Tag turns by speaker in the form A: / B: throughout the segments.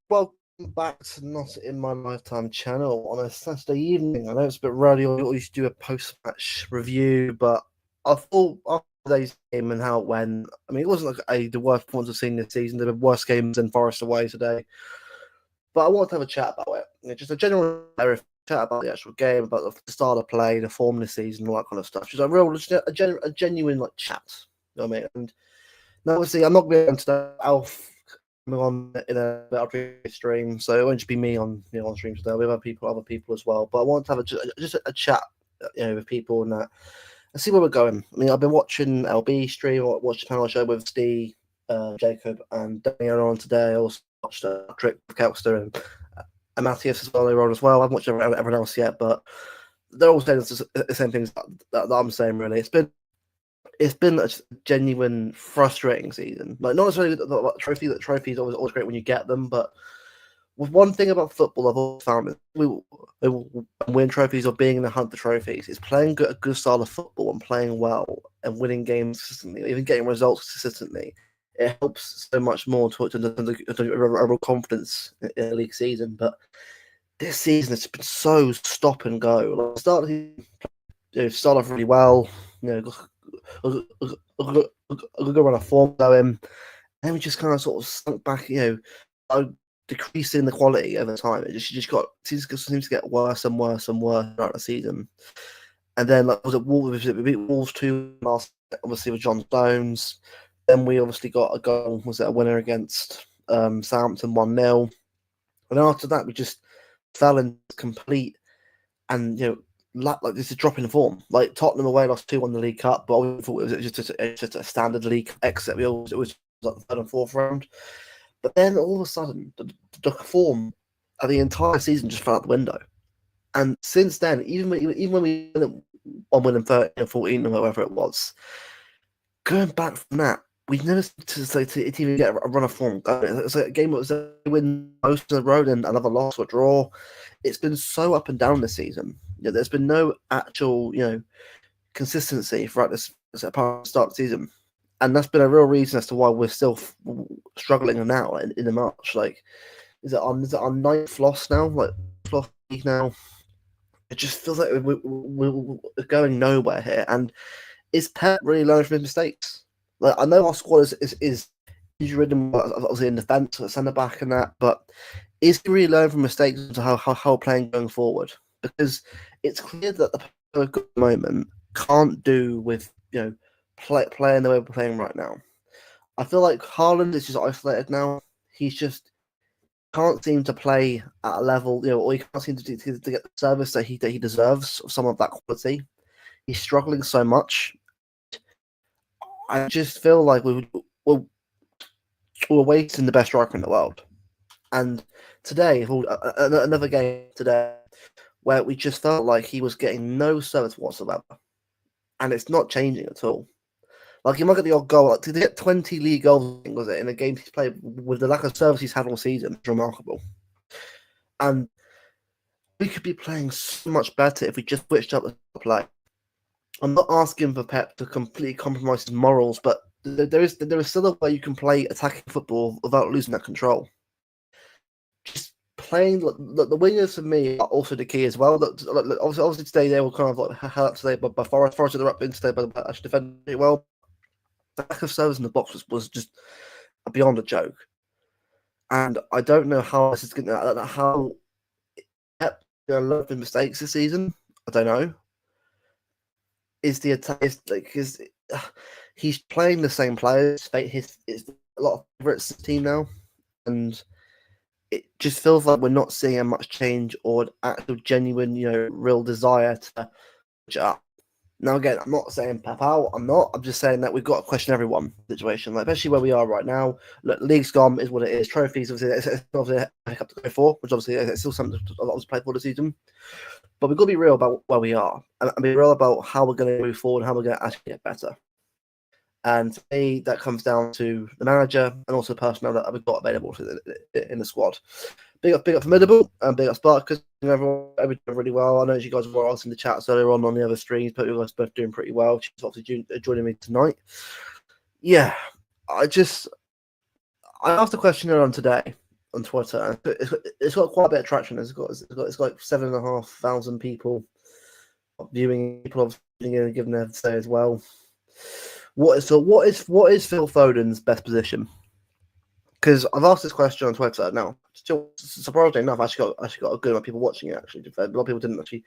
A: Welcome back to Not In My Lifetime channel on a Saturday evening. I know it's a bit early, I used to do a post-match review, but I thought after today's game and how it went, I mean, it wasn't like the worst performance I've seen this season. There were worse games than Forest away today. But I wanted to have a chat about it. Just a general chat about the actual game, about the style of play, the form this season, all that kind of stuff. Just a genuine like chat. You know what I mean? And now, obviously, I'm not going to Alf coming on in a better stream, so it won't just be me on stream today. We have other people as well. But I want to have just a chat, with people and that, and see where we're going. I mean, I've been watching LB stream, or watched the panel show with Steve, Jacob, and Daniel on today. I also watched Trick Kelster and Matthias as well. They were on as well. I haven't watched everyone else yet, but they're all saying the same things that I'm saying. Really, it's been a genuine frustrating season. Like, not necessarily the trophy. That trophy is always great when you get them, but with one thing about football I've always found is we will win trophies or being in the hunt for trophies. It's playing a good style of football and playing well and winning games consistently, even getting results consistently. It helps so much more to a real confidence in the league season. But this season it's been so stop and go. Like, start off really well, a good run of form going, and we just kind of sort of sunk back, decreasing the quality over time. It just seems to get worse and worse and worse throughout the season. And then, like, was it Wolves? We beat Wolves 2 last, obviously, with John Stones. Then we obviously got a goal. Was it a winner against Southampton 1-0? And after that, we just fell in complete and like this is dropping form. Like Tottenham away lost 2-1 the League Cup, but I thought it was just a standard league exit. It was like the third and fourth round. But then all of a sudden, the form of the entire season just fell out the window. And since then, even when we won winning 13 or 14 or whatever it was, going back from that, we've never to even get a run of form. It's like a game that was a win most of the road and another loss or draw. It's been so up and down this season. There's been no actual, consistency throughout this part of the start of the season. And that's been a real reason as to why we're still struggling now in the March. Like, is it our ninth loss now? Like, loss now? It just feels like we're going nowhere here. And is Pep really learning from his mistakes? Like, I know our squad is injury-ridden, obviously in defence, centre back and that, but is he really learning from mistakes into how playing going forward? Because it's clear that the good moment can't do with playing the way we're playing right now. I feel like Haaland is just isolated now. He's just can't seem to play at a level, or he can't seem to get the service that he deserves of some of that quality. He's struggling so much. I just feel like we're wasting the best striker in the world. And today, another game today, where we just felt like he was getting no service whatsoever. And it's not changing at all. Like, you might get the odd goal. Like, to get 20 league goals, was it, in a game he's played with the lack of service he's had all season? It's remarkable. And we could be playing so much better if we just switched up the play. I'm not asking for Pep to completely compromise his morals, but there is still a way you can play attacking football without losing that control. Just playing the wingers for me are also the key as well. Obviously today they were kind of like held up today by Forest. Forest are up in today, but actually defended it well. The lack of service in the box was just beyond a joke, and I don't know how this is going to how Pep going to learn from mistakes this season. I don't know. Is the attack he's playing the same players? It's a lot of favorites team now, and it just feels like we're not seeing much change or an actual genuine, real desire to switch up. Now, again, I'm not saying Pep out. I'm just saying that we've got to question everyone situation, like, especially where we are right now. Look, league's gone is what it is. Trophies, obviously, it's obviously a hiccup to go for, which obviously it's still something a lot of play for the season. But we've got to be real about where we are and be real about how we're going to move forward and how we're going to actually get better. And to me, that comes down to the manager and also the personnel that we've got available in the squad. Big up Formidable and big up Spartacus. Everyone really well. I know you guys were asking the chats earlier on the other streams, but you guys both doing pretty well. She's obviously joining me tonight. Yeah, I asked a question earlier on today. on Twitter, and it's got quite a bit of traction. It's got like 7,500 people viewing, people obviously giving their say as well. What is Phil Foden's best position? Because I've asked this question on Twitter now. Still, surprisingly enough, I actually got a good amount of people watching it. Actually, a lot of people didn't actually.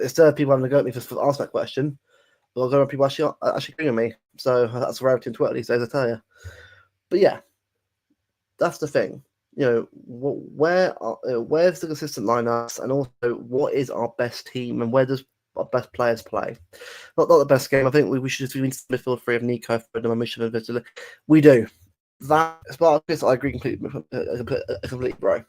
A: Instead of people having to go at me for asking that question, a lot of people actually agreeing with me. So that's a rarity on Twitter these days, I tell you. But yeah, that's the thing. Where's the consistent lineups, and also what is our best team, and where does our best players play? Not the best game. I think we should need midfield three of Nico Foden and Mission Invisible. We do. That as part of this, I agree completely, bro.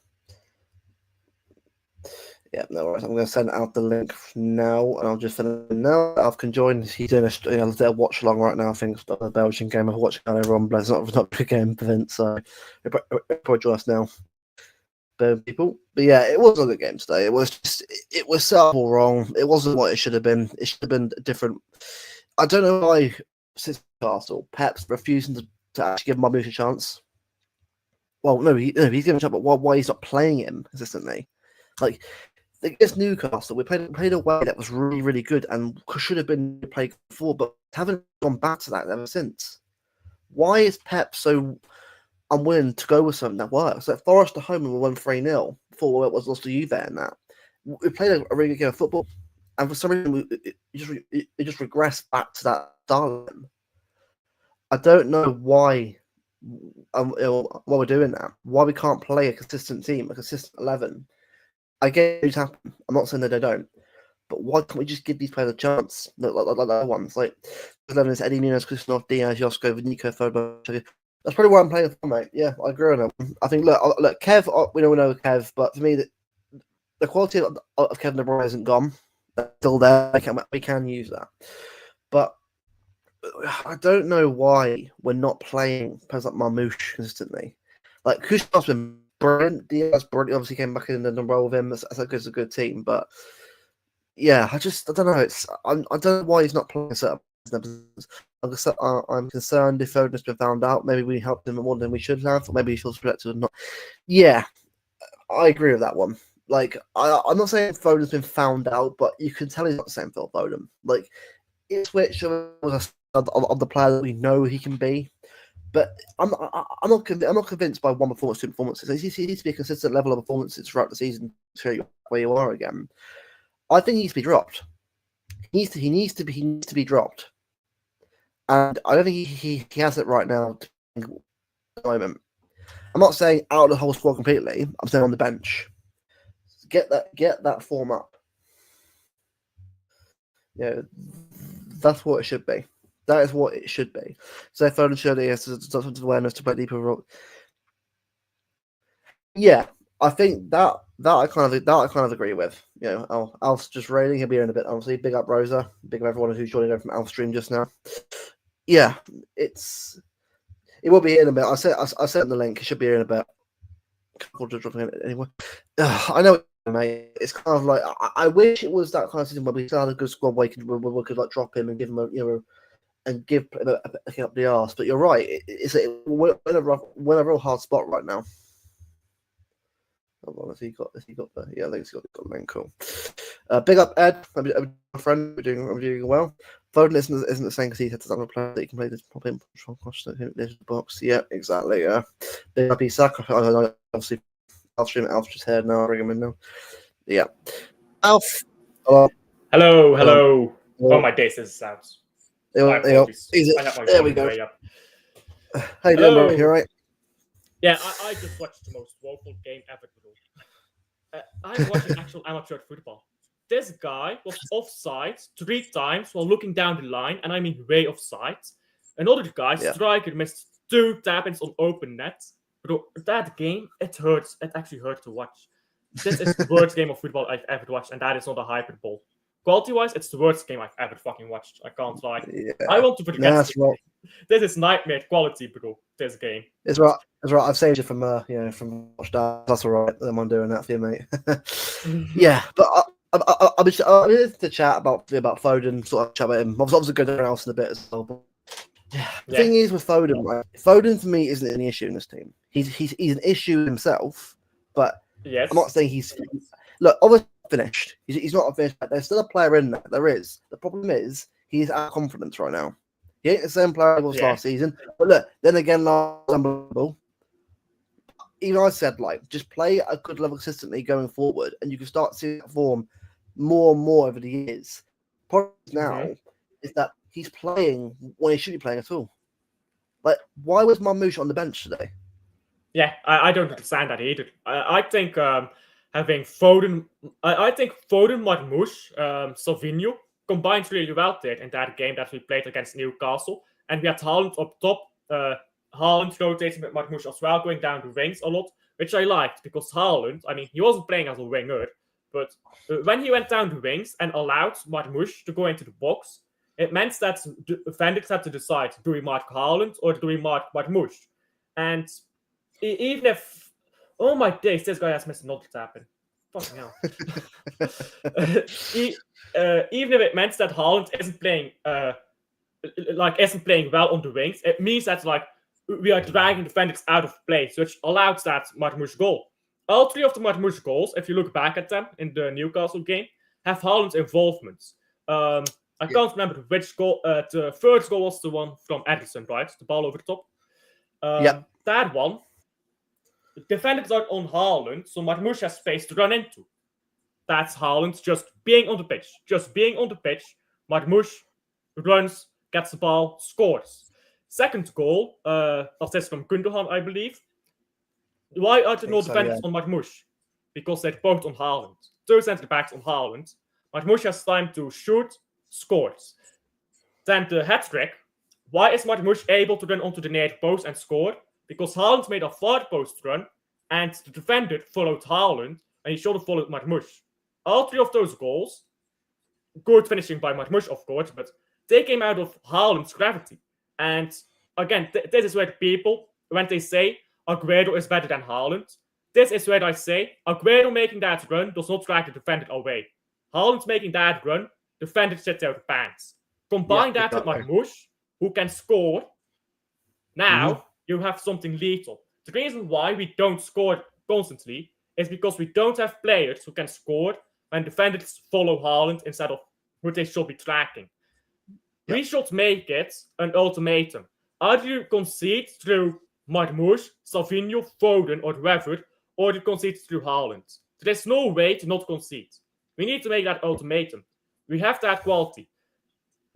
A: Yeah, no worries. I'm going to send out the link now, and I'll just send it now. Alf can join. He's doing a watch along right now. I think it's the Belgian game. I've watched it everyone, but it's not a big game event, so he'll probably join us now. People, but yeah, it was a good game today. It was set up all wrong. It wasn't what it should have been. It should have been different. I don't know why since Castle, Pep's refusing to actually give Mamouche a chance. Well, no, he's giving a chance, but why he's not playing him consistently? Like against Newcastle, we played a way that was really, really good and should have been played before, but haven't gone back to that ever since. Why is Pep so unwilling to go with something that works? Like Forest at home and we won 3-0 before it was lost to Juve and that. We played a really good game of football, and for some reason it just regressed back to that style. I don't know why we're doing that. Why we can't play a consistent team, a consistent 11. I get who's happen. I'm not saying that they don't, but why can't we just give these players a chance? Like the other ones, like 11 is Eddie Nunes, Christoph, Diaz, Josko, Nico Foden. That's probably why I'm playing for, mate. Yeah, I agree on that. I think look, Kev. We don't know Kev, but for me, the quality of Kevin De Bruyne isn't gone. It's still there. We can use that, but I don't know why we're not playing players like Mamouche consistently. Like Christoph's been brilliant. Diaz brilliant. Obviously came back in the role with him. That's a good team, but yeah, I don't know. I don't know why he's not playing certain positions. I'm concerned if Foden's been found out. Maybe we helped him more than we should have, or maybe he feels protected or not. Yeah, I agree with that one. Like, I'm not saying Foden's been found out, but you can tell he's not the same Phil Foden. Like, Ipswich was of the player that we know he can be, but I'm not convinced by one performance, two performances. He needs to be a consistent level of performances throughout the season to show you where you are again. I think he needs to be dropped. He needs to be dropped. And I don't think he has it right now at the moment. I'm not saying out of the whole squad completely. I'm saying on the bench. Get that form up. Yeah, that's what it should be. That is what it should be. So Foden surely has awareness to play deeper role. Yeah, I think that I kind of agree with. You know, Alf's just railing. He'll be in a bit. Obviously, big up Rosa. Big up everyone who's joining over from Alf's stream just now. Yeah, it will be in a bit. I sent the link. It should be in a bit. Anyway, I know, mate. It's kind of like I wish it was that kind of season where we still had a good squad where we could like drop him and give him a and give him a kick up the arse. But you're right. We're in a real hard spot right now. Hold on, has he got the? Yeah, I think he's got the link. Cool. Big up Ed, my friend. I'm doing well. Foden isn't the same because he had to play that he can play this pop in across the box. Yeah, exactly. Yeah. Big up Isak. Obviously, Alf's just here now. I'll bring him in now. Yeah. Alf.
B: Hello. Oh, my days is sounds.
A: There we go. How you doing, bro? You all right?
B: Yeah, I just watched the most woeful game ever. I'm watching actual amateur football. This guy was offside 3 times while looking down the line, and I mean way offside. Another guy, striker, missed 2 tap-ins on open net. Bro, that game, it hurts. It actually hurts to watch. This is the worst game of football I've ever watched, and that is not a hyperbole. Quality-wise, it's the worst game I've ever fucking watched. I can't lie. Yeah. I want to forget. This is nightmare quality, bro. This game.
A: It's right. It's right. I've saved you from from Watch Dogs. That's all right. I'm doing that for you, mate. Yeah, but I'll be to chat about Foden. Sort of chat about him. Obviously, go down else in a bit as well. The thing is with Foden, right? Foden for me isn't an issue in this team. He's an issue himself, but
B: Yes.
A: I'm not saying he's look obviously finished. He's not finished. There's still a player in there. There is. The problem is he's out of confidence right now. He ain't the same player he was last season. But look, then again, last unbelievable. Even I said just play a good level consistently going forward, and you can start seeing that form more and more over the years. Problem now is that he's playing when he shouldn't be playing at all. Like, why was Marmoush on the bench today?
B: Yeah, I don't understand that either. I think having Foden, I think Foden, Marmoush, Savinho combined really well there in that game that we played against Newcastle, and we had Haaland up top. Haaland rotating with Marmoush as well, going down the wings a lot, which I liked because Haaland, I mean, he wasn't playing as a winger, but when he went down the wings and allowed Marmoush to go into the box, it meant that the defenders had to decide: do we mark Haaland or do we mark Marmoush? And even if, oh my days, this guy has missed another tap in. Fucking hell. Even if it meant that Haaland isn't playing well on the wings, it means that we are dragging defenders out of place, which allows that Marmoush goal. All three of the Marmoush goals, if you look back at them in the Newcastle game, have Haaland's involvement. I can't remember which goal. The first goal was the one from Edison, right? The ball over the top. That one, defenders are on Haaland, so Marmoush has space to run into. That's Haaland just being on the pitch. Just being on the pitch. Marmoush runs, gets the ball, scores. Second goal, assist from Gundogan, I believe. Why are there no defenders on Marmoush? Because they're both on Haaland. Two centre backs on Haaland. Marmoush has time to shoot, scores. Then the hat-trick. Why is Marmoush able to run onto the near post and score? Because Haaland made a far post run, and the defender followed Haaland, and he should have followed Marmoush. All three of those goals, good finishing by Marmoush, of course, but they came out of Haaland's gravity. And again, this is where people, when they say Aguero is better than Haaland, this is where I say Aguero making that run does not drag the defender away. Haaland making that run, defender sits out the pants. Combine that with Marmoush, who can score. Now you have something lethal. The reason why we don't score constantly is because we don't have players who can score when defenders follow Haaland instead of who they should be tracking. We should make it an ultimatum. Either you concede through Marmoush, Savinho, Foden, or whoever, or you concede through Haaland. There is no way to not concede. We need to make that ultimatum. We have that quality,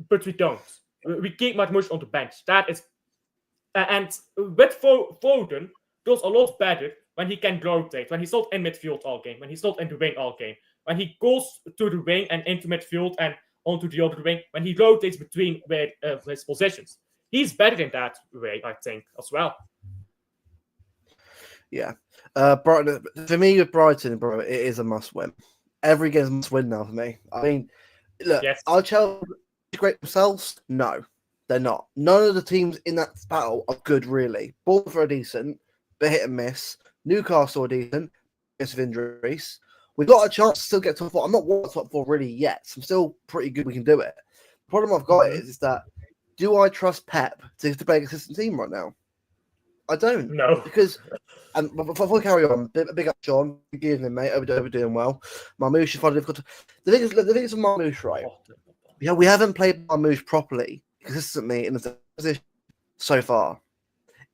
B: but we don't. We keep Marmoush on the bench. That is, and with Foden, does a lot better when he can rotate, when he's not in midfield all game, when he's not in the wing all game, when he goes to the wing and into midfield and onto the other wing, when he rotates between his positions. He's better in that way, I think, as well.
A: Yeah. Brighton, for me, with Brighton, bro, it is a must-win. Every game is a must-win now for me. I mean, look, are Chelsea great themselves? No, they're not. None of the teams in that battle are good, really. Bournemouth are decent, but hit and miss. Newcastle are decent, because of injuries. We've got a chance to still get top four. I'm not worried top four really yet. So I'm still pretty good. We can do it. The problem I've got is that do I trust Pep to play a consistent team right now? I don't.
B: No.
A: Because, and before we carry on, big up Sean. Good evening, mate. Doing well. Marmoush is finding difficult. The thing is with Marmoush, right? Yeah, we haven't played Marmoush properly, consistently in the position so far.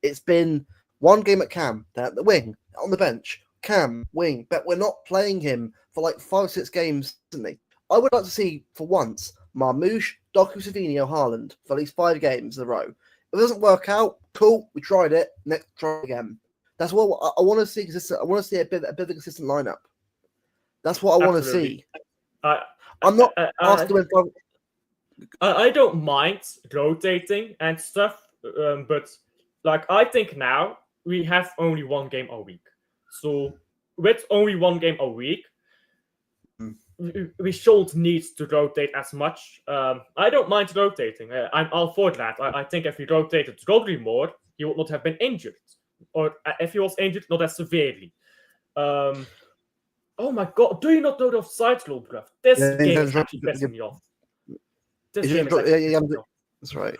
A: It's been one game at Cam, at the wing, on the bench. Cam, wing, but we're not playing him for like 5-6 games, isn't he? I would like to see, for once, Marmoush, Doku, Savinho, Haaland for at least 5 games in a row. If it doesn't work out, cool, we tried it, next try again. That's what I want to see. Consistent. I want to see a bit of a consistent lineup. That's what I want to see. I'm not asked to win.
B: I don't mind rotating and stuff, but I think now we have only one game a week. So with only one game a week, we shouldn't need to rotate as much. I don't mind rotating. I'm all for that. I think if we rotated Rodri more, he would not have been injured. Or if he was injured, not as severely. Oh my god, do you not know the offside rule, bruv? This game is actually pissing me off.
A: That's right.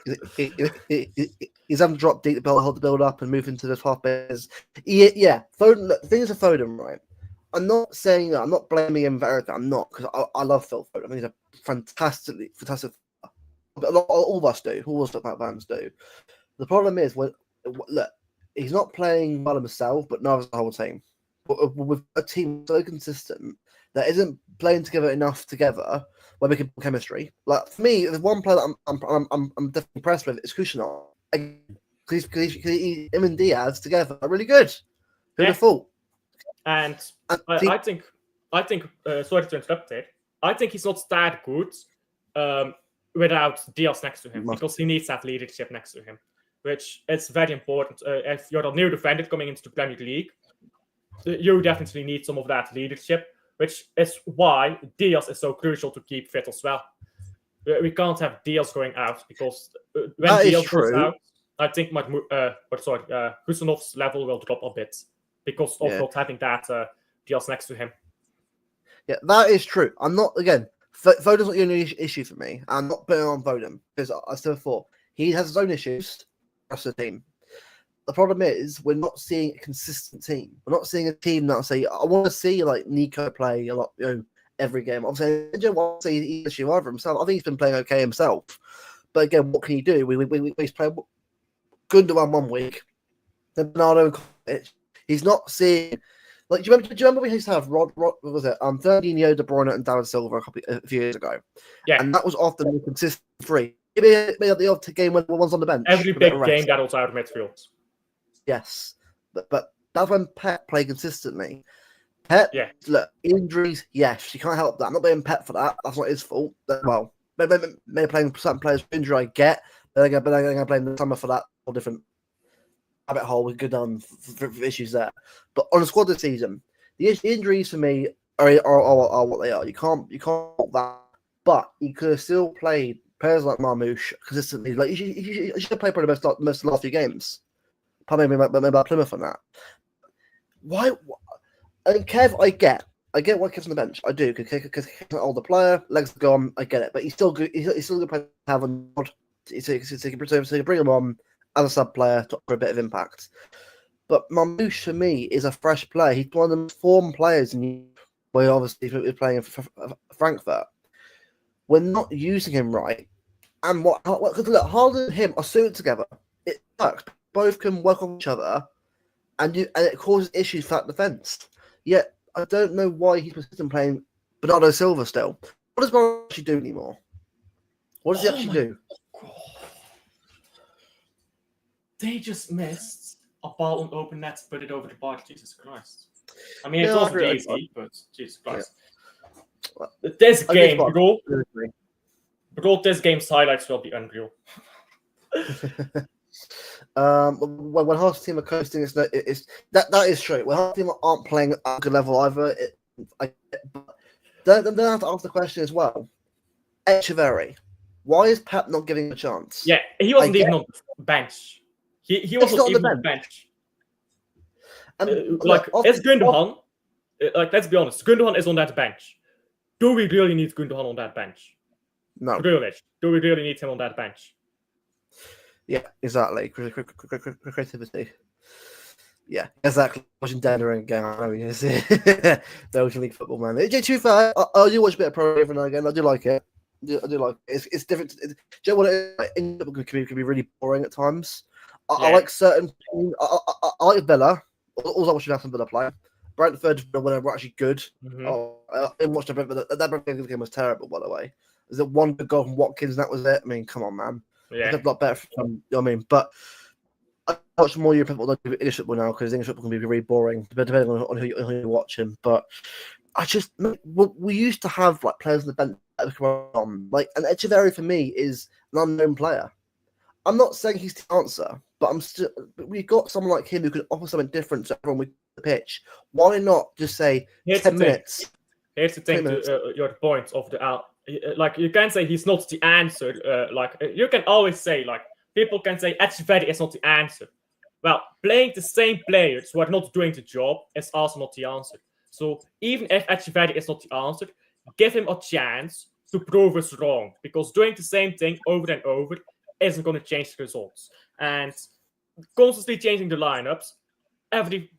A: He's having to drop deep to hold the build up and move into the top base. Yeah. Foden. Look, the thing is, a Foden, right? I'm not saying that. I'm not blaming him for everything. I'm not, because I love Phil Foden. I think he's a fantastic. All of us do. All of us fans do. The problem is look, he's not playing well himself, but neither is the whole team. But with a team so consistent that isn't playing together enough together where we can build chemistry. Like for me, there's one player that I'm definitely impressed with. It's Kushner. Because him and Diaz together are really good. Who'd have thought?
B: And I think, sorry to interrupt it. I think he's not that good without Diaz next to him, because he needs that leadership next to him, which is very important. If you're a new defender coming into the Premier League, you definitely need some of that leadership, which is why Diaz is so crucial to keep fit as well. We can't have Diaz going out, because when Diaz goes out, I think Hudson-Odoi's level will drop a bit because of not having that Diaz next to him.
A: Yeah, that is true. I'm not, again, Foden's not the only issue for me. I'm not putting on Foden, because I said before, he has his own issues across the team. The problem is, we're not seeing a consistent team. We're not seeing a team that say, I want to see like Nico play a lot, every game. Obviously, I don't want to see the issue either himself. I think he's been playing okay himself. But again, what can you do? He's playing Gundogan 1 week, then Bernardo. He's not seeing. Like, do you remember we used to have Rod what was it? Fernandinho, De Bruyne, and David Silva a few years ago?
B: Yeah,
A: and that was often the consistent three. Maybe the odd game when one's on the bench.
B: Every big game that was out of midfield.
A: Yes, but that's when Pep played consistently. Pep, look, injuries, yes, you can't help that. I'm not blaming Pep for that. That's not his fault. Well, maybe playing certain players for injury, I get. But I'm going to blame the summer for that. All different rabbit hole with good for issues there. But on the squad this season, the injuries for me are what they are. You can't help that. But you could have still played players like Marmoush consistently. Like you should have played probably most of the last few games. Maybe about Plymouth on that. Why? And Kev, I get why Kev's on the bench. I do, because Kev's an older player, legs are gone. I get it, but he's still good. He's still good to have a nod. So you can bring him on as a sub player for a bit of impact. But Marmoush for me is a fresh player. He's one of the form players, and where obviously we're playing for Frankfurt. We're not using him right, and because look, Haaland and him are suited together. It works. Both can work on each other, and it causes issues for that defense. Yet I don't know why he's persistent playing Bernardo Silva still. What does Bernardo actually do anymore? What does he actually do?
B: God. They just missed a ball on open net, put it over the bar. Jesus Christ! I mean, it wasn't easy, but Jesus Christ! Yeah. This game, bro, this game's highlights will be unreal.
A: When half the team are coasting, that is true. When half the team aren't playing at a good level either, then I have to ask the question as well. Echeverri, why is Pep not giving him a chance?
B: Yeah, he wasn't even on the bench. He wasn't even on the bench. And it's Gundogan. Let's be honest, Gundogan is on that bench. Do we really need Gundogan on that bench?
A: No.
B: Really? Do we really need him on that bench?
A: Yeah, exactly. Creativity. Yeah, exactly. Watching Denver again, I know he is. Belgian League football, man. Too fair. I do watch a bit of Pro every now and again. I do like it. I do like it. It's different. Do you know what it can be really boring at times. I like certain teams. I like Villa. All I watch Aston Villa play. Brentford, whatever, were actually good. I didn't watch the Brentford. That Brentford game was terrible, by the way. There's one good goal from Watkins, and that was it. I mean, come on, man.
B: Yeah.
A: It's a lot better from, you know what I mean? But I watch more European football than English football now, because English football can be really boring, depending on who you're watching. But we used to have like players on the bench that come on. Like, and Echeverri for me is an unknown player. I'm not saying he's the answer, but we've got someone like him who can offer something different to everyone with the pitch. Why not just say 10 minutes?
B: Here's the thing to your point of the like, you can say he's not the answer. You can always say, like, people can say Echeverri is not the answer. Well, playing the same players who are not doing the job is also not the answer. So even if Echeverri is not the answer, give him a chance to prove us wrong. Because doing the same thing over and over isn't going to change the results. And constantly changing the lineups every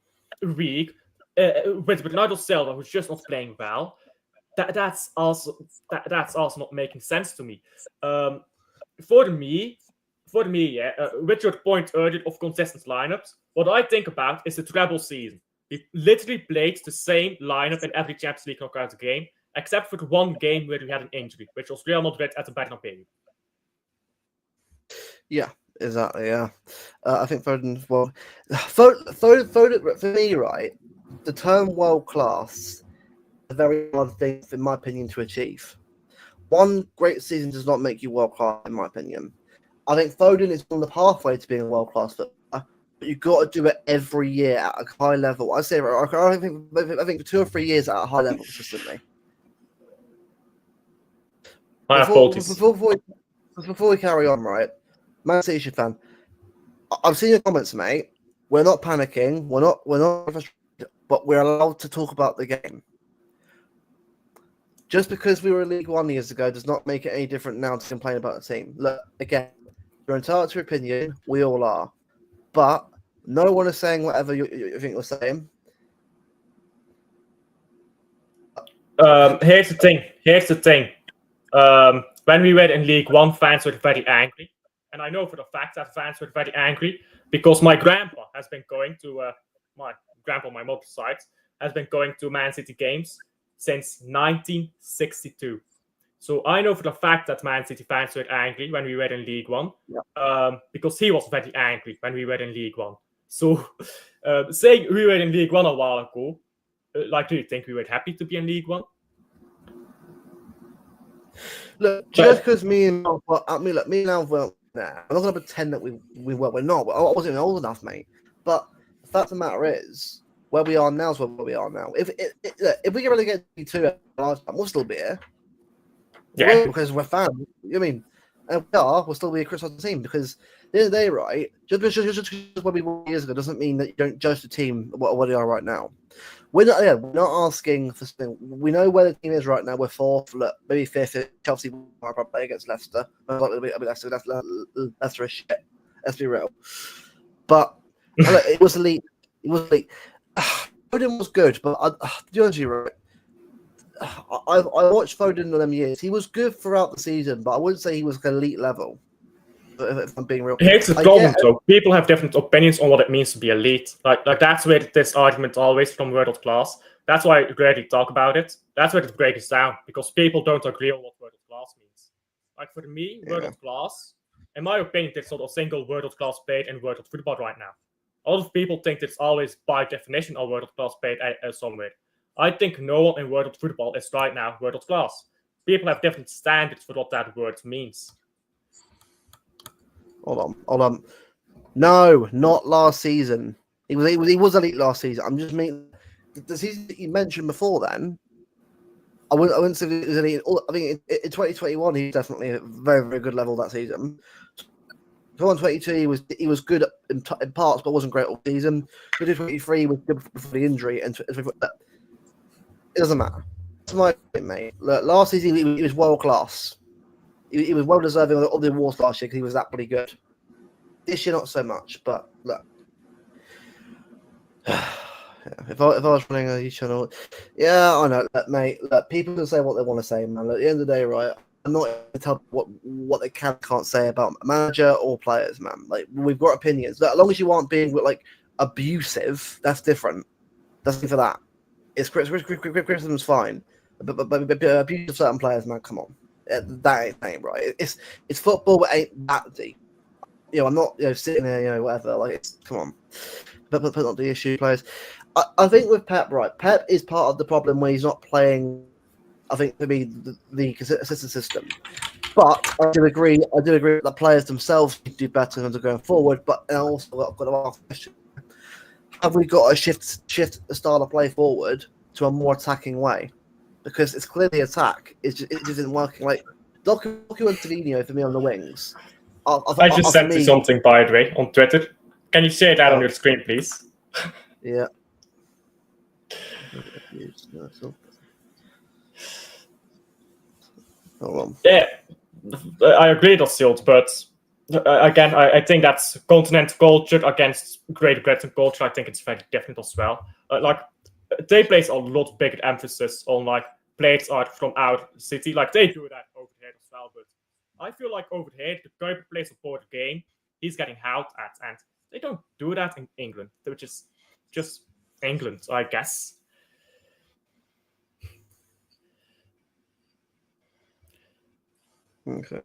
B: week with Bernardo Silva, who's just not playing well, that's also not making sense to me. For me, yeah, with your point earlier of consistent lineups, what I think about is the treble season. We literally played the same lineup in every Champions League knockout game, except for the one game where we had an injury, which was Real Madrid at the Bernabeu.
A: Yeah, exactly. Yeah, I think Foden. Well, Foden for me, right? The term world class is a very hard thing, in my opinion, to achieve. One great season does not make you world class, in my opinion. I think Foden is on the pathway to being a world class footballer, but you've got to do it every year at a high level. I think for 2 or 3 years at a high level consistently.
B: My apologies.
A: Before we carry on, right? Man City fan, I've seen your comments, mate. We're not panicking. We're not frustrated, but we're allowed to talk about the game. Just because we were in League One years ago does not make it any different now to complain about the team. Look, again, you're entitled to your opinion. We all are. But no one is saying whatever you think you're saying.
B: Here's the thing. When we were in League One, fans were very angry. And I know for the fact that fans were very angry because my grandpa has been going to, my mother's side, has been going to Man City games since 1962. So I know for the fact that Man City fans were angry when we were in League One, because he was very angry when we were in League One. So saying we were in League One a while ago, do you think we were happy to be in League One?
A: Look, just because me and Alf weren't there, I'm not going to pretend that we were. We're not. I wasn't even old enough, mate. But the fact of the matter is, where we are now is where we are now. If we get relegated to last time, we'll still be here.
B: Yeah,
A: because we're fans. I mean, and we'll still be a critical team because at the end of the day, right? Just because what we were years ago doesn't mean that you don't judge the team what they are right now. We're not asking for something. We know where the team is right now. We're fourth, look, maybe fifth. Chelsea will probably play against Leicester. Leicester is shit. Let's be real. But look, it was elite. It was elite. Foden was good, but to be honest with you, right? I watched Foden in them years. He was good throughout the season, but I wouldn't say he was elite level. If I'm being real,
B: here's the problem though. People have different opinions on what it means to be elite. Like that's where this argument always from world class. That's why I rarely talk about it. That's where it breaks down because people don't agree on what world class means. Like for me, world class, in my opinion, there's not a single world class played in world football right now. A lot of people think it's always by definition a world class played somewhere. I think no one in world football is right now world class. People have different standards for what that word means.
A: Hold on. No, not last season. He was elite last season. I'm just meaning the season that you mentioned before. Then I wouldn't say he was elite. I think in 2021 he was definitely at a very, very good level that season. 2022 he was good in parts, but wasn't great all season. 2023 was good before the injury, and it doesn't matter. It's my opinion, mate. Look, last season he was world class. He was well deserving of the awards last year because he was that pretty good. This year, not so much. But look, if I was running a YouTube channel, I know, mate. Look, people can say what they want to say, man. At the end of the day, right? I'm not going to tell what they can't say about a manager or players, man. Like we've got opinions. As long as you aren't being like abusive, that's different. That's for that. It's criticism's fine, but abuse of certain players, man. Come on. That ain't right. It's football, but ain't that deep. I'm not sitting there, whatever. Like, come on, but not the issue, players. I think with Pep, right? Pep is part of the problem where he's not playing. I think for me the consistent system, but I do agree that players themselves need to do better than going forward. But also, I've got to ask a question: have we got to shift the style of play forward to a more attacking way? Because it's clearly attack. It just isn't working. Like Doku and Tadinho for me on the wings.
B: I just sent you something, by the way, on Twitter. Can you share that on your screen, please?
A: Yeah. Hold on.
B: Yeah, I agree, that's sealed, but Again, I think that's continental culture against Great Britain culture. I think it's very different as well. Like they place a lot bigger emphasis on like players are from our city. Like they do that over here as well. But I feel like over here, the Kuiper plays a board game. He's getting howled at, and they don't do that in England, which is just England, I guess.
A: Okay,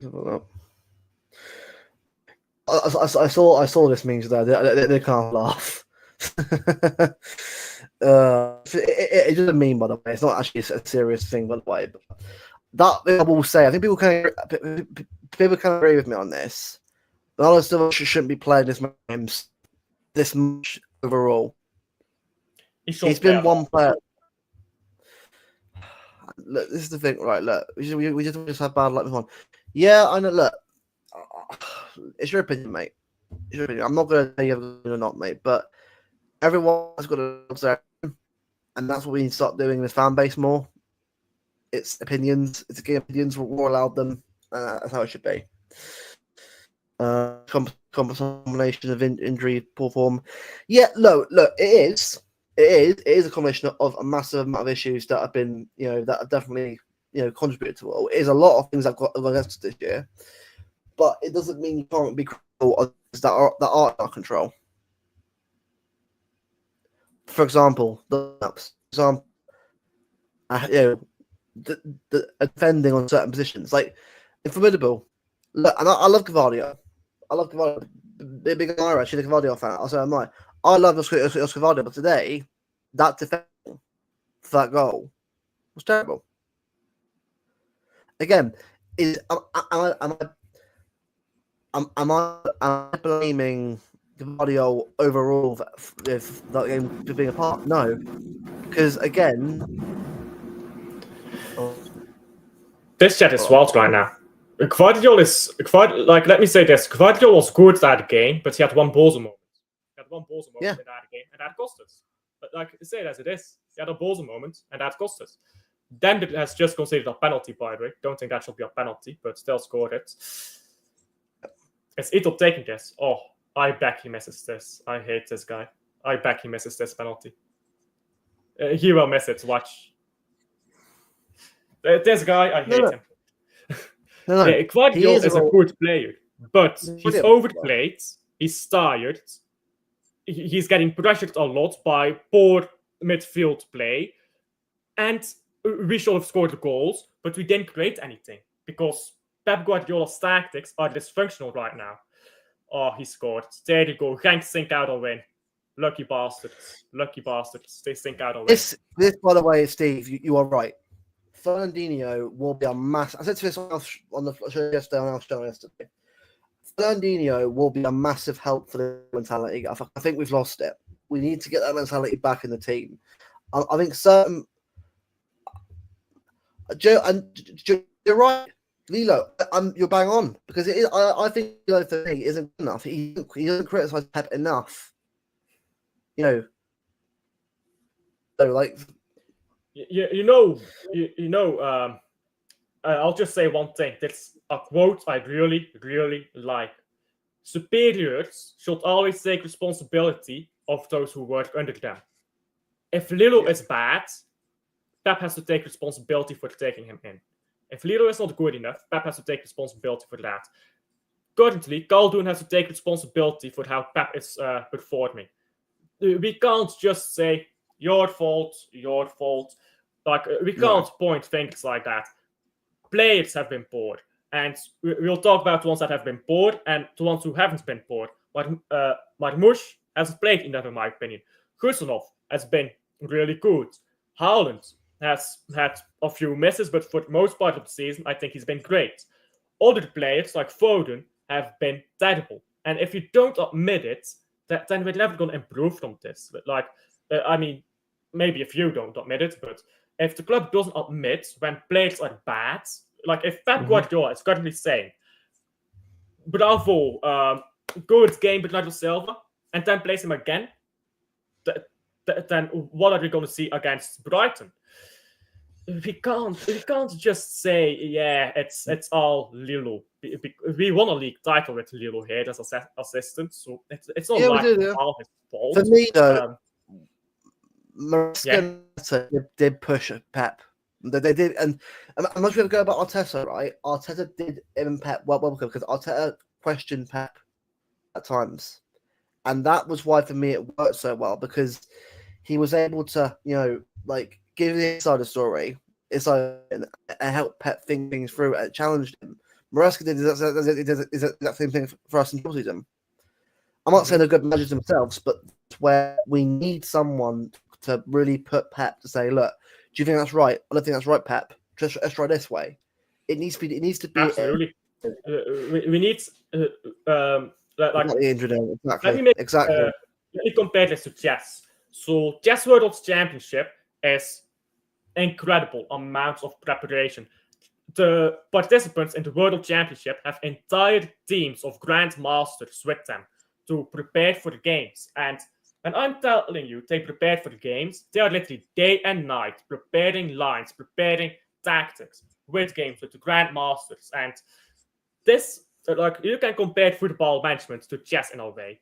A: I saw this meme today. They can't laugh. It's just a meme, by the way. It's not actually a serious thing, by the way. But that I will say, I think people can agree with me on this. Ronaldo still shouldn't be playing this much overall. He's been one player. Look, this is the thing, right? Look, we just have bad luck with one. Yeah, I know. Look, it's your opinion, mate. It's your opinion. I'm not going to tell you or not, mate. But everyone's got to observe, and that's what we need to start doing in the fan base more. It's opinions. It's a game of opinions. We're allowed them. That's how it should be. Combination of injury, poor form. Yeah, look, it is a combination of a massive amount of issues that have been, that have definitely, contributed to it. It is a lot of things that got against this year, but it doesn't mean you can't be critical of things that are out of control. For example, the defending on certain positions, like Formidable. Look, and I love Cavadio. I love Cavadio. Big Irish, she's a Cavadio fan. Also, am I. I love Oscar Cavadio, but today, that defending for that goal was terrible. Again, am I blaming Cavadio overall for that game being a part? No, because again,
B: this chat is wild right now. Gvardiol let me say this. Gvardiol was good at that game, but he had one Bozo moment. In that game, and that cost us. But say it as it is. He had a Bozo moment, and that cost us. Dembele has just considered a penalty, by the way. Don't think that should be a penalty, but still scored it. Is Ito taking this? Oh, I bet he misses this. I hate this guy. I bet he misses this penalty. He will miss it. Watch. This guy, I hate him.
A: No.
B: Gvardiol is a good player, but he's overplayed. He's tired. He's getting pressured a lot by poor midfield play. And we should have scored the goals, but we didn't create anything because Pep Guardiola's tactics are dysfunctional right now. Oh, he scored. There you go. Genk sink out or win. Lucky bastards. They sink out or win.
A: This, by the way, Steve, you are right. Fernandinho will be a massive. I said to this on the show yesterday, on our show yesterday. Fernandinho will be a massive help for the mentality. I think we've lost it. We need to get that mentality back in the team. I think certain. Joe, and you're right, Lilo. You're bang on because it is. I think Lilo for me isn't good enough. He doesn't criticize Pep enough. So like.
B: I'll just say one thing. That's a quote I really, really like. Superiors should always take responsibility of those who work under them. If Lilo is bad, Pep has to take responsibility for taking him in. If Lilo is not good enough, Pep has to take responsibility for that. Currently, Khaldoon has to take responsibility for how Pep is performing. We can't just say, your fault. Like, we can't point things like that. Players have been poor. And we'll talk about the ones that have been poor and the ones who haven't been poor. Marmoush hasn't played enough, in my opinion. Gussanov has been really good. Haaland has had a few misses, but for the most part of the season, I think he's been great. Other players, like Foden, have been terrible. And if you don't admit it, then we're never going to improve from this. But maybe if you don't admit it, but if the club doesn't admit when players are bad, like if Pep Guardiola is currently saying, bravo, good game, Bernardo Silva, and then plays him again, then what are we going to see against Brighton? we can't just say it's all Lilo. We won a league title with Lilo here as assistant, so it's not
A: Yeah, we
B: like
A: did. Yeah.
B: all his fault.
A: For me though,
B: Yeah.
A: Maresca did push Pep. They did, and I'm not going to go about Arteta, right? Arteta did him and Pep well because Arteta questioned Pep at times, and that was why for me it worked so well because he was able to, like give the insider story, and help Pep think things through and challenged him. Maresca did that same thing for us in Chelsea. I'm not saying they're good managers themselves, but it's where we need someone to really put Pep to say, look, do you think that's right? I don't think that's right, Pep. Let's try this way. It needs to be
B: Absolutely. We need like
A: exactly.
B: Let me compare this to chess. So chess World Championship is incredible amounts of preparation. The participants in the World Championship have entire teams of grandmasters with them to prepare for the games. And when I'm telling you they prepared for the games, they are literally day and night preparing lines, preparing tactics with games with the grandmasters. And this, like, you can compare football management to chess in a way.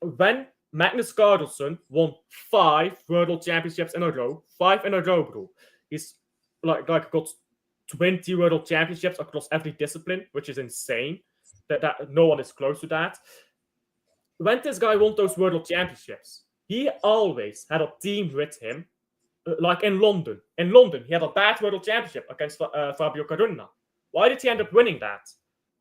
B: When Magnus Carlsen won 5 World Championships in a row, 5 in a row, bro. He's like got 20 World Championships across every discipline, which is insane. That no one is close to that. When this guy won those World Championships, he always had a team with him. Like in London. In London, he had a bad World Championship against Fabio Caruna. Why did he end up winning that?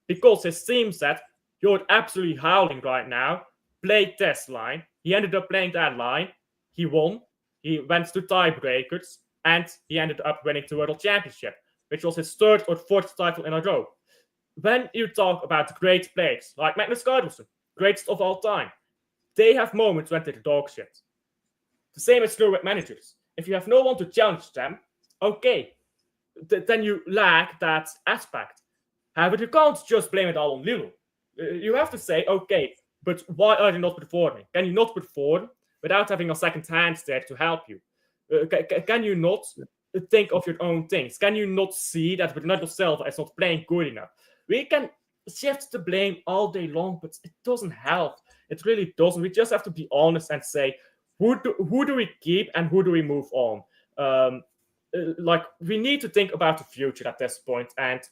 B: Because his team said, you're absolutely howling right now. Play this line. He ended up playing that line. He won. He went to tiebreakers. And he ended up winning the World Championship, which was his 3rd or 4th title in a row. When you talk about great players, like Magnus Carlsen, greatest of all time, they have moments when they're dog shit. The same is true with managers. If you have no one to challenge them, okay, then you lack that aspect. But you can't just blame it all on Lilo. You have to say, okay, but why are they not performing? Can you not perform without having a second hand there to help you? Can you not think of your own things? Can you not see that Bernardo Silva is not playing good enough? We can shift the blame all day long, but it doesn't help. It really doesn't. We just have to be honest and say, who do we keep and who do we move on? Like, we need to think about the future at this point, and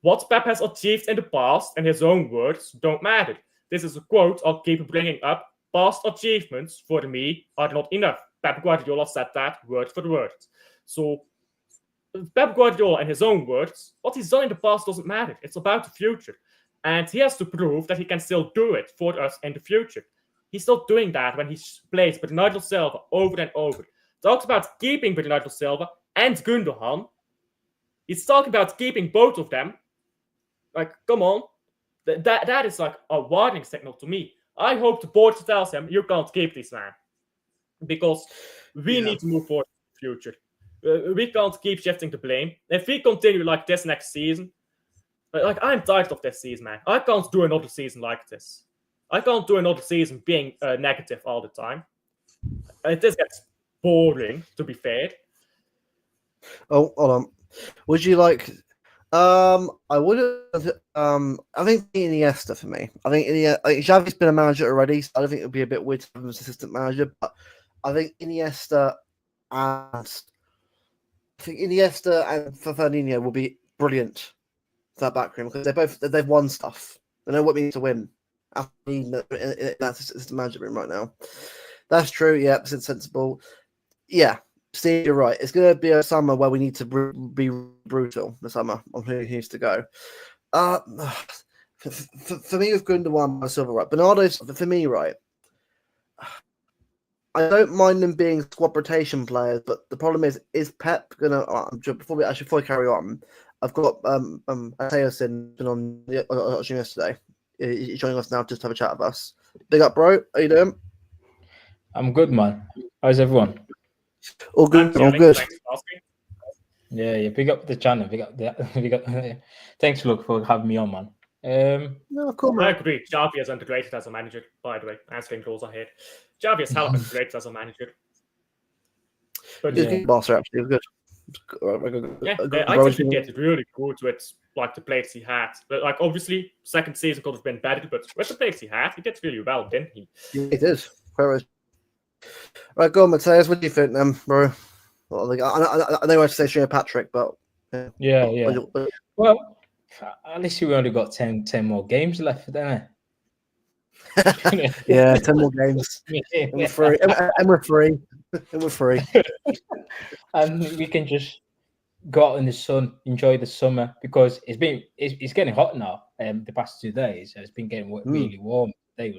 B: what Pep has achieved in the past, in his own words, don't matter. This is a quote I'll keep bringing up. Past achievements, for me, are not enough. Pep Guardiola said that word for word. So, Pep Guardiola, in his own words, what he's done in the past doesn't matter. It's about the future. And he has to prove that he can still do it for us in the future. He's not doing that when he plays Bernardo Silva over and over. Talks about keeping Bernardo Silva and Gundogan. He's talking about keeping both of them. Like, come on. That is like a warning signal to me. I hope the board tells him, you can't keep this man. Because we need to move forward in the future. We can't keep shifting the blame. If we continue like this next season, like, I'm tired of this season, man. I can't do another season like this. I can't do another season being negative all the time. This gets boring, to be fair.
A: Oh, hold on. Would you like? I would. I think Iniesta for me. I think Xavi's been a manager already, so I don't think it would be a bit weird to have him as assistant manager. But I think Iniesta and Fernandinho will be brilliant for that backroom because they've won stuff. They know what it means to win. That's assistant manager room right now. That's true. Yeah, it's sensible. Yeah. Steve, you're right. It's going to be a summer where we need to be brutal. The summer on who needs to go. For me, with Gundogan and Silva, right? Bernardo's for me, right? I don't mind them being squad rotation players, but the problem is Pep gonna? Before we carry on, I've got Mateosin been on watching yesterday. He's joining us now just to have a chat with us. Big up, bro. How you doing?
C: I'm good, man. How's everyone?
A: All good. All good.
C: Yeah. Pick up the channel. Pick up. Thanks, Luke, for having me on, man.
A: No, cool, man.
B: I agree. Xavi is underrated as a manager, by the way. Answering goals ahead. Xavi is hell underrated as a manager.
A: But he's a good boss, actually. He was good.
B: Yeah, I think he did really good with like the players he had. But, like obviously, second season could have been better, but with the players he had, he did really well, didn't he?
A: Yeah, it is. Right, go on, Matthias. What do you think, then, bro? Well, I know I say Shea Patrick, but
C: yeah. Well, at least we only got 10 more games left, don't we?
A: Yeah, 10 more games. And we're free. And we're free. And we're free.
C: And we can just go out in the sun, enjoy the summer, because it's getting hot now. The past 2 days, it's been getting really warm. Today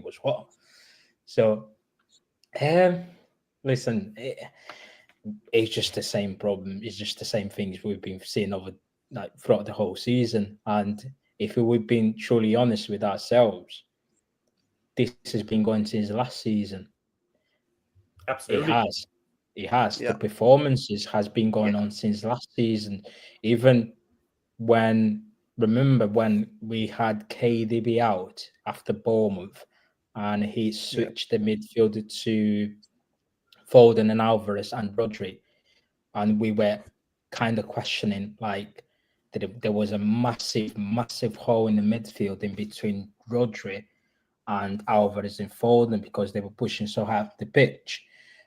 C: was hot. So, listen, it's just the same problem. It's just the same things we've been seeing throughout the whole season. And if we've been truly honest with ourselves, this has been going since last season.
B: Absolutely.
C: It has.
A: Yeah.
C: The performances has been going on since last season. Even remember when we had KDB out after Bournemouth and he switched the midfielder to Foden and Alvarez and Rodri, and we were kind of questioning like that there was a massive hole in the midfield in between Rodri and Alvarez and Foden because they were pushing so hard up the pitch,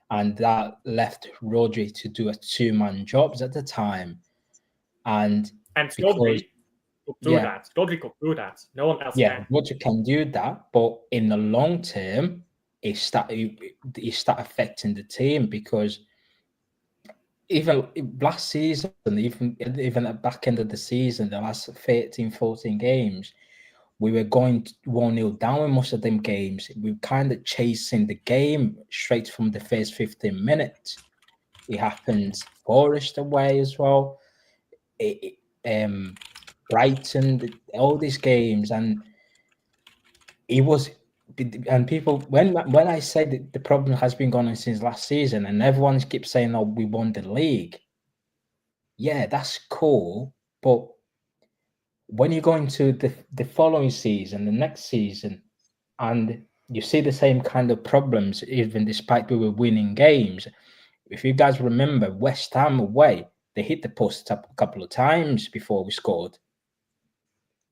C: and that left Rodri to do a 2-man jobs at the time. And
B: Rodri could do that. Rodri could do that. No one else can.
C: Rodri can do that, but in the long term, it start affecting the team because even last season, even at the back end of the season, the last 13, 14 games, we were going 1-0 down in most of them games. We were kind of chasing the game straight from the first 15 minutes. It happened Forest away as well. Brighton, all these games, and it was. And people, when I say that the problem has been going on since last season, and everyone keeps saying, "Oh, we won the league." Yeah, that's cool, but when you go into the following season, the next season, and you see the same kind of problems, even despite we were winning games. If you guys remember, West Ham away, they hit the post up a couple of times before we scored.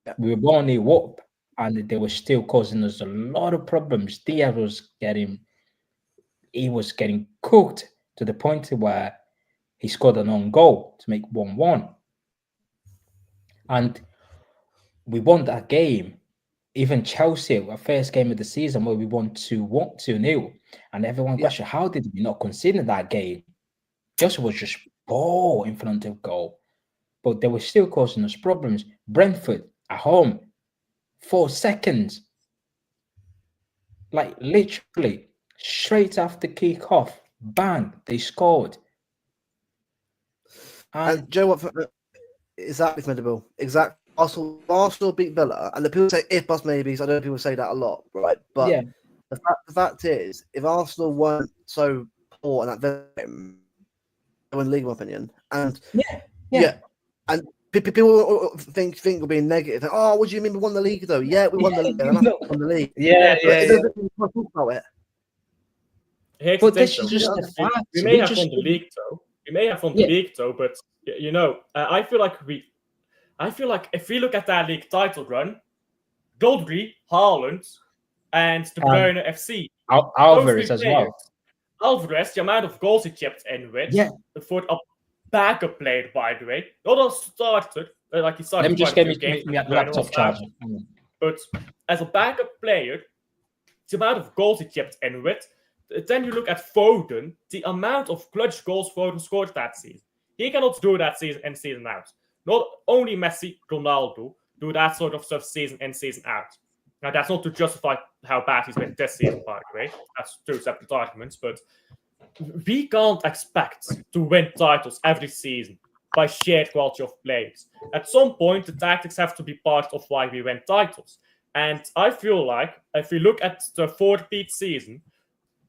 C: Yeah. We were only up, and they were still causing us a lot of problems. Diaz was getting cooked to the point where he scored an own goal to make 1-1. And we won that game. Even Chelsea, our first game of the season, where we won 2-0, and everyone questioned, how did we not concede that game? Chelsea was just ball in front of goal, but they were still causing us problems. Brentford at home, 4 seconds, like literally straight after kick-off, bang, they scored.
A: And Joe, what? Exactly, Medable. Exactly. Arsenal beat Villa, and the people say if plus maybes. I know people say that a lot, right? But the fact is, if Arsenal weren't so poor in that game, they win the league, in my opinion. And and people think we're being negative. Oh, what do you mean we won the league though? Yeah, we won the league. We won the league. Talk about it.
B: But this is just a fact. We may have won the league though. We may have won the league though, but you know, I feel like if we look at that league title run, Rodri, Haaland, and De Bruyne FC,
C: Alvarez as well.
B: Alvarez, the amount of goals he chipped in with, for a backup player, by the way, not a starter. Like he started.
C: Let me just get me laptop charger.
B: But as a backup player, the amount of goals he chipped in with. Then you look at Foden, the amount of clutch goals Foden scored that season. He cannot do that season in, season out. Not only Messi, Ronaldo do that sort of stuff season in, season out. Now, that's not to justify how bad he's been this season, by the way. That's 2 separate arguments. But we can't expect to win titles every season by sheer quality of players. At some point, the tactics have to be part of why we win titles. And I feel like, if we look at the 4-peat season,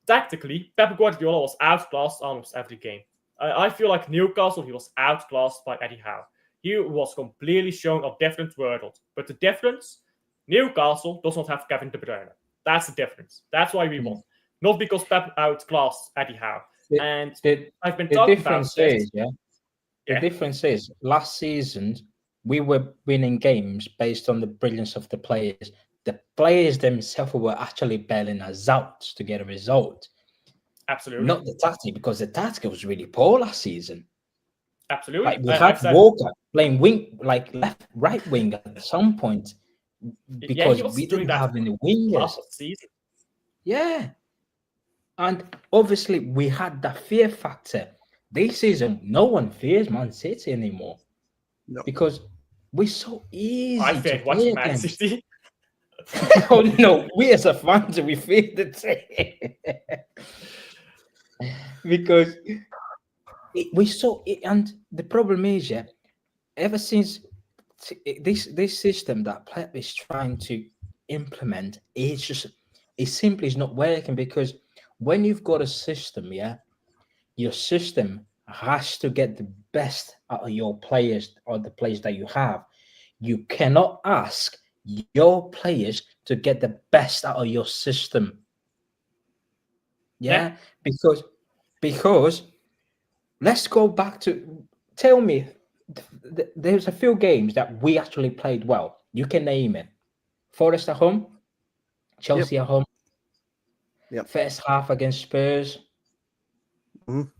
B: tactically, Pep Guardiola was outclassed almost every game. I feel like Newcastle, he was outclassed by Eddie Howe. He was completely shown a different world. But the difference, Newcastle does not have Kevin De Bruyne. That's the difference. That's why we won. Not because Pep outclassed Eddie Howe. And
C: the,
B: I've been
C: the
B: talking
C: difference
B: about this.
C: is, yeah, the
B: Yeah.
C: difference is last season we were winning games based on the brilliance of the players. The players themselves were actually bailing us out to get a result,
B: Absolutely.
C: not the tactic, because the tactic was really poor last season.
B: Absolutely.
C: Like we
B: I've
C: had
B: said,
C: Walker playing wing, like right wing at some point,
B: yeah, he
C: because
B: was
C: we
B: doing
C: didn't
B: that
C: have any
B: half
C: wingers.
B: of the season.
C: Yeah. And obviously, we had that fear factor. This season, no one fears Man City anymore
A: No.
C: because we're so easy
B: I
C: to
B: feared
C: play
B: watching Man
C: against.
B: City.
C: Oh no, we as a fans, we fear the team because we saw it. And the problem is, yeah, ever since this system that Pep is trying to implement, it simply is not working, because when you've got a system, yeah, your system has to get the best out of your players or the players that you have. You cannot ask your players to get the best out of your system. Yeah, because let's go back to, tell me, there's a few games that we actually played well. You can name it. Forest at home, Chelsea at home.
A: Yep.
C: First half against Spurs.
A: Mhm.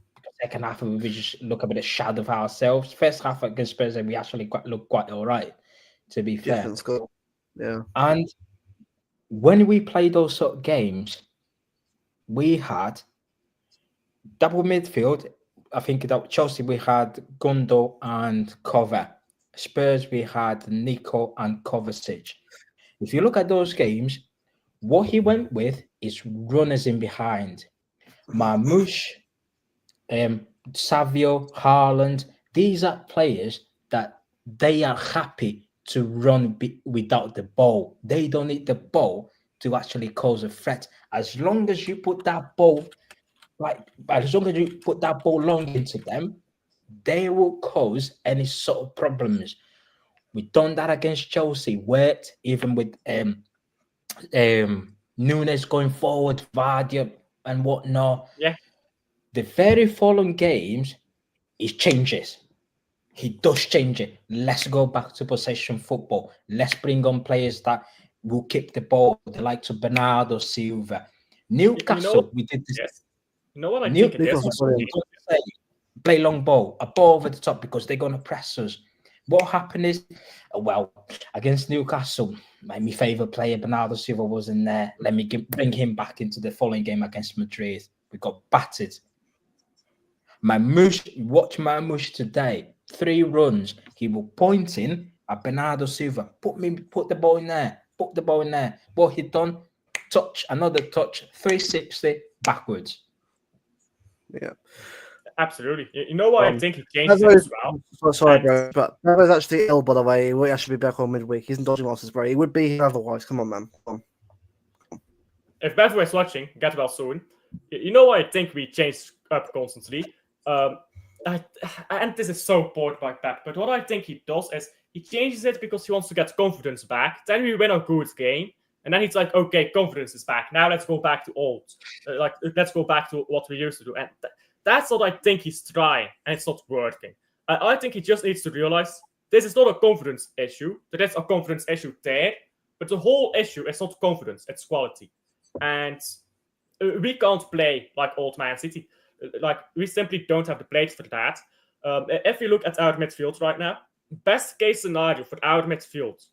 C: Second half, we just look a bit of shadow of ourselves. First half against Spurs, we actually look quite all right, to be fair.
A: That's cool. Yeah.
C: And when we play those sort of games, we had double midfield. I think that Chelsea, we had Gundo and Cover. Spurs, we had Nico and Kovacic. If you look at those games, what he went with is runners in behind. Marmoush, Savio, Haaland, these are players that they are happy to run without the ball. They don't need the ball to actually cause a threat. As long as you put that ball, as long as you put that ball long into them, they will cause any sort of problems. We've done that against Chelsea, worked even with Nunes going forward, Vardy and whatnot.
B: Yeah.
C: The very following games, it changes. He does change it. Let's go back to possession football. Let's bring on players that will keep the ball, the likes of Bernardo Silva. Newcastle, we did this.
B: Yes. You know what I think it is?
C: Newcastle, we don't say, play long ball, a ball over the top, because they're going to press us. What happened is, well, against Newcastle, my favourite player, Bernardo Silva, wasn't there. Let me bring him back into the following game against Madrid. We got battered. Watch Marmoush today. 3 runs. He was pointing at Bernardo Silva. Put the ball in there. Put the ball in there. What he done? Touch, another touch, 360 backwards.
A: Yeah.
B: Absolutely. You know what I think he changed it as well?
A: Sorry, bro, but Bevo's actually ill, by the way. He won't actually be back on midweek. He's in dodgy monsters, bro. He would be here otherwise. Come on, man. Come on.
B: If Bevo is watching, get well soon. You know what I think we changed up constantly? And this is so important by Pep, but what I think he does is he changes it because he wants to get confidence back. Then we win a good game, and then he's like, okay, confidence is back. Now let's go back to old. Let's go back to what we used to do. And that's what I think he's trying, and it's not working. I think he just needs to realize this is not a confidence issue. There is a confidence issue there, but the whole issue is not confidence, it's quality. And we can't play like old Man City. Like, we simply don't have the players for that. If you look at our midfield right now, best case scenario for our midfield,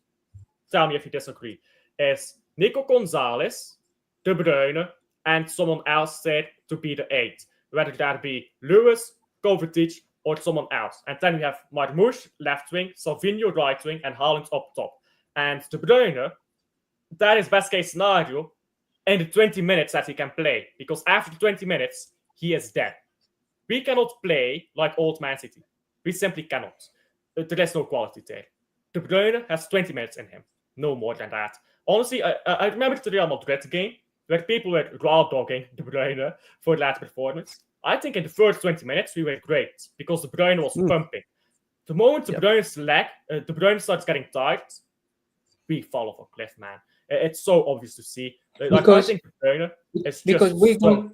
B: tell me if you disagree, is Nico Gonzalez, De Bruyne, and someone else said to be the 8. Whether that be Lewis, Kovacic, or someone else. And then we have Marmoush, left wing, Salvinho, right wing, and Haaland up top. And De Bruyne, that is best case scenario in the 20 minutes that he can play. Because after 20 minutes, he is dead. We cannot play like old Man City. We simply cannot. There is no quality there. De Bruyne has 20 minutes in him. No more than that. Honestly, I remember the Real Madrid game where people were raw dogging De Bruyne for that performance. I think in the first 20 minutes, we were great because De Bruyne was pumping. The moment De Bruyne starts getting tired, we fall off a cliff, man. It's so obvious to see.
C: Because,
B: I think De Bruyne is
C: because
B: just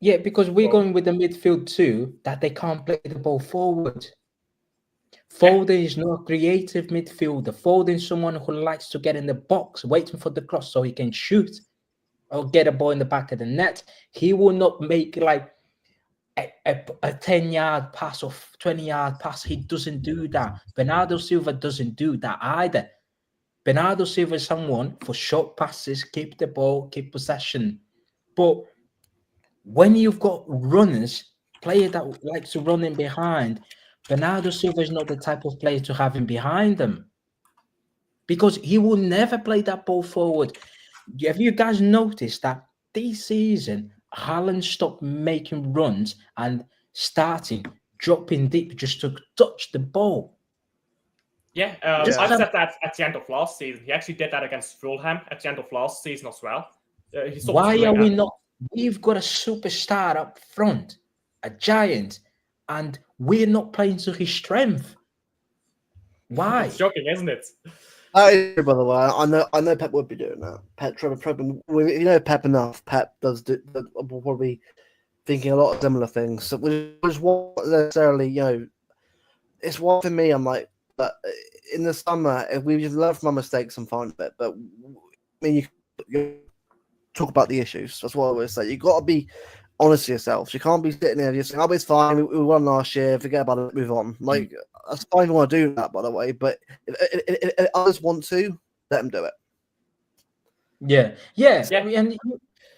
C: Yeah, because we're
B: So,
C: going with the midfield too, that they can't play the ball forward.
B: yeah.
C: Foden is not a creative midfielder. Foden is someone who likes to get in the box, waiting for the cross so he can shoot or get a ball in the back of the net. He will not make like a 10-yard pass or 20-yard pass. He doesn't do that. Bernardo Silva doesn't do that either. Bernardo Silva is someone for short passes, keep the ball, keep possession. But when you've got runners, player that likes to run in behind, Bernardo Silva is not the type of player to have him behind them because he will never play that ball forward. Have you guys noticed that this season, Haaland stopped making runs and starting dropping deep just to touch the ball?
B: Yeah,
C: Just
B: I
C: have-
B: said that at the end of last season. He actually did that against Fulham at the end of last season as well. He stopped
C: Why
B: doing
C: are we
B: that.
C: not? We've got a superstar up front, a giant, and we're not playing to his strength. Why?
B: It's shocking, isn't it?
A: That is true, by the way. I know Pep would be doing that. Trevor, if you know Pep enough, Pep will probably thinking a lot of similar things. So, which won't necessarily, it's one for me. I'm like, but in the summer, if we just learn from our mistakes and find it, but I mean, you talk about the issues. That's what I always say. You got to be honest to yourself. You can't be sitting there just saying, "Oh, it's fine. We won last year. Forget about it. Move on." Like, that's fine if you want to do that, by the way. But if others want to, let them do it.
C: Yeah.
B: Yeah.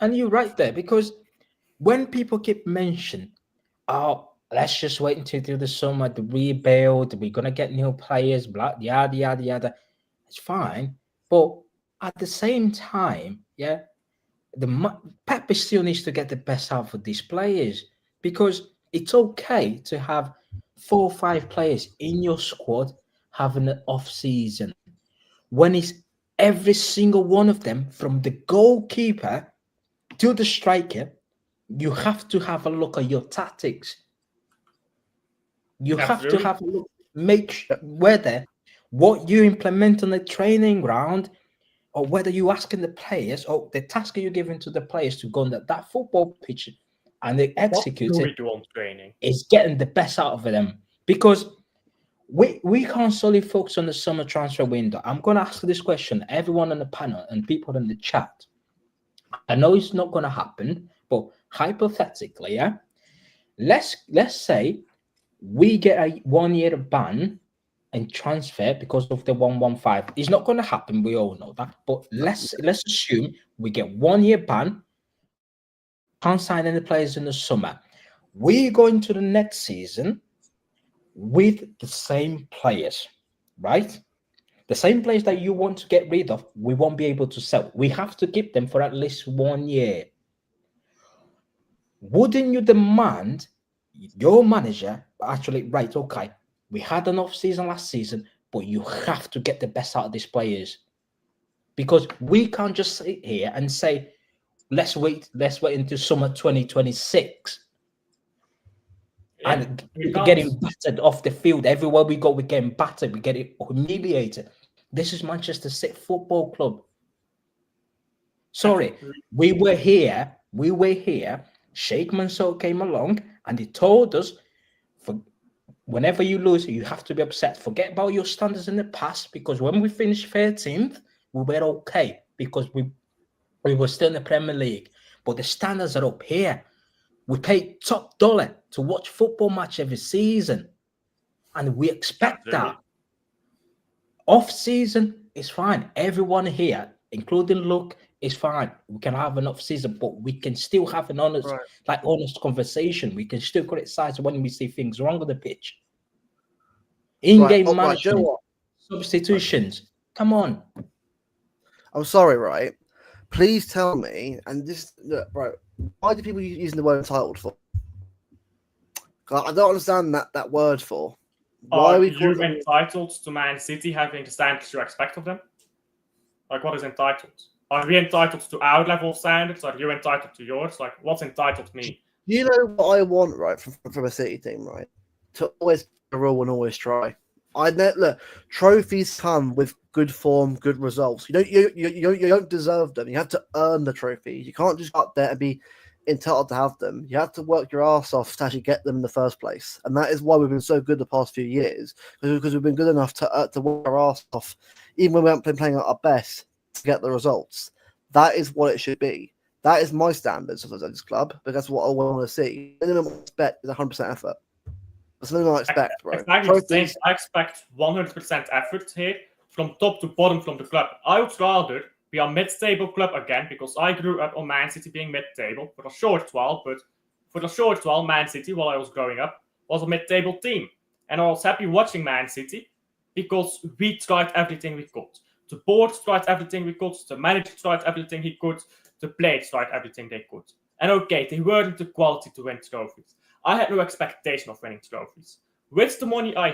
C: And you're right there because when people keep mentioning, oh, let's just wait until the summer, the rebuild, we're gonna get new players, blah yada yada yada. It's fine, but at the same time, yeah, Pep still needs to get the best out of these players because it's okay to have 4 or 5 players in your squad having an off season when it's every single one of them from the goalkeeper to the striker. You have to have a look at your tactics. You have to
B: Absolutely.
C: have a look, make whether what you implement on the training ground or whether you're asking the players or the task you're giving to the players to go on that football pitch and they
B: What
C: execute
B: do we
C: it
B: do on training?
C: is getting the best out of them because we can't solely focus on the summer transfer window. I'm going to ask this question, everyone on the panel and people in the chat. I know it's not going to happen, but hypothetically, yeah, let's say we get a 1-year ban and transfer because of the 115. It's not going to happen. We all know that. But let's assume we get 1-year ban, can't sign any players in the summer. We go into the next season with the same players, right? The same players that you want to get rid of, we won't be able to sell. We have to keep them for at least 1 year. Wouldn't you demand your manager actually, right, okay, we had an off season last season, but you have to get the best out of these players because we can't just sit here and say, let's wait until summer 2026 and getting battered off the field. Everywhere we go, we're getting battered, we get humiliated. This is Manchester City Football Club. Sorry, we were here. Sheikh Mansour came along and he told us, whenever you lose, you have to be upset. Forget about your standards in the past because when we finished 13th, we were okay because we were still in the Premier League. But the standards are up here. We pay top dollar to watch football match every season. And we expect that. Off season is fine. Everyone here, including Luke, is fine. We can have an off season, but we can still have an honest conversation. We can still criticize when we see things wrong on the pitch. In-game management, substitutions. Come on.
A: I'm sorry, right? Please tell me, and this, look, right? Why do people using the word entitled for? I don't understand that word for. Why
B: are you entitled to Man City having the standards you expect of them? Like, what is entitled? Are we entitled to our level of standards? Are you entitled to yours? Like, what's entitled to me?
A: You know what I want, right, from a City team, right? To always be a rule and always try. Look, trophies come with good form, good results. You don't deserve them. You have to earn the trophy. You can't just go up there and be entitled to have them. You have to work your ass off to actually get them in the first place, and that is why we've been so good the past few years, because we've been good enough to work our ass off, even when we haven't been playing at our best, to get the results. That is what it should be. That is my standards of this club, because that's what I want to see. Minimum I expect is 100% effort. That's the minimum I expect, bro.
B: Exactly the same. I expect 100% effort here from top to bottom from the club. I would rather be a mid-table club again, because I grew up on Man City being mid-table for a short while, but for a short while, Man City, while I was growing up, was a mid-table team. And I was happy watching Man City because we tried everything we could. The board tried everything we could, the manager tried everything he could, the players tried everything they could. And okay, they weren't the quality to win trophies. I had no expectation of winning trophies. With the money I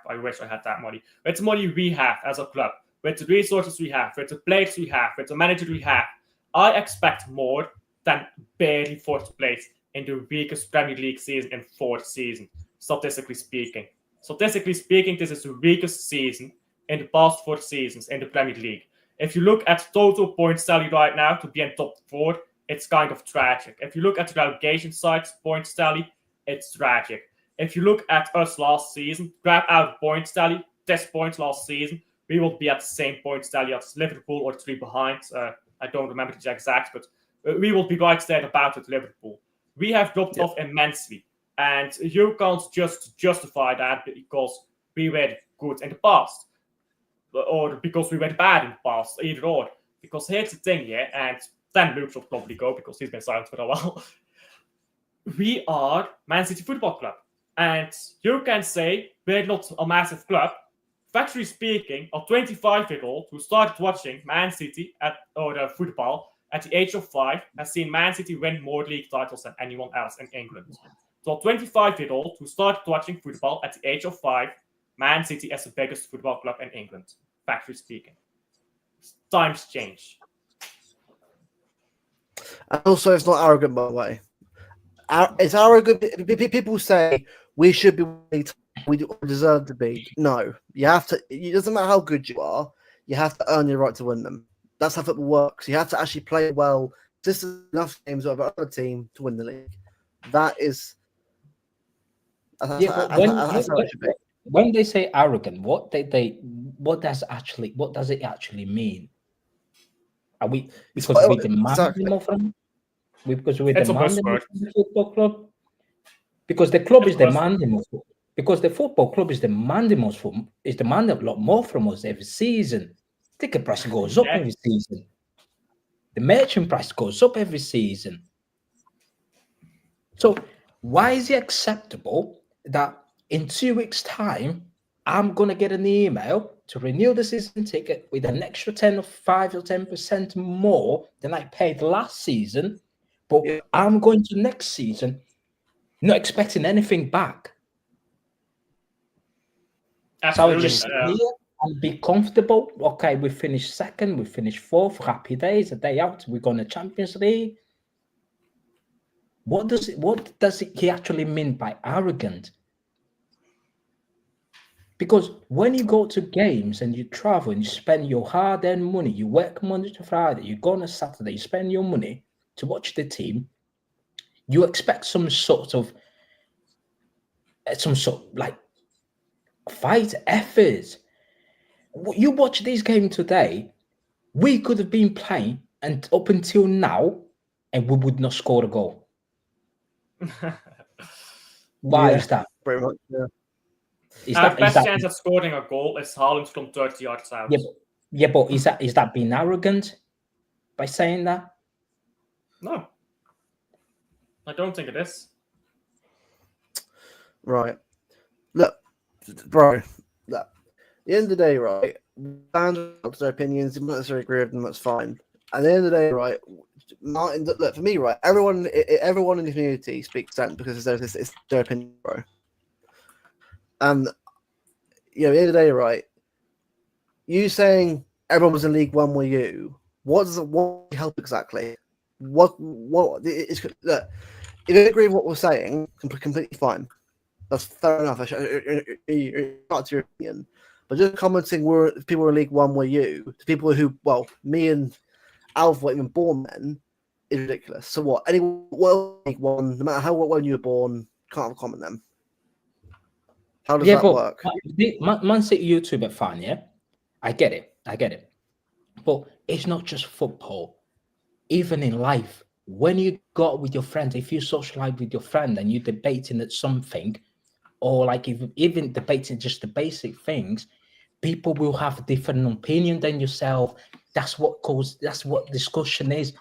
B: wish I had that money. With the money we have as a club, with the resources we have, with the players we have, with the manager we have, I expect more than barely fourth place in the weakest Premier League season in 4th season, statistically speaking. Statistically speaking, this is the weakest season in the past 4 seasons in the Premier League. If you look at total points tally right now to be in top 4, it's kind of tragic. If you look at the relegation side's points tally, it's tragic. If you look at us last season, grab out points tally, this points last season, we will be at the same points tally as Liverpool or 3 behind. I don't remember the exact, but we will be right there about with Liverpool. We have dropped off immensely, and you can't just justify that because we were good in the past, or because we were bad in the past, either or. Because here's the thing, and then Luke will probably go because he's been silent for a while. We are Man City Football Club, and you can say we're not a massive club. Factually speaking, a 25-year-old who started watching Man City or football at the age of 5 has seen Man City win more league titles than anyone else in England. So a 25-year-old who started watching football at the age of 5, Man City is the biggest football club in England, factually speaking. Times change.
A: And also, it's not arrogant, by the way. It's arrogant. People say we should be, we deserve to be. No, you have to. It doesn't matter how good you are. You have to earn your right to win them. That's how football works. You have to actually play well. Just enough games over other team to win the league. That is. That's how it should be.
C: When they say arrogant, what does it actually mean? Are we because we demand more from? Because we demand more from the football club? Because the club is demanding more. Because the football club is demanding a lot more from us every season. Ticket price goes up every season. The merchant price goes up every season. So why is it acceptable that in 2 weeks' time, I'm going to get an email to renew the season ticket with an extra 5 or 10% more than I paid last season, but I'm going to next season not expecting anything back?
B: Absolutely.
C: So I just here and be comfortable. Okay, we finished second, we finished 4th, happy days, a day out, we're going to Champions League. What does he actually mean by arrogant? Because when you go to games and you travel and you spend your hard-earned money, you work Monday to Friday, you go on a Saturday, you spend your money to watch the team, you expect some sort of like fight effort. You watch this game today, we could have been playing and up until now, and we would not score a goal. Why is that?
A: Pretty much, yeah.
B: Best chance of scoring a goal is Haaland from 30 yards out.
C: Yeah, but is that being arrogant by saying that?
B: No, I don't think it is.
A: Right. Look, bro. Look. At the end of the day, right? Fans have their opinions. You might not necessarily agree with them. That's fine. At the end of the day, right? Martin, look, for me, right? Everyone in the community speaks sense because it's their opinion, bro. And at the end of the day, right? You saying everyone was in League One with you. What help exactly? What? Look, if you agree with what we're saying, completely fine. That's fair enough. You're not to your opinion, but just commenting people were in League One with you, to people who, me and Alf weren't even born then. is ridiculous. So what? Anyone, one, no matter how when you were born, can't have a comment then. How does that work?
C: Man City YouTuber fan, yeah, I get it, but it's not just football. Even in life, when you go out with your friends, if you socialize with your friend and you're debating at something, or like even debating just the basic things, people will have a different opinion than yourself. That's what discussion is.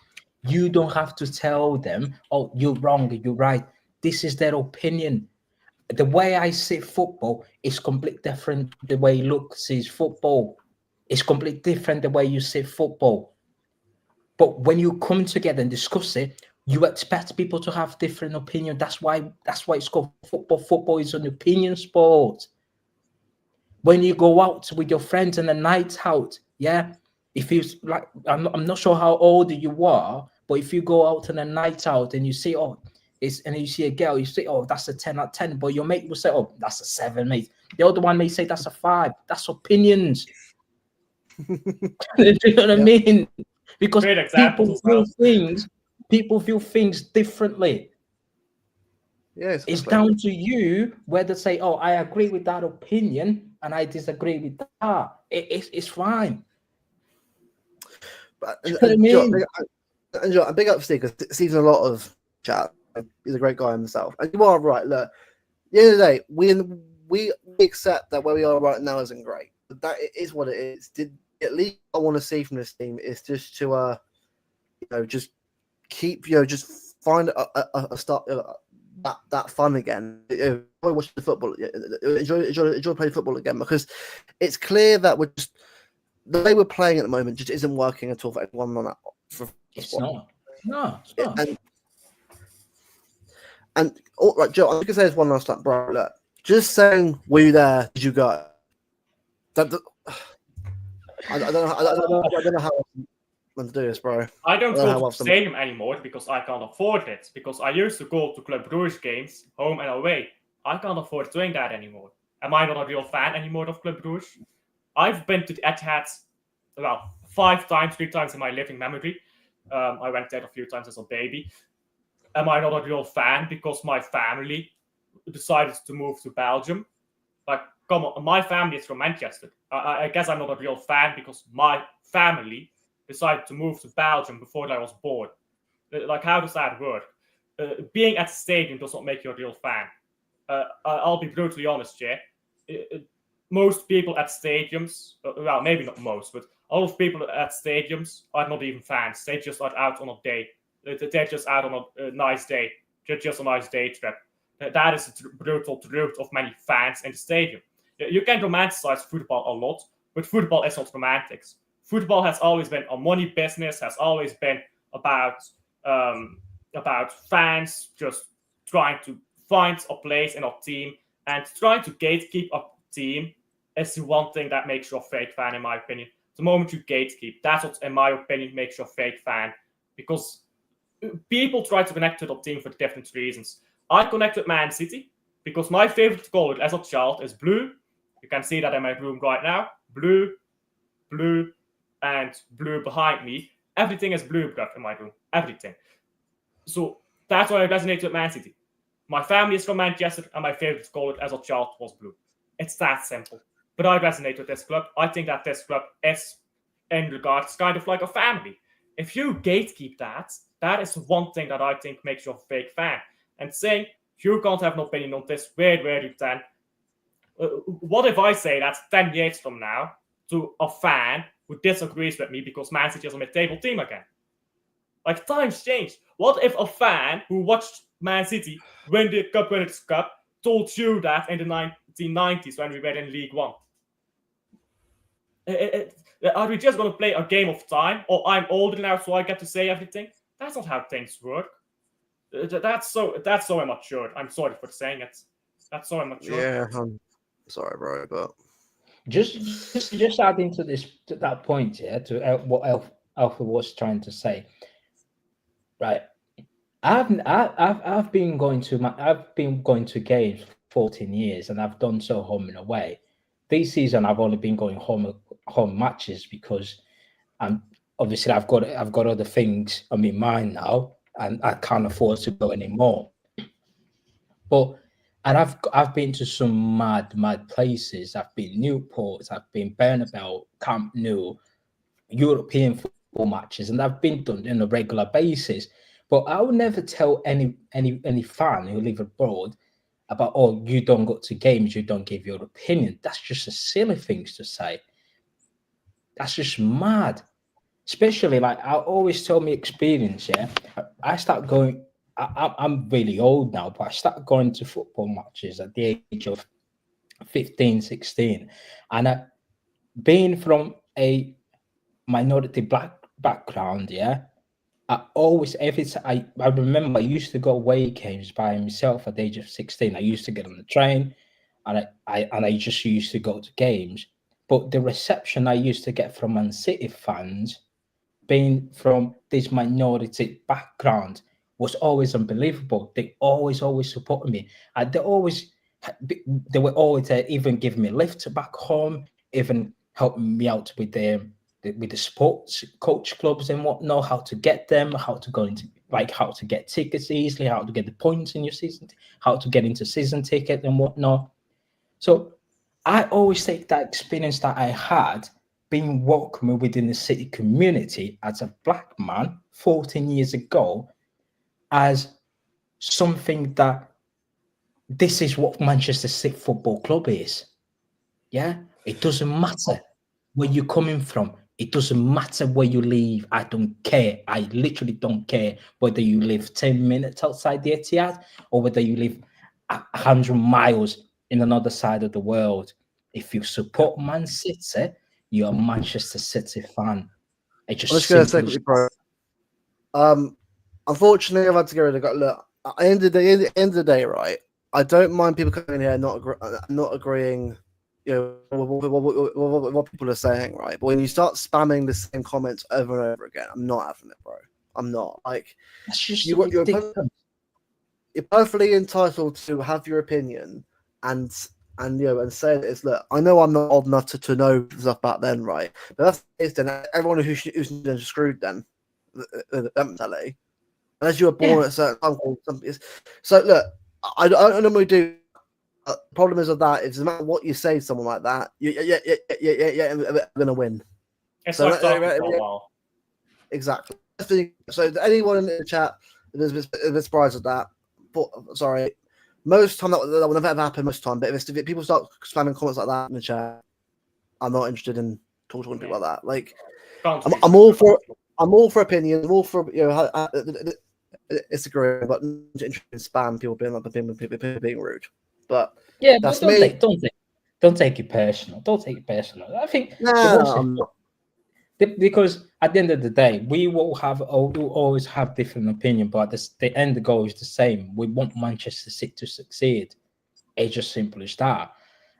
C: You don't have to tell them, oh, you're wrong, you're right. This is their opinion. The way I see football is completely different. The way Luke sees football is completely different. The way you see football. But when you come together and discuss it, you expect people to have different opinion. That's why it's called football. Football is an opinion sport. When you go out with your friends on a night out, yeah, if you like, I'm not sure how old you are, but if you go out on a night out and you see, oh, and you see a girl, you say, oh, that's a 10 out of 10, but your mate will say, oh, that's a 7, mate. The other one may say that's a 5. That's opinions. Do you know what I mean? Because people feel things differently.
A: Yes,
C: it's down to you whether to say, oh, I agree with that opinion and I disagree with that. It's fine.
A: But and John, big up Steve, because Steve's in a lot of chat. He's a great guy himself. And you are right. Look, at the end of the day, we accept that where we are right now isn't great. But that is what it is. At least I want to see from this team is just to just keep just find a start that fun again. Watch the football, enjoy playing football again, because it's clear that the way we're playing at the moment just isn't working at all for everyone on that.
C: It's not. No, it's not.
A: And like Joe, I can say this one last time, bro. Look, just saying, were you there? Did you go? I don't know how to do this, bro.
B: I don't go to the stadium anymore because I can't afford it. Because I used to go to Club Brugge games, home and away. I can't afford doing that anymore. Am I not a real fan anymore of Club Brugge? I've been to the Etihad, 3 times in my living memory. I went there a few times as a baby. Am I not a real fan because my family decided to move to Belgium? Like, come on, my family is from Manchester. I guess I'm not a real fan because my family decided to move to Belgium before I was born. Like, how does that work? Being at the stadium does not make you a real fan. I'll be brutally honest, yeah. Most people at stadiums, well, maybe not most, but a lot of people at stadiums are not even fans. They just are out on a day. They're just out on a nice day. Just a nice day trip. That is the brutal truth of many fans in the stadium. You can romanticize football a lot, but football is not romantics. Football has always been a money business, has always been about fans just trying to find a place in a team, and trying to gatekeep a team is the one thing that makes you a fake fan, in my opinion. The moment you gatekeep, that's what, in my opinion, makes you a fake fan, because people try to connect to the team for different reasons. I connect with Man City because my favorite color as a child is blue. You can see that in my room right now. Blue, blue, and blue behind me. Everything is blue in my room. Everything. So that's why I resonate with Man City. My family is from Manchester, and my favorite color as a child was blue. It's that simple. But I resonate with this club. I think that this club is, in regards, kind of like a family. If you gatekeep that, that is one thing that I think makes you a fake fan. And saying you can't have an opinion on this, where you can. What if I say that 10 years from now to a fan who disagrees with me because Man City is a mid-table team again? Like, times change. What if a fan who watched Man City win the Winners' Cup told you that in the 1990s when we were in League One? Are we just going to play a game of time? Or I'm older now, so I get to say everything? That's not how things work. That's so immature. I'm sorry for saying it. That's so immature.
A: Yeah, I'm sorry, bro, but
C: just adding to that point, yeah, to what Alpha was trying to say. Right, I've been going to games for 14 years, and I've done so home and away. This season, I've only been going home matches because I'm obviously I've got other things on my mind now, and I can't afford to go anymore. But and I've been to some mad places. I've been Newport, I've been Bernabeu, Camp Nou, European football matches, and I've been done on a regular basis. But I would never tell any fan who live abroad about, oh, you don't go to games, you don't give your opinion. That's just a silly thing to say. That's just mad. Especially, like, I always tell me experience, yeah. I start going, I'm really old now, but I started going to football matches at the age of 15, 16. And being from a minority black background, yeah, I always, every time, I remember I used to go away games by myself at the age of 16. I used to get on the train, and I just used to go to games. But the reception I used to get from Man City fans, being from this minority background, was always unbelievable. They always supported me. And they were always even giving me lifts back home, even helping me out with the sports coach clubs and whatnot, how to get them, how to go into, like, how to get tickets easily, how to get the points in your season, how to get into season ticket and whatnot. So I always take that experience that I had being welcomed within the City community as a black man 14 years ago as something that this is what Manchester City Football Club is. Yeah, it doesn't matter where you're coming from. It doesn't matter where you live. I don't care. I literally don't care whether you live 10 minutes outside the Etihad or whether you live 100 miles in another side of the world. If you support Man City, you're a Manchester City fan.
A: I'm just going to say quickly, bro. Unfortunately, I've had to get rid of. Look, at the end of the day, right? I don't mind people coming in here not agreeing, you know, what people are saying, right? But when you start spamming the same comments over and over again, I'm not having it, bro. I'm not. Like,
C: That's just
A: you're perfectly entitled to have your opinion and you know, and say it's, look, I know I'm not old enough to know stuff back then, right? But that's the case, then everyone who's screwed then, that mentality. Unless you were born at a certain time. So look, I don't normally do. The problem is with that is no matter what you say to someone like that, you're gonna win.
B: It's
A: So
B: like talking for a while.
A: Exactly. So anyone in the chat is a bit surprised at that. But sorry, most time that will never ever happen. Most time, but if people start spamming comments like that in the chat, I'm not interested in talking to people like that. Like, I'm all for opinions. I'm all for, you know, it's a great, but interested in spam people being rude. But
C: yeah,
A: that's
C: but don't take it personal. Don't take it personal. I think because at the end of the day, we will always have different opinion, but the end goal is the same. We want Manchester City to succeed. It's just simple as that.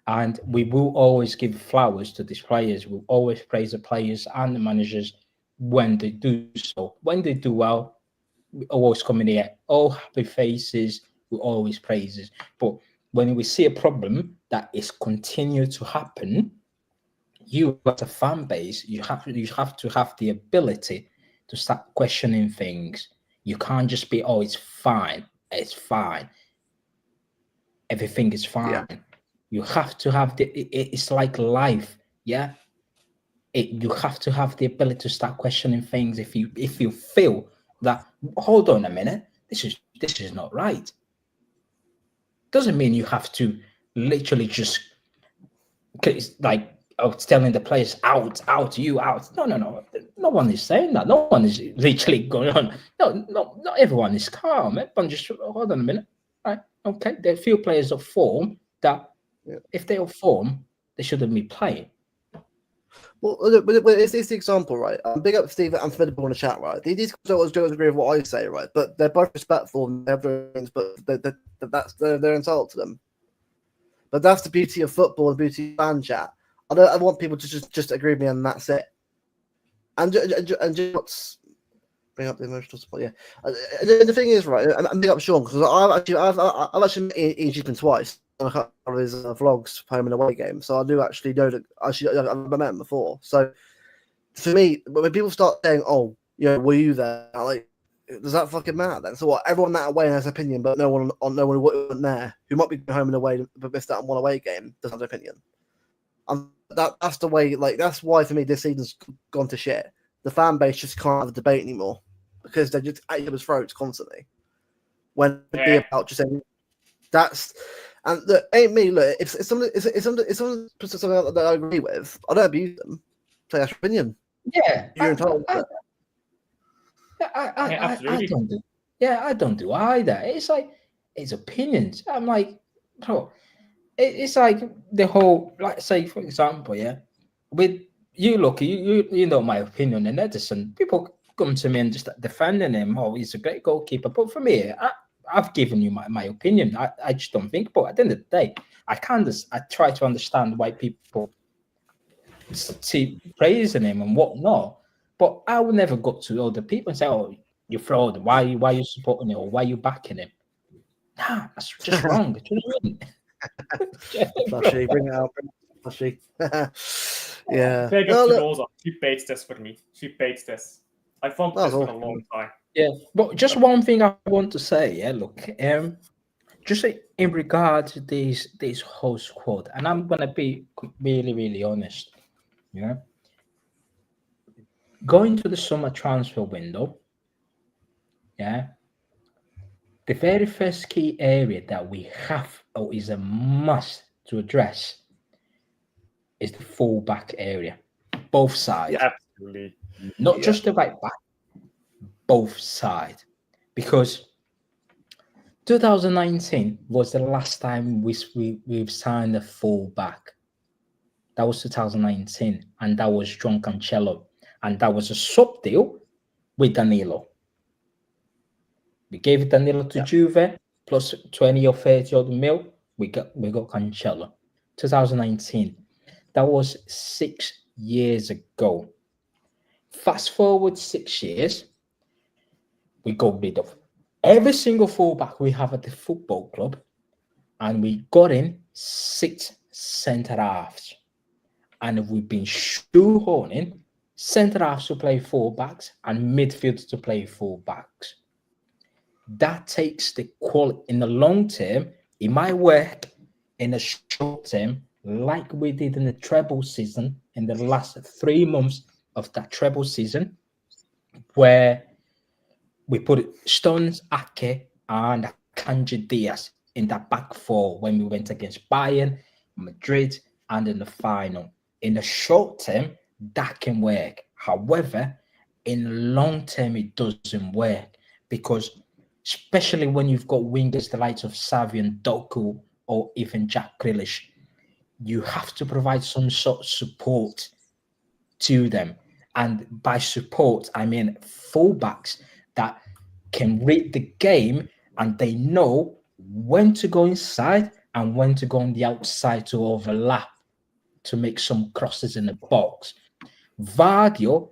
C: And we will always give flowers to these players. We'll always praise the players and the managers when they do so. When they do well, we always come in here, all happy faces, we always praises. But when we see a problem that is continue to happen, you as a fan base, you have to have the ability to start questioning things. You can't just be, oh, it's fine, everything is fine. Yeah. You have to have it's like life, yeah. You have to have the ability to start questioning things. If you feel that, hold on a minute, this is not right, doesn't mean you have to literally just, like, telling the players out, you out. No one is saying that. No one is literally going on. No, not everyone is calm. Everyone just, hold on a minute, right? Okay, there are few players of form that, if they're of form, they shouldn't be playing.
A: Well, it's the example, right? Big up Steve and Fedible in the chat, right? These guys don't agree with what I say, right? But they're both respectful and they have their things, but they're entitled to them. But that's the beauty of football and the beauty of fan chat. I want people to just agree with me and that's it. And just bring up the emotional support, yeah. The thing is, right, I'm big up Sean because I've actually met Egypt twice on a couple of his vlogs, home and away games. So I do actually know that I've met him before. So for me, when people start saying, "Oh, were you there?" Like, does that fucking matter then? So what? Everyone that away has an opinion, but no one wasn't there who might be going home and away, but missed out on one away game doesn't have an opinion. And that's the way. Like, that's why for me this season's gone to shit. The fan base just can't have a debate anymore because they're just at each other's throats constantly. When it'd be about just saying that's. And look, ain't me. Look, if someone puts something out that I agree with, I don't abuse them. Say that's your opinion.
C: Yeah,
A: You're entitled to it.
C: I don't do. Yeah, I don't do either. It's like it's opinions. I'm like, bro, it's like the whole, like, say for example, with you, Lucky, you know my opinion on Edison. People come to me and just defending him. Oh, he's a great goalkeeper. But for me, I've given you my opinion. I just don't think. But at the end of the day, I try to understand why people see praising him and whatnot. But I would never go to other people and say, "Oh, you're fraud. Why are you supporting him or why are you backing him?" Nah, that's just wrong.
A: Flashy, bring it out. Flashy. Yeah.
B: Big up to Rosa. She baits this for me. She baits this. I found this for a long time.
C: Yeah, but just one thing I want to say. Yeah, look, just in regard to this whole squad, and I'm gonna be really, really honest. Yeah, going to the summer transfer window. Yeah, the very first key area that we have or is a must to address is the fullback area, both sides.
B: Yeah, absolutely.
C: Not just the right back, both sides, because 2019 was the last time we've signed a fullback. That was 2019, and that was John Cancelo, and that was a sub deal with Danilo. We gave Danilo to Juve plus 20 or 30 odd mil. We got Cancelo. 2019. That was 6 years ago. Fast forward 6 years, we got rid of every single fullback we have at the football club, and we got in 6 centre halves. And we've been shoehorning centre halves to play fullbacks and midfield to play fullbacks. That takes the quality in the long term. It might work in the short term, like we did in the treble season in the last 3 months of that treble season, where we put Stones, Ake, and Kanji Diaz in that back four when we went against Bayern, Madrid, and in the final. In the short term, that can work. However, in the long term, it doesn't work because, especially when you've got wingers the likes of Xavi and Doku or even Jack Grealish, you have to provide some sort of support to them. And by support, I mean fullbacks that can read the game and they know when to go inside and when to go on the outside to overlap to make some crosses in the box. Vardio,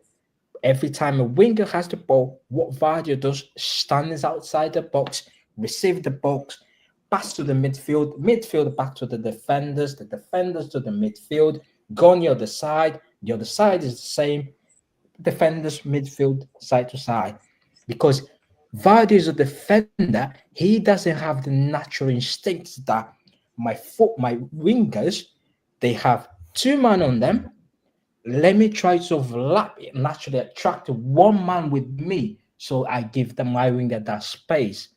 C: every time a winger has the ball, what Vardio does, stands outside the box, receive the box, pass to the midfield back to the defenders to the midfield, go on the other side is the same, defenders, midfield, side to side. Because Vardy is a defender, he doesn't have the natural instincts that my wingers, they have 2 men on them. Let me try to overlap it, naturally attract 1 man with me, so I give them my winger that space.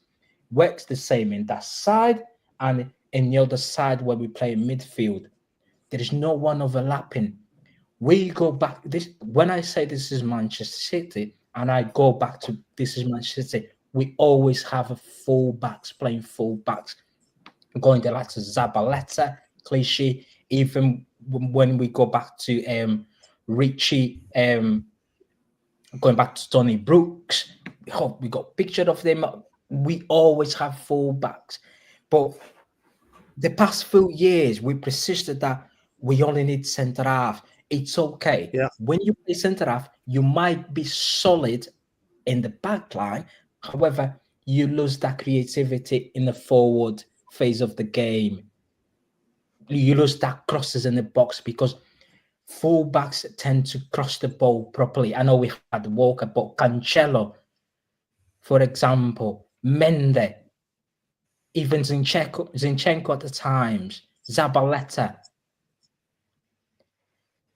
C: Works the same in that side and in the other side where we play midfield. There is no one overlapping. We go back. This when I say this is Manchester City, and I go back to this is Manchester City, we always have a fullbacks playing fullbacks, going to like to Zabaleta, Clichy. Even when we go back to Richie, going back to Tony Brooks, we got picture of them. We always have fullbacks, but the past few years we persisted that we only need centre half. It's okay.
A: Yeah.
C: When you play centre half, you might be solid in the back line. However, you lose that creativity in the forward phase of the game. You lose that crosses in the box because fullbacks tend to cross the ball properly. I know we had Walker, but Cancelo, for example, Mende, even Zinchenko at the times, Zabaleta.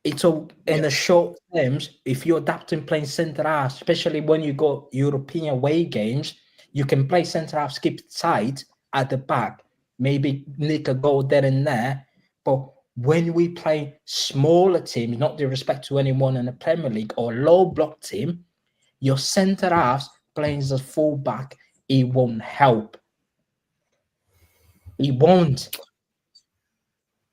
C: It's all in the short terms. If you're adapting playing centre half, especially when you go European away games, you can play centre half, skip tight at the back, maybe nick a goal there and there. But when we play smaller teams, not disrespect to anyone in the Premier League or low block team, your centre halves playing as a fullback, it won't help. It won't.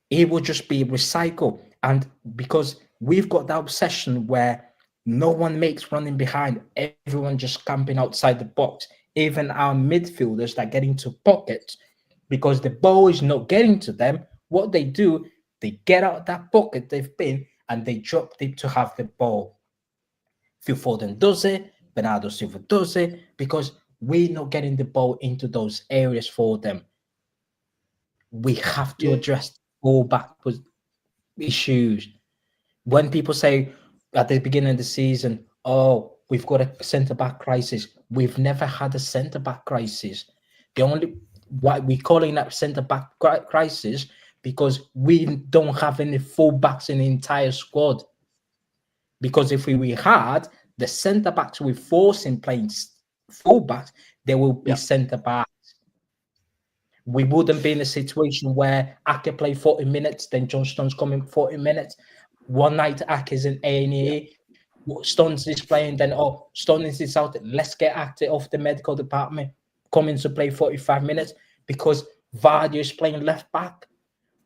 C: It will just be recycled. And because we've got that obsession where no one makes running behind, everyone just camping outside the box. Even our midfielders that get into pockets, because the ball is not getting to them, what they do, they get out that pocket they've been and they drop deep to have the ball. Phil Foden does it, Bernardo Silva does it, because we're not getting the ball into those areas for them. We have to address all backwards issues. When people say at the beginning of the season, oh, we've got a centre-back crisis, we've never had a centre-back crisis. The only why we're calling that centre-back crisis because we don't have any full-backs in the entire squad. Because if we had the centre-backs we're forcing playing full-backs, there will be centre-backs. We wouldn't be in a situation where I can play 40 minutes, then John Stones coming 40 minutes. One night Ake is in A&E, Stones is playing, then Stones is out. Let's get Ake off the medical department, coming to play 45 minutes because Vardy is playing left back,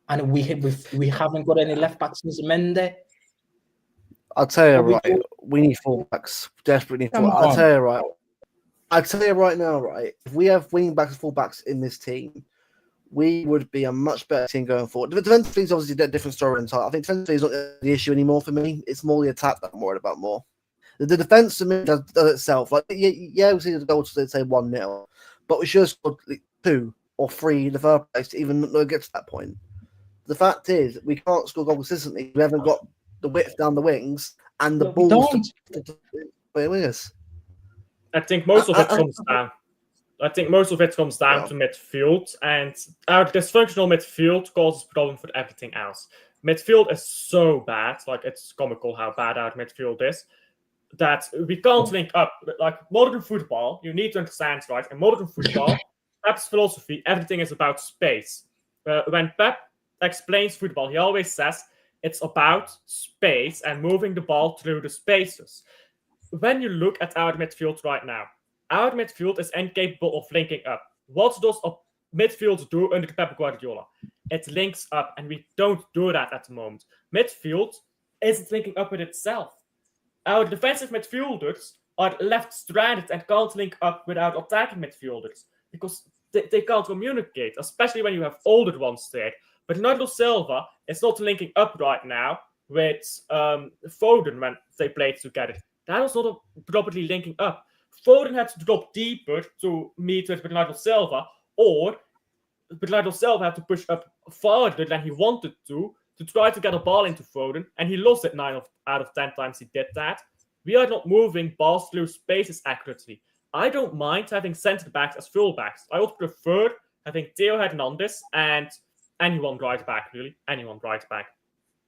C: and we haven't got any left backs since Mende.
A: I'll tell you right, we need fullbacks. Desperately need fullbacks. I'll tell you right. I'll tell you right now, right? If we have wing backs and fullbacks in this team, we would be a much better team going forward. The defensive is obviously a different story. I think defensively is not the issue anymore for me. It's more the attack that I'm worried about more. The defense to me does itself. Like, we see the goal to say 1-0, but we should have scored 2 or 3 in the first place to even get to that point. The fact is, we can't score goals consistently. We haven't got the width down the wings and the balls to wingers.
B: I think most of it comes down. I think most of it comes down to midfield, and our dysfunctional midfield causes problem for everything else. Midfield is so bad, like it's comical how bad our midfield is, that we can't link up. Like modern football, you need to understand, right? In modern football, Pep's philosophy, everything is about space. When Pep explains football, he always says it's about space and moving the ball through the spaces. When you look at our midfield right now, our midfield is incapable of linking up. What does a midfield do under Pep Guardiola? It links up, and we don't do that at the moment. Midfield isn't linking up with itself. Our defensive midfielders are left stranded and can't link up with our attacking midfielders because they can't communicate, especially when you have older ones there. But Bernardo Silva is not linking up right now with Foden when they played together. That was not properly linking up. Foden had to drop deeper to meet with Bernardo Silva, or Bernardo Silva had to push up farther than he wanted to try to get a ball into Foden, and he lost it 9 out of 10 times he did that. We are not moving balls through spaces accurately. I don't mind having centre-backs as full-backs. I would prefer having Theo Hernandez and anyone right back, really. Anyone right back.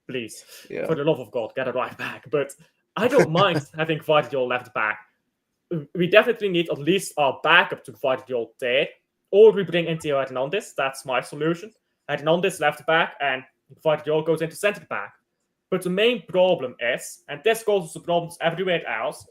B: Please. Yeah. For the love of God, get a right back. But I don't mind having Gvardiol left back. We definitely need at least our backup to Gvardiol there. Or we bring in Theo Hernandez. That's my solution. Hernandez left back and Gvardiol goes into centre back. But the main problem is, and this causes the problems everywhere else,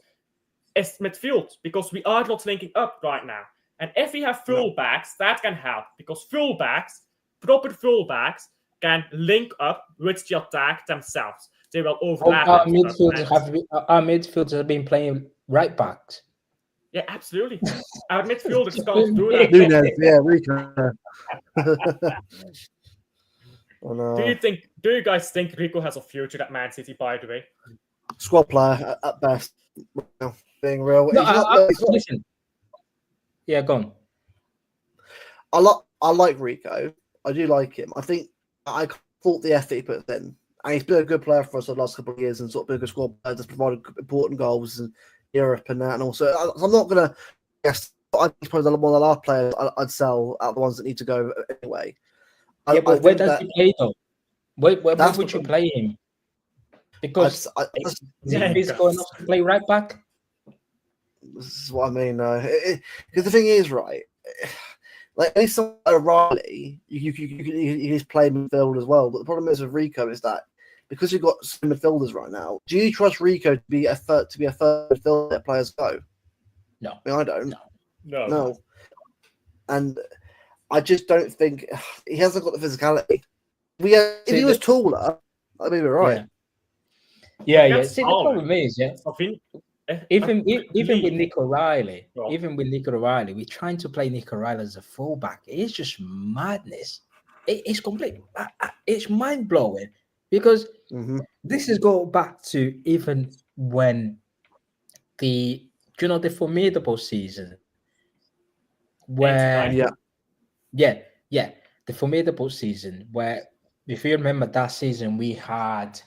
B: is midfield. Because we are not linking up right now. And if we have fullbacks, that can help. Because proper fullbacks, can link up with the attack themselves. They will overlap.
C: Our midfielders have been playing right backs.
B: Yeah, absolutely. Our midfielders can't do that.
A: Rico. Oh, no.
B: Do you guys think Rico has a future at Man City, by the way?
A: Squad player at best. Being real.
C: No, listen. Yeah, go on.
A: I like Rico. I do like him. I think I thought the effort he put in And he's been a good player for us the last couple of years and sort of been a good squad player, just provided important goals in Europe and that. And also, I'm not going to guess. I think he's probably one of the last players I'd sell out the ones that need to go anyway.
C: Yeah, but where does he play though? Where would you play him? Because is he going off to play right back?
A: This is what I mean. Because the thing is, right, like any someone like Riley, you can play midfield as well. But the problem is with Rico is that because you've got some midfielders right now, do you trust Rico to be a third midfielder that players go?
C: No,
A: I mean, I don't.
B: No.
A: And I just don't think he hasn't got the physicality. If he was taller, I'd be right.
C: Yeah. See, the problem is, even with Nico Riley, we're trying to play Nico Riley as a fullback. It's just madness. It's complete. It's mind blowing because this is go back to even when the formidable season where the formidable season where, if you remember that season, we had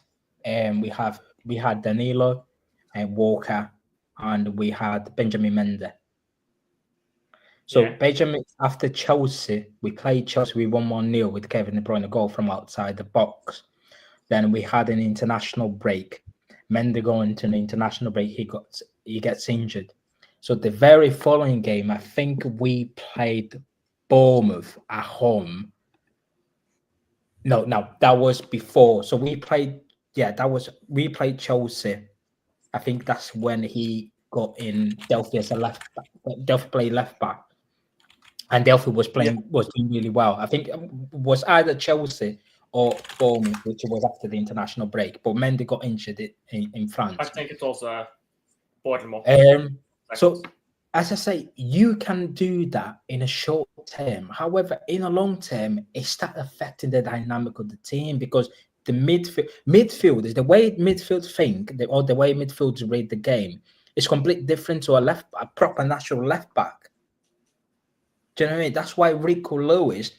C: Danilo and Walker, and we had Benjamin Mendy. So Benjamin, after Chelsea, we played Chelsea. We won 1-0 with Kevin De Bruyne goal from outside the box. Then we had an international break. Mendy going to an international break, he gets injured. So the very following game, I think we played Bournemouth at home. No, that was before. So we played Chelsea. I think that's when he got in Delphi as a left back. Delphi played left back. And Delphi was doing really well. I think it was either Chelsea or Bournemouth, which was after the international break. But Mendy got injured in France.
B: I think it was Bournemouth.
C: So, as I say, you can do that in a short term. However, in a long term, it starts affecting the dynamic of the team because the midfield is the way midfield think, or the way midfields read the game is completely different to a proper natural left back. Do you know what I mean? That's why Rico Lewis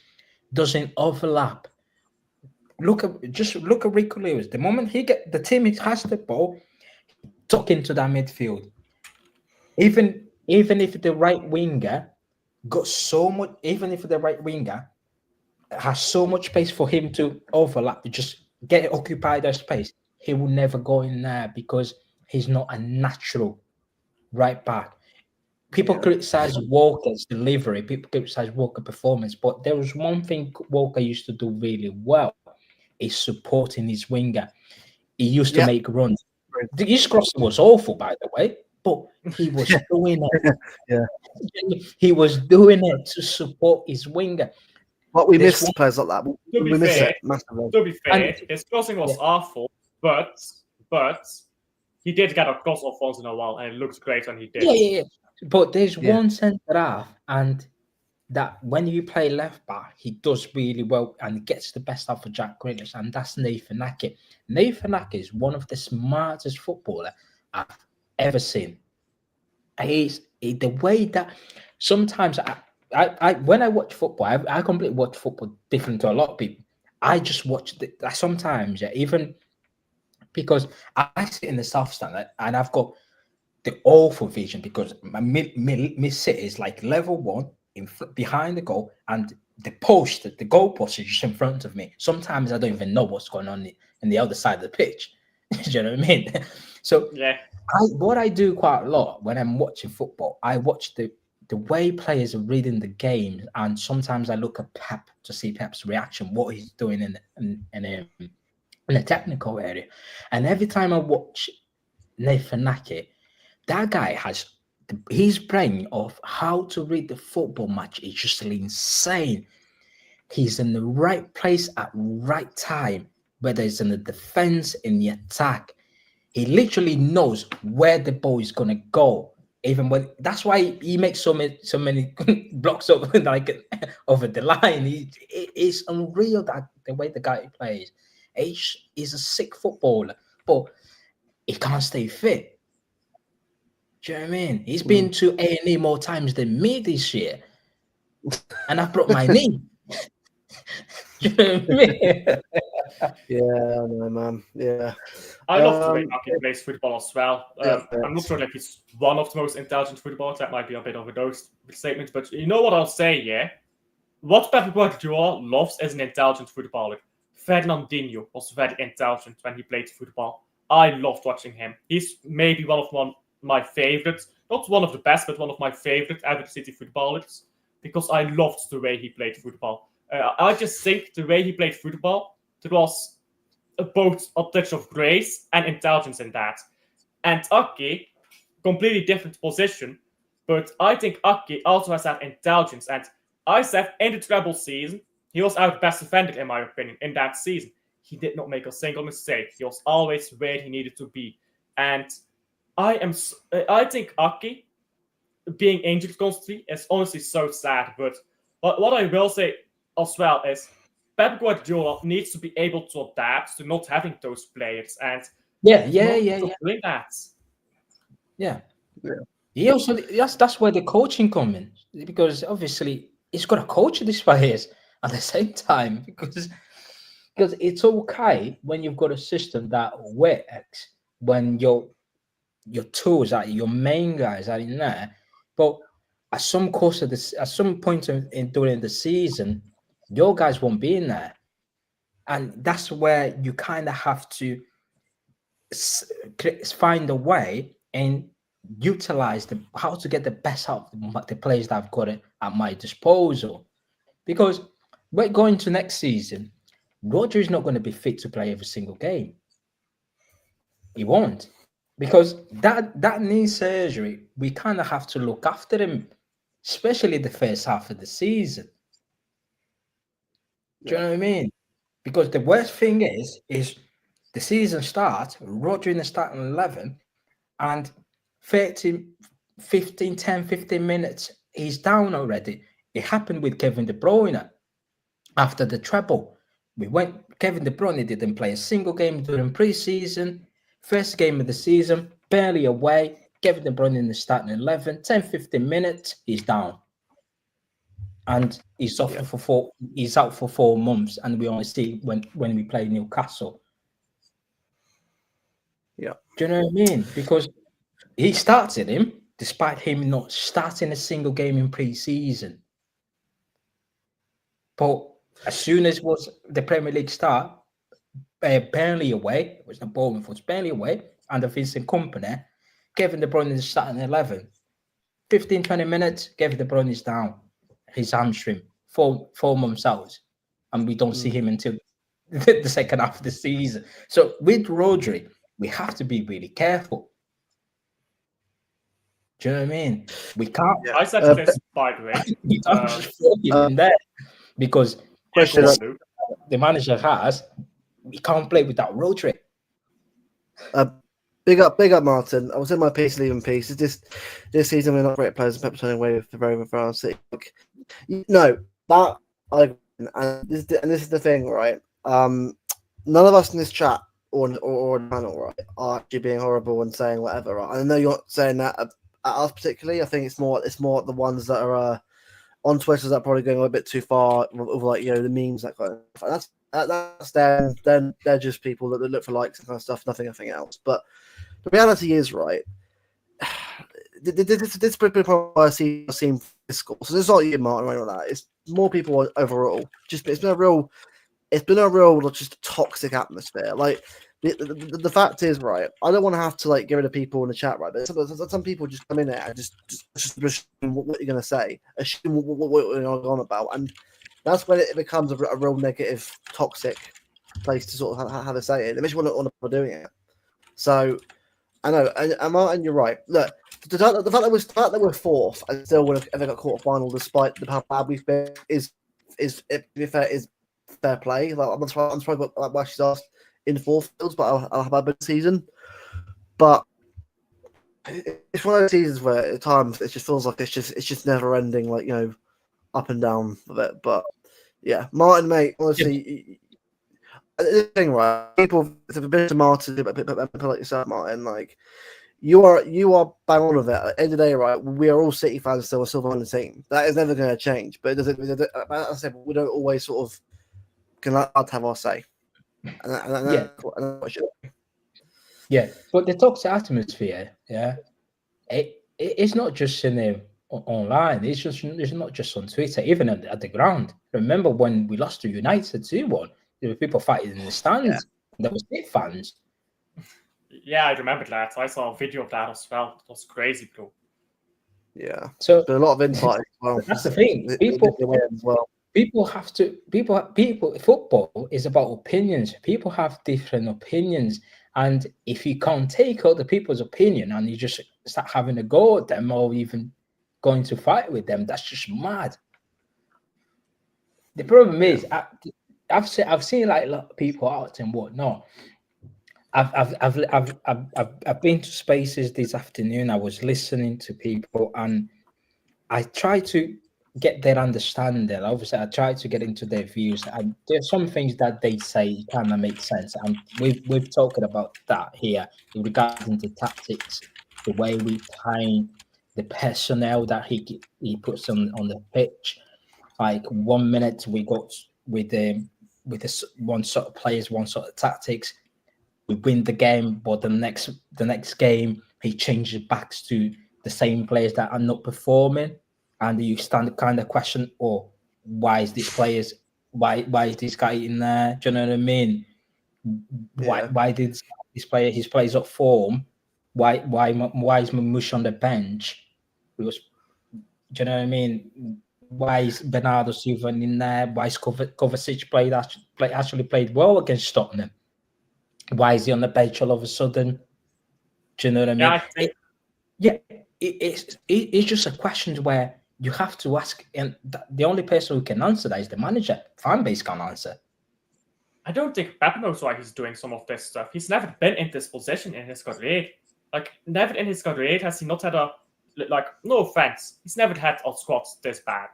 C: doesn't overlap. Look at Rico Lewis. The moment the team has the ball, tuck into that midfield. Even if the right winger got so much, even if the right winger has so much space for him to overlap, just occupy that space, he will never go in there because he's not a natural right back. People criticize Walker's delivery, people criticize Walker's performance, but there was one thing Walker used to do really well, is supporting his winger. He used to make runs. His crossing was awful, by the way, but he was doing it. He was doing it to support his winger.
A: But we missed players like that. We missed it massively.
B: To be fair, his crossing was awful, but he did get a cross off once in a while, and it looked great when he did.
C: Yeah. But there's one centre half, and that when you play left back, he does really well and gets the best out of Jack Grealish, and that's Nathan Ake. Nathan Ake is one of the smartest footballers I've ever seen. The way that sometimes I when I watch football, I completely watch football different to a lot of people. I just watch sometimes, even because I sit in the south stand and I've got the awful vision because my mid sit is like level 1 behind the goal, and the goal post is just in front of me. Sometimes I don't even know what's going on in the other side of the pitch. Do you know what I mean? So what I do quite a lot when I'm watching football, I watch the way players are reading the game, and sometimes I look at Pep to see Pep's reaction, what he's doing in the technical area. And every time I watch Nathan Ake, that guy has his brain of how to read the football match is just insane. He's in the right place at right time, whether it's in the defense, in the attack. He literally knows where the ball is gonna go. Even when that's why he makes so many blocks over the line. It's unreal that the way the guy plays. He's a sick footballer, but he can't stay fit. Do you know what I mean? He's been to A&E more times than me this year, and I've broke my knee. Do you know what I mean?
A: Yeah, I know, man. Yeah.
B: I love the way Aki plays football as well.
A: Yeah,
B: I'm not sure if he's one of the most intelligent footballers. That might be a bit of a dose statement, but you know what I'll say, yeah? What Pep Guardiola loves is an intelligent footballer. Fernandinho was very intelligent when he played football. I loved watching him. He's maybe one of my favorites, not one of the best, but one of my favorite Everton City footballers, because I loved the way he played football. I just think the way he played football, there was both a touch of grace and intelligence in that. And Aki, completely different position, but I think Aki also has that intelligence. And I said in the treble season, he was our best defender, in my opinion, in that season. He did not make a single mistake. He was always where he needed to be. And I think Aki being injured constantly is honestly so sad. But what I will say as well is Pep Guardiola needs to be able to adapt to not having those players. And
C: Yeah.
B: doing that.
C: Yeah. He also that's where the coaching comes in, because obviously he's got to coach these players at the same time, because it's okay when you've got a system that works when your tools are your main guys are in there, but at some course of this, at some point in during the season, your guys won't be in there, and that's where you kind of have to find a way and utilize how to get the best out of the players that I've got at my disposal. Because we're going to next season, Roger is not going to be fit to play every single game. He won't, because that knee surgery, we kind of have to look after him, especially the first half of the season. Do you know what I mean? Because the worst thing is the season starts, Roger in the starting 11, and 10, 15 minutes, he's down already. It happened with Kevin De Bruyne after the treble. Kevin De Bruyne didn't play a single game during pre-season. First game of the season, barely away. Kevin De Bruyne in the starting 11, 10, 15 minutes, he's down. And he's off he's out for 4 months, and we only see when we play Newcastle.
A: Yeah.
C: Do you know what I mean? Because he started him despite him not starting a single game in pre-season. But as soon as was the Premier League start, Burnley away, it was the Bournemouth, was Burnley away, under Vincent Kompany, Kevin De Bruyne is starting 11. 15, 20 minutes, Kevin De Bruyne is down. His hamstring, 4 months out. And we don't see him until the second half of the season. So with Rodri, we have to be really careful. Do you know what I mean? We can't.
B: I said this, by the way.
C: You can't just throw him in there, because the manager has. We can't play without Rodri.
A: Big up, Martin. I was in my piece, leaving piece. This season we're not great players, and Pep turning away with the very France City. No, that and this is the thing, right? None of us in this chat or the panel, right, are actually being horrible and saying whatever. Right? I know you're not saying that at us particularly. I think it's more the ones that are on Twitter that are probably going a bit too far with like the memes, that kind of stuff. That's them. Then they're just people that look for likes and kind of stuff, nothing else. But the reality is, right, this problem I see fiscal. So it's not you, Martin, or anything like that. It's more people overall. Just it's been a real just toxic atmosphere. Like the fact is, right, I don't want to have to like get rid of people in the chat, right? But some people just come in there and just assume what you're going to say, assume what you're on about, and that's when it becomes a real negative, toxic place to sort of have a say it. It makes you want to doing it. So I know, and Martin, you're right. Look, the fact that we're fourth and still would have ever got quarterfinal despite how bad we've been is fair play. Like I'm surprised why she's asked in fourth fields, but I'll have a bad season. But it's one of those seasons where at times it just feels like it's just never ending, like up and down of it. But yeah, Martin, mate, honestly. The thing, right? People have a bit of Martin, people like yourself, Martin. Like you are bang on with it. At the end of the day, right? We are all City fans, still a silver on the team. That is never going to change. But it doesn't. As I said, we don't always sort of can allowed to have our say.
C: Yeah. Yeah, but the toxic atmosphere, it's not just in the online. It's not just on Twitter, even at the ground. Remember when we lost to United 2-1? There were people fighting in the stands. There was big fans.
B: Yeah, I remember that. I saw a video of that as well. It was crazy, bro.
A: Yeah.
C: So
A: a lot of insight as well.
C: that's the thing. People have to. People. Football is about opinions. People have different opinions, and if you can't take other people's opinion and you just start having a go at them or even going to fight with them, that's just mad. The problem is, I've seen like a lot of people out and whatnot. I've been to spaces this afternoon. I was listening to people and I try to get their understanding. Obviously, I try to get into their views. And there's some things that they say kind of make sense. And we've talked about that here regarding the tactics, the way we time, the personnel that he puts on the pitch. Like 1 minute we got with this one sort of players, one sort of tactics. We win the game, but the next game he changes back to the same players that are not performing, and you stand kind of question, oh, why is this this guy in there? Do you know what I mean? Why did this player his players up form? Why is Mamush on the bench? Because, do you know what I mean? Why is Bernardo Silva in there? Why is Kovacic actually played well against Tottenham? Why is he on the bench all of a sudden? Do you know what I mean? It's just a question where you have to ask, and the only person who can answer that is the manager. Fan base can't answer.
B: I don't think Pep knows why he's doing some of this stuff. He's never been in this position in his career. Like, never in his career has he not had no offense, he's never had a squad this bad.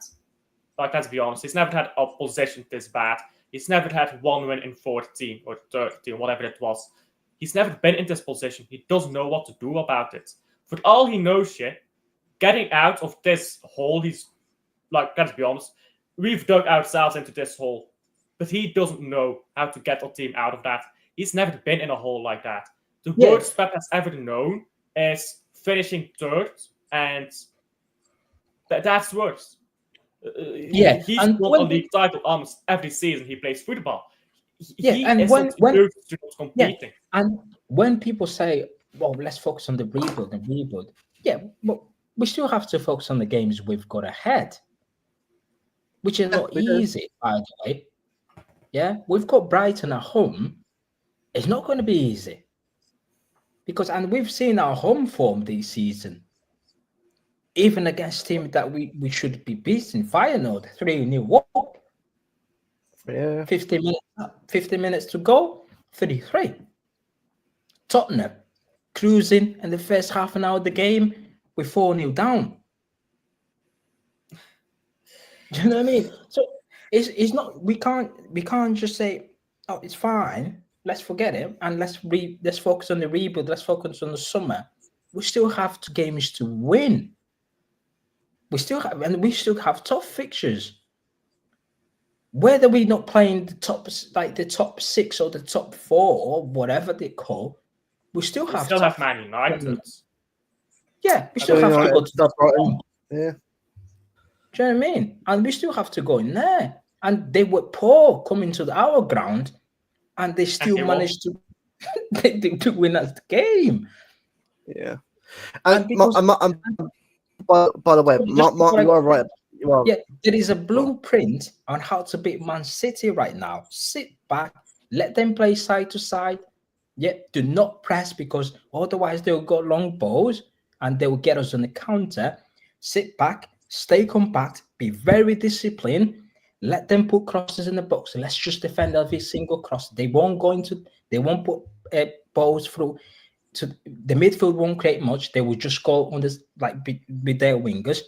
B: Like, let's be honest, he's never had a position this bad. He's never had 1 win in 14 or 13, whatever it was. He's never been in this position. He doesn't know what to do about it. For all he knows, getting out of this hole, he's like, let's be honest, we've dug ourselves into this hole, but he doesn't know how to get a team out of that. He's never been in a hole like that. The worst Pep has ever known is finishing third, and that's worse. He's won a league title almost every season he plays football. Competing.
C: And when people say, well, let's focus on the rebuild, but we still have to focus on the games we've got ahead, which is not easy, by the way. Yeah, we've got Brighton at home. It's not going to be easy and we've seen our home form this season. Even against teams that we should be beating, Feyenoord 3-0 up.
A: Yeah.
C: 50 minutes to go, 3-3. Tottenham cruising in the first half an hour of the game with 4-0 down. Do you know what I mean? So it's not, we can't just say, oh, it's fine, let's forget it and let's focus on the rebuild, let's focus on the summer. We still have games to win. We still have tough fixtures. Whether we're not playing the top 6 or the top 4 or whatever they call, we still have
B: Man United.
C: Yeah, we still have to go to
A: Brighton. Yeah.
C: Do you know what I mean? And we still have to go in there. And they were poor coming to our ground, and they still managed to win us the game.
A: Yeah. And by the way, Mark, you are right.
C: Yeah, there is a blueprint on how to beat Man City right now. Sit back, let them play side to side. Yeah, do not press, because otherwise they'll go long balls and they will get us on the counter. Sit back, stay compact, be very disciplined. Let them put crosses in the box. Let's just defend every single cross. They won't put balls through. To the midfield won't create much. They will just go on this with their wingers.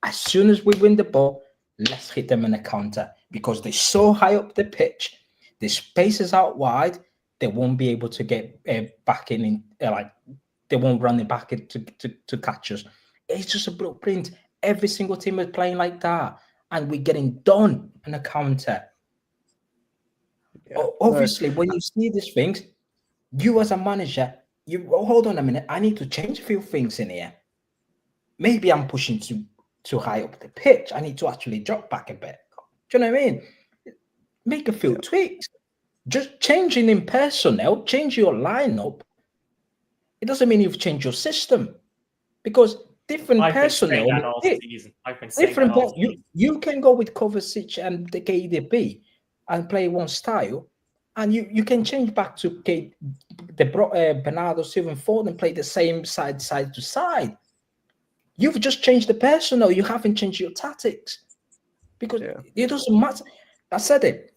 C: As soon as we win the ball, let's hit them in a counter, because they're so high up the pitch. The space is out wide. They won't be able to get back in. They won't run it back to catch us. It's just a blueprint. Every single team is playing like that, and we're getting done in a counter.
A: Yeah.
C: Obviously, when you see these things, you as a manager, hold on a minute. I need to change a few things in here. Maybe I'm pushing too high up the pitch. I need to actually drop back a bit. Do you know what I mean? Make a few tweaks. Just changing in personnel, change your lineup. It doesn't mean you've changed your system, because different
B: I've been saying
C: personnel.
B: that all season. I've been saying that
C: Different.
B: all season.
C: You can go with Kovacic and the KDB and play one style, and you can change back to Bernardo Silva and Ford and play the same side to side. You've just changed the personnel. You haven't changed your tactics, because it doesn't matter. I said it.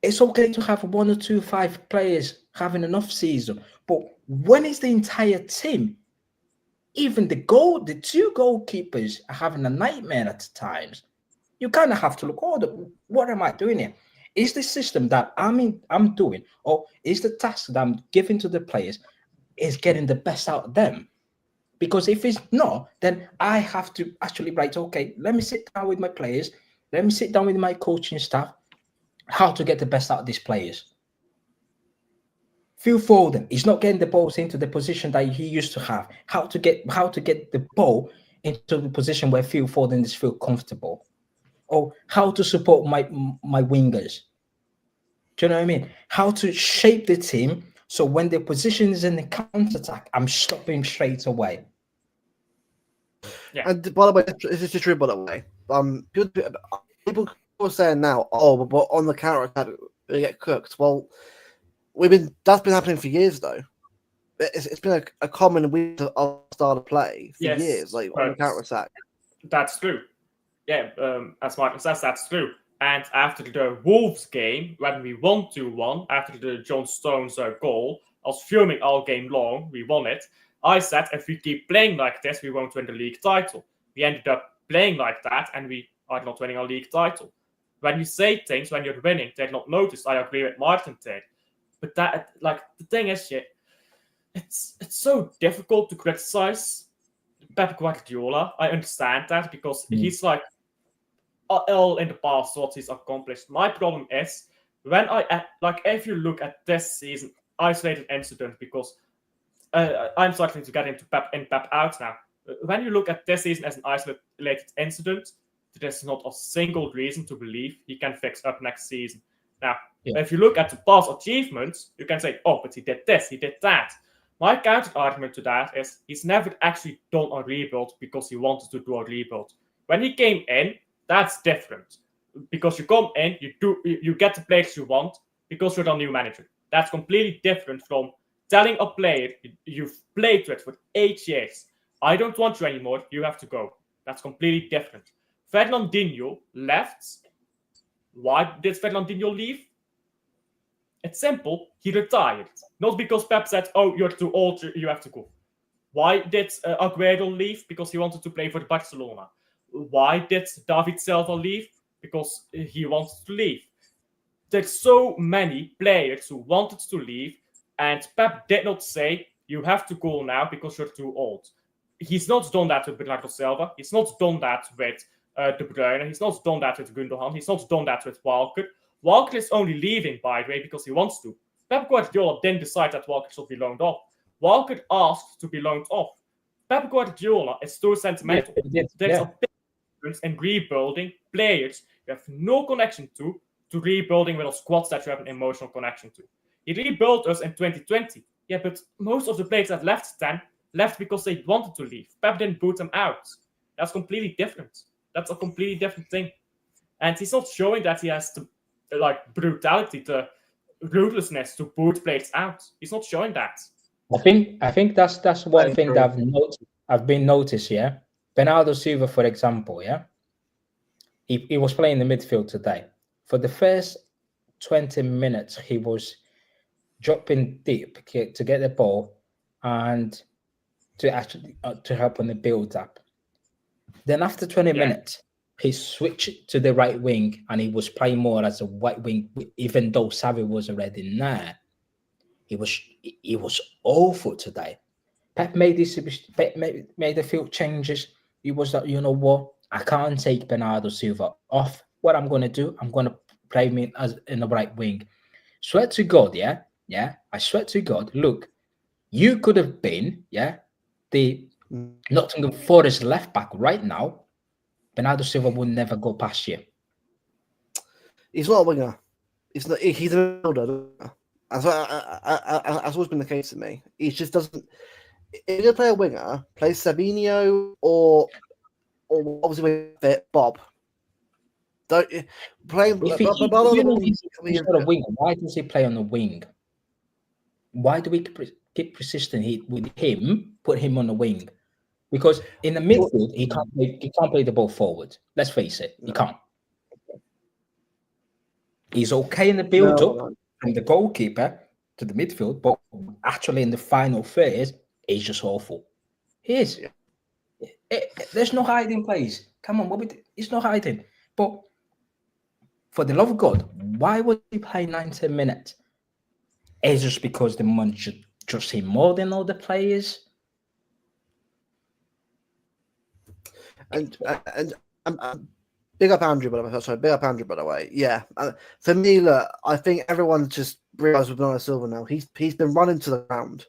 C: It's okay to have 1 or 2 5 players having an off season, but when is the entire team, even the 2 goalkeepers are having a nightmare at times, you kind of have to look, what am I doing here? Is the system that I'm doing, or is the task that I'm giving to the players is getting the best out of them? Because if it's not, then I have to actually write, okay, let me sit down with my players, let me sit down with my coaching staff, how to get the best out of these players. Phil Foden is not getting the balls into the position that he used to have. How to get the ball into the position where Phil Foden is feel comfortable, or how to support my wingers. Do you know what I mean? How to shape the team so when the position is in the counter attack, I'm stopping straight away.
A: Yeah. And by the way, this is true. By the way, people are saying now, but on the counter attack they get cooked. Well, that's been happening for years though. It's been a common way of style of play for years, like on the counter attack.
B: That's true. Yeah, as Martin says, that's true. And after the Wolves game, when we won 2-1, after the John Stones goal, I was fuming all game long. We won it. I said, if we keep playing like this, we won't win the league title. We ended up playing like that, and we are not winning our league title. When you say things when you're winning, they're not noticed. I agree with Martin there. But that, like, the thing is, it's so difficult to criticize Pep Guardiola. I understand that, because he's like all in the past what he's accomplished. My problem is when if you look at this season, isolated incident, because I'm starting to get into Pep in, Pep out now. When you look at this season as an isolated incident, there's not a single reason to believe he can fix up next season. Now, if you look at the past achievements, you can say, but he did this, he did that. My counter argument to that is he's never actually done a rebuild because he wanted to do a rebuild. When he came in, that's different, because you come in, you get the players you want because you're the new manager. That's completely different from telling a player you've played with for 8 years, I don't want you anymore, you have to go. That's completely different. Fernandinho left. Why did Fernandinho leave? It's simple. He retired. Not because Pep said, you're too old, you have to go. Why did Aguero leave? Because he wanted to play for Barcelona. Why did David Silva leave? Because he wanted to leave. There's so many players who wanted to leave, and Pep did not say, you have to go now because you're too old. He's not done that with Bernardo Silva. He's not done that with De Bruyne. He's not done that with Gundogan. He's not done that with Walker. Walker is only leaving, by the way, because he wants to. Pep Guardiola didn't decide that Walker should be loaned off. Walker asked to be loaned off. Pep Guardiola is too sentimental. There's a big difference in rebuilding players you have no connection to rebuilding with a squad that you have an emotional connection to. He rebuilt us in 2020. Yeah, but most of the players that left then left because they wanted to leave. Pep didn't boot them out. That's completely different. That's a completely different thing. And he's not showing that he has the brutality, the ruthlessness to boot players out. He's not showing that.
C: I think that's one thing that I've been noticed. Yeah, Bernardo Silva, for example. Yeah, he was playing the midfield today. For the first 20 minutes, he was dropping deep to get the ball and to actually to help on the build up. Then after 20 minutes, he switched to the right wing and he was playing more as a right wing, even though Xavi was already there. He was awful today. Pep made a few changes. He was like, you know what? I can't take Bernardo Silva off. What I'm going to do, I'm going to play him as in the right wing. Swear to God, I swear to God, look, you could have been, the Nottingham Forest left back right now. Bernardo Silva would never go past you.
A: He's not a winger. He's not. He's a midfielder. That's always been the case to me. He just doesn't. If you're gonna play a winger, play Sabinho or obviously fit Bob. Don't play.
C: If he's not a winger, why does he play on the wing? Why do we keep persistent with him? Put him on the wing, because in the midfield he can't play the ball forward. Let's face it, he can't. He's okay in the build-up from the goalkeeper to the midfield, but actually in the final phase, he's just awful. He is. There's no hiding place. Come on, it's no hiding. But for the love of God, why would he play 90 minutes? It's just because the money should trust him more than all the players.
A: And big up Andrew, by the way. Sorry, big up Andrew, by the way. Yeah, for me, look, I think everyone just realised with Bernardo Silva now. He's been running to the ground.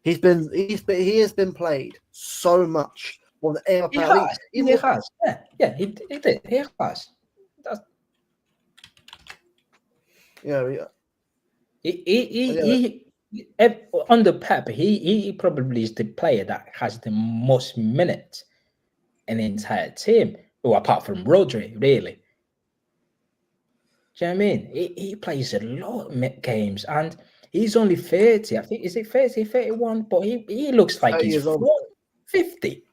A: He has been played so much. Well,
C: he has. Yeah, he did. He has. He under Pep, he probably is the player that has the most minutes in the entire team. Well, apart from Rodri, really. Do you know what I mean? He plays a lot of games, and he's only 30. I think, is it 30, 31? But he looks like he's 50.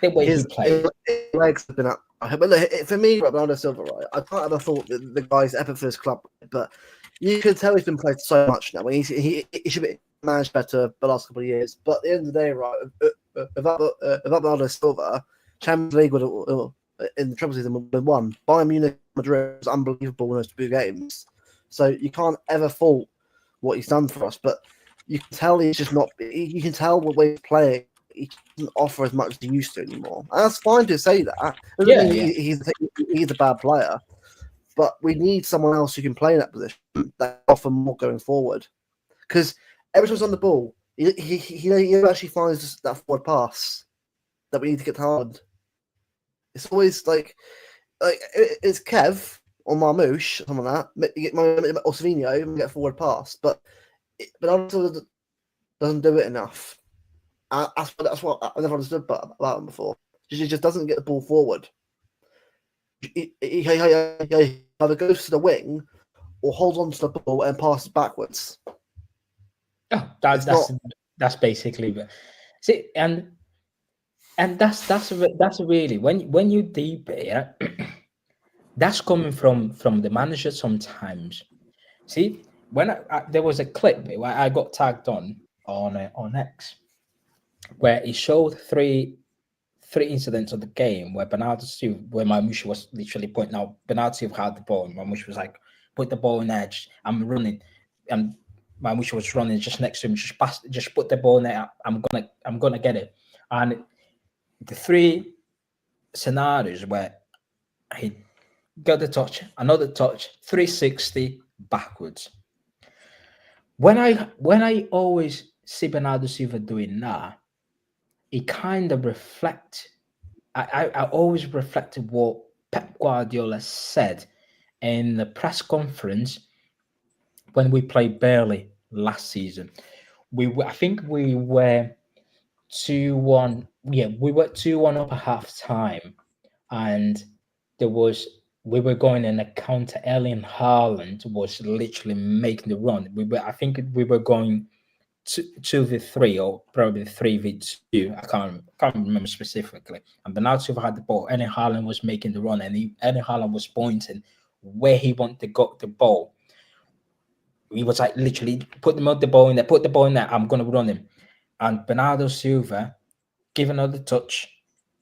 C: The way he plays.
A: His legs have been up. But look, for me, Bernardo Silva, right, I can't ever thought that the guy's epic for his club, but you can tell he's been played so much now. He should be managed better the last couple of years. But at the end of the day, right, without Bernardo Silva, Champions League in the Champions League would have won. Bayern Munich, Madrid was unbelievable in those two games. So you can't ever fault what he's done for us. But you can tell he's just not. You can tell the way he's playing. He doesn't offer as much as he used to anymore. And that's fine to say that. He's a bad player. But we need someone else who can play in that position that offer more going forward. Because every time he's on the ball, he actually finds that forward pass that we need to get to Haaland. It's always like it's Kev or Marmouche, something like that. Or Savino, and get a forward pass. But also doesn't do it enough. That's what I never understood about him before. He just doesn't get the ball forward. He either goes to the wing or holds on to the ball and passes backwards.
C: Oh, that's basically. See, and that's really when you deep it, that's coming from the manager sometimes. See, when there was a clip where I got tagged on X, where he showed three incidents of the game where Bernardo Silva, where Marmouche was literally pointing out, Bernardo Silva had the ball, and Marmouche was like, put the ball in edge, I'm running, and Marmouche was running just next to him, just put the ball in there, I'm gonna get it. And the three scenarios where he got the touch, another touch, 360 backwards. When I always see Bernardo Silva doing that, it kind of reflects. I always reflected what Pep Guardiola said in the press conference when we played Burnley last season. I think we were 2-1. Yeah, we were 2-1 up at half time, and we were going in a counter. Erling Haaland was literally making the run. I think we were going 2v3 or probably 3v2. I can't remember specifically. And Bernardo Silva had the ball. Erling Haaland was making the run, and Erling Haaland was pointing where he wanted to go the ball. He was like literally put the ball in there. I'm gonna run him. And Bernardo Silva give another touch,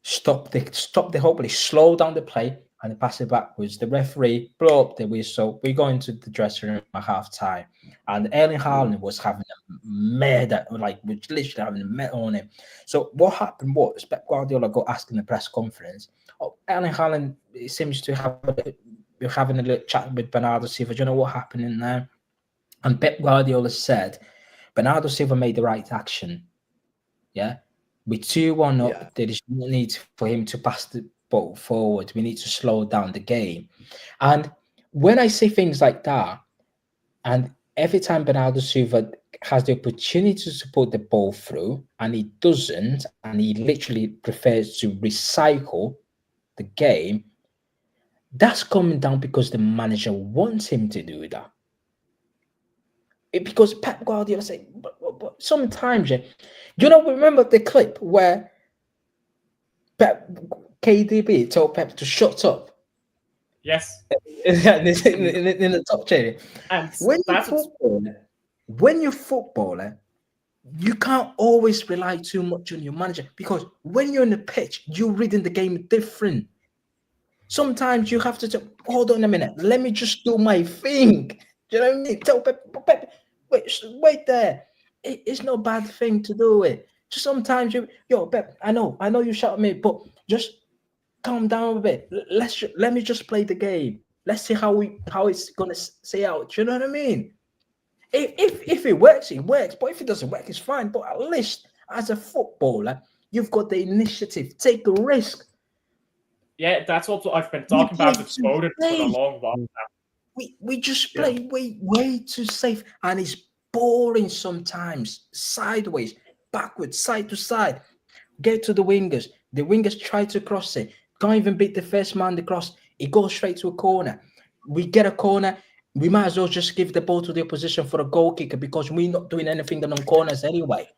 C: stop the whole play, slow down the play, and pass it backwards. The referee blow up the whistle. We go into the dressing room at half time, and Erling Haaland was having a murder, like was literally having a murder on him. So what happened was Pep Guardiola got asked in the press conference, Erling Haaland seems to have we're having a little chat with Bernardo Silva. Do you know what happened in there? And Pep Guardiola said Bernardo Silva made the right action. Yeah. With 2-1 up,
A: Yeah.
C: there is no need for him to pass the ball forward. We need to slow down the game. And when I say things like that, and every time Bernardo Silva has the opportunity to put the ball through, and he doesn't, and he literally prefers to recycle the game, that's coming down because the manager wants him to do that. Because Pep Guardiola said, but sometimes, remember the clip where KDB told Pep to shut up?
B: Yes.
C: in the top chain.
B: And
C: when you're footballer, you can't always rely too much on your manager, because when you're in the pitch, you're reading the game different. Sometimes you have to hold on a minute. Let me just do my thing. Do you know what I mean? Tell Pep, wait there. It's no bad thing to do it. Just sometimes Pep, I know you shout at me, but just calm down a bit. Let me just play the game. Let's see how it's gonna say out. Do you know what I mean? If it works, it works. But if it doesn't work, it's fine. But at least as a footballer, you've got the initiative. Take a risk.
B: Yeah, that's what I've been talking about with Foden for a long while now.
C: We just play way too safe, and it's boring sometimes. Sideways, backwards, side to side. Get to the wingers. The wingers try to cross it. Can't even beat the first man to cross. It goes straight to a corner. We get a corner. We might as well just give the ball to the opposition for a goal kicker, because we're not doing anything on corners anyway.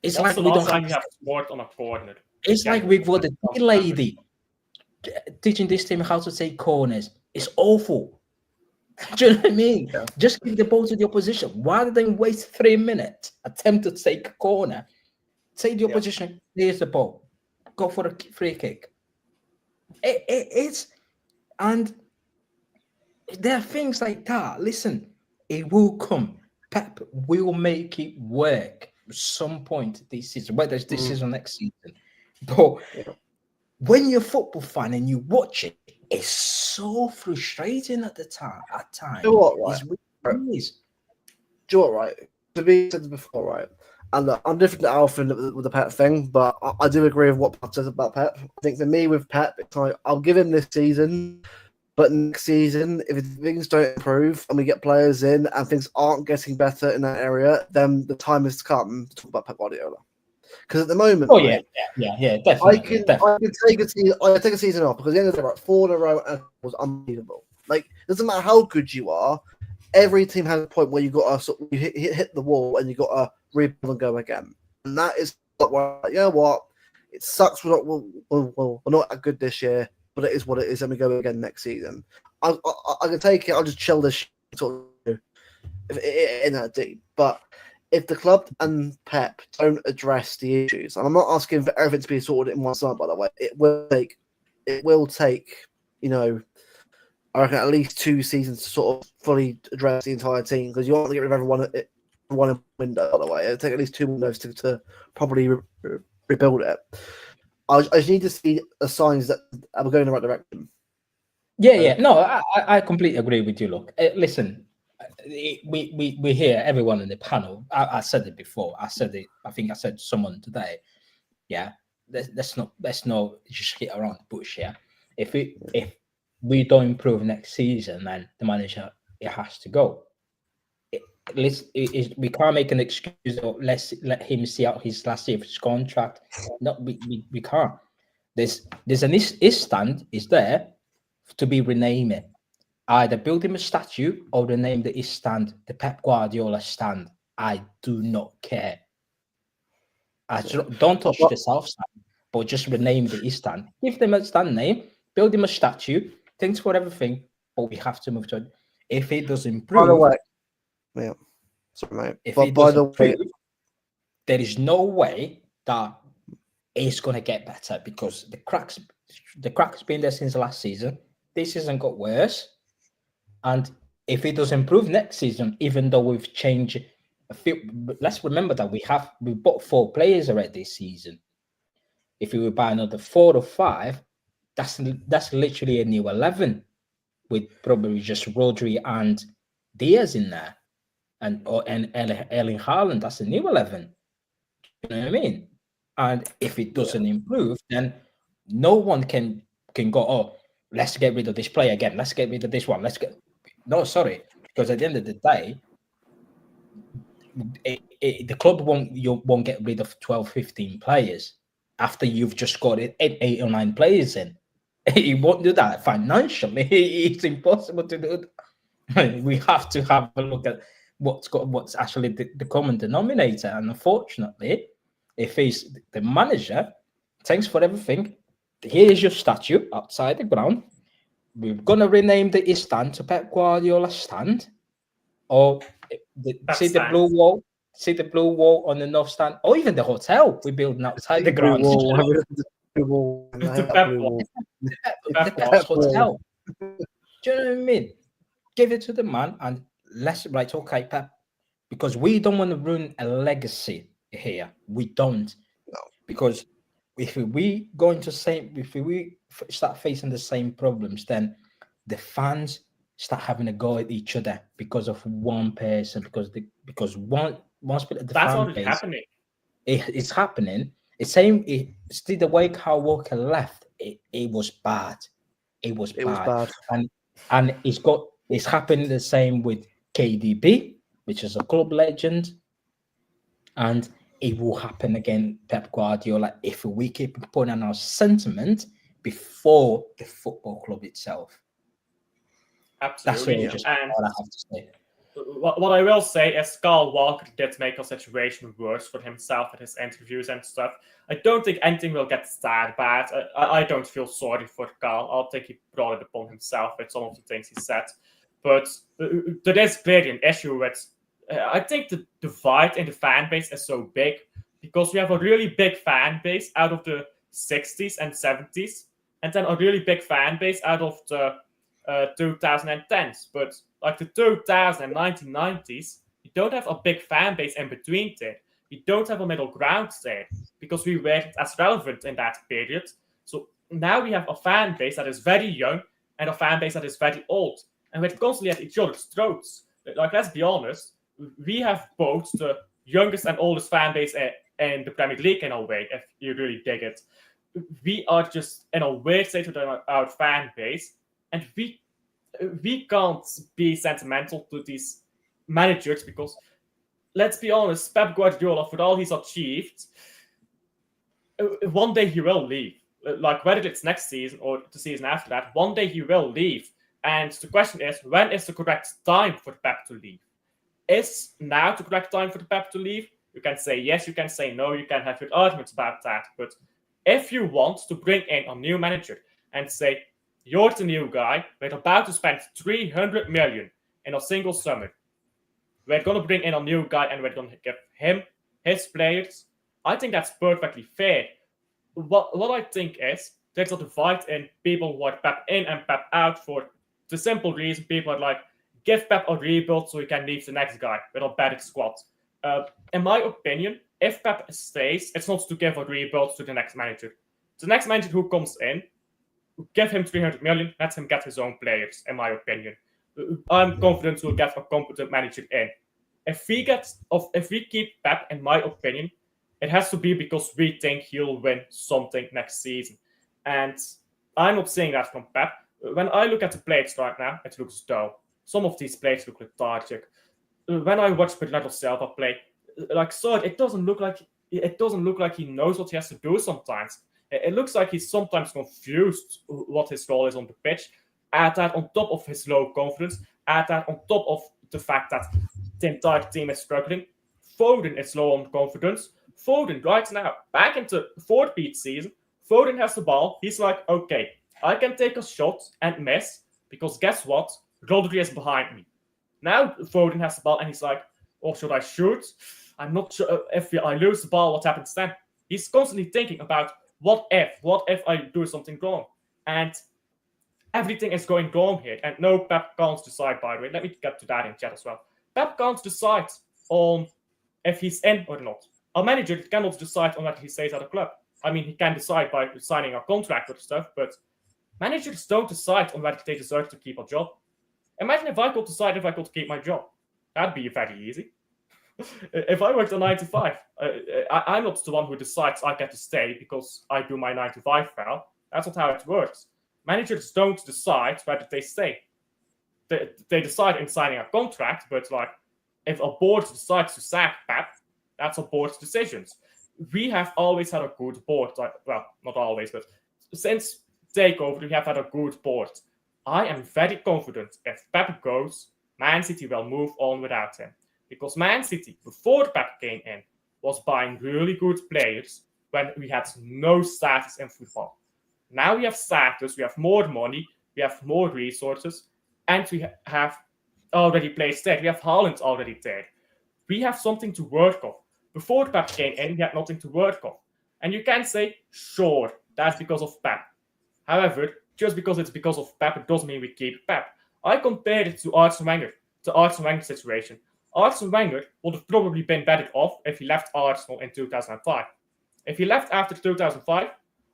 C: It's
B: What's
C: like
B: the
C: we
B: last
C: don't
B: time you have scored on a corner?
C: It's like we've got a lady teaching this team how to take corners. It's awful. Do you know what I mean?
A: Yeah.
C: Just give the ball to the opposition. Rather than waste 3 minutes, attempt to take a corner, say the opposition, here's the ball. Go for a free kick. It's, and there are things like that. Listen, it will come. Pep will make it work at some point this season, whether it's this season or next season. But when you're a football fan and you watch it, it's so frustrating at times.
A: You know what, right?
C: It is.
A: Do you know what, right? To be said before, right? And look, I'm different to Alpha with the Pep thing, but I do agree with what Pep says about Pep. I think for me with Pep, it's like I'll give him this season, but next season, if things don't improve and we get players in and things aren't getting better in that area, then the time has come to talk about Pep Guardiola. Because at the moment,
C: Definitely.
A: I can take a season off, because at the end of the day, right, 4 in a row and was unbelievable. Like, it doesn't matter how good you are, every team has a point where you got to you hit the wall and you got to rebuild and go again. And that is what, you know what? It sucks. We're not that good this year, but it is what it is, and we go again next season. I can take it. I'll just chill this sort of in that deep. But if the club and Pep don't address the issues, and I'm not asking for everything to be sorted in one side, by the way, it will take, I reckon at least 2 seasons to sort of fully address the entire team, because you want to get rid of everyone at one window, by the way. It'll take at least 2 windows to properly rebuild it. I just need to see the signs that we're going in the right direction.
C: No, I completely agree with you. Look, listen, we hear everyone in the panel. I said it before. I think I said to someone today. Yeah, let's not just hit around the bush. Yeah, if we don't improve next season, then the manager, it has to go. We can't make an excuse or let's let him see out his last year of his contract. No, we can't. There's an stand is there to be renamed. Either build him a statue or rename the stand the Pep Guardiola stand. I do not care. Don't touch the South stand, but just rename the stand. Give them a stand name, build him a statue. Thanks for everything, but we have to move to it. If it does improve,
A: by the way, yeah, sorry, mate.
C: If
A: but
C: it
A: by
C: does
A: the way,
C: improve, there is no way that it's going to get better, because the cracks been there since last season. This season got worse, and if it does improve next season, even though we've changed a few, let's remember that we bought 4 players already this season. If we would buy another 4 or 5, that's literally a new 11 with probably just Rodri and Diaz in there, and Erling Haaland. That's a new 11. You know what I mean? And if it doesn't improve, then no one can go, oh, let's get rid of this player again. Let's get rid of this one. No, sorry, because at the end of the day, the club won't get rid of 12, 15 players after you've just got eight or 9 players in. He won't do that financially. It's impossible to do that. We have to have a look at what's actually the common denominator. And unfortunately, if he's the manager, thanks for everything. Here is your statue outside the ground. We're gonna rename the stand to Pep Guardiola stand, or see the blue wall. See the blue wall on the north stand, or even the hotel we're building outside the ground.
B: The
C: Pep hotel. Do you know what I mean? Give it to the man and let's okay, Pep, because we don't want to ruin a legacy here. We don't, because if we start facing the same problems, then the fans start having a go at each other because of one person, because one split of the
B: That's
C: fan
B: already
C: base.
B: happening.
C: It's happening. It's same. See the way Kyle Walker left. It was bad. It was bad. And it's happening the same with KDB, which is a club legend, and it will happen again, Pep Guardiola, if we keep putting on our sentiment before the football club itself.
B: Absolutely.
C: That's all I have to say.
B: What I will say is Kyle Walker did make our situation worse for himself at his interviews and stuff. I don't think anything will get that bad. I don't feel sorry for Kyle. I think he brought it upon himself with some of the things he said. But there is clearly an issue with... I think the divide in the fan base is so big because we have a really big fan base out of the 60s and 70s, and then a really big fan base out of the 2010s. But like the 2000s and 1990s, you don't have a big fan base in between there. You don't have a middle ground there because we weren't as relevant in that period. So now we have a fan base that is very young and a fan base that is very old, and we're constantly at each other's throats. Like, let's be honest, we have both the youngest and oldest fan base in the Premier League in a way, if you really dig it. We are just in a weird state with our fan base, and we can't be sentimental to these managers because, let's be honest, Pep Guardiola, for all he's achieved, one day he will leave. Like, whether it's next season or the season after that, one day he will leave. And the question is, when is the correct time for Pep to leave? Is now the correct time for Pep to leave? You can say yes, you can say no, you can have your arguments about that. But if you want to bring in a new manager and say, you're the new guy, we're about to spend 300 million in a single summer, we're going to bring in a new guy and we're going to give him his players, I think that's perfectly fair. What I think is, there's a divide in people who are Pep in and Pep out for the simple reason people are like, give Pep a rebuild so he can leave the next guy with a better squad. In my opinion, if Pep stays, it's not to give a rebuild to the next manager. The next manager who comes in, give him 300 million, let him get his own players, in my opinion. I'm confident we'll get a competent manager in. If we keep Pep, in my opinion, it has to be because we think he'll win something next season. And I'm not saying that from Pep. When I look at the players right now, it looks dull. Some of these players look lethargic. When I watch Bernardo Silva play, it doesn't look like he knows what he has to do sometimes. It looks like he's sometimes confused what his role is on the pitch. Add that on top of his low confidence. Add that on top of the fact that the entire team is struggling. Foden is low on confidence. Foden right now, back into 4th season, Foden has the ball. He's like, okay, I can take a shot and miss because guess what? Rodri is behind me. Now Foden has the ball and he's like, oh, should I shoot? I'm not sure if I lose the ball, what happens then? He's constantly thinking about what if I do something wrong? And everything is going wrong here. And no, Pep can't decide, by the way. Let me get to that in chat as well. Pep can't decide on if he's in or not. A manager cannot decide on what he stays at a club. I mean, he can decide by signing a contract or stuff, but Managers don't decide on whether they deserve to keep a job. Imagine if I could decide if I could keep my job. That'd be very easy. If I worked a 9 to 5, I'm not the one who decides I get to stay because I do my 9 to 5 well. That's not how it works. Managers don't decide whether they stay. They decide in signing a contract, but like if a board decides to sack Pep, that's a board's decisions. We have always had a good board. Well, not always, but since takeover, we have had a good board. I am very confident if Pep goes, Man City will move on without him. Because Man City, before Pep came in, was buying really good players when we had no status in football. Now we have status, we have more money, we have more resources, and we have already players there. We have Haaland already there. We have something to work on. Before Pep came in, we had nothing to work on. And you can say, sure, that's because of Pep. However, just because it's because of Pep, it doesn't mean we keep Pep. I compared it to Arsene Wenger, the Arsene Wenger situation. Arsene Wenger would have probably been better off if he left Arsenal in 2005. If he left after 2005,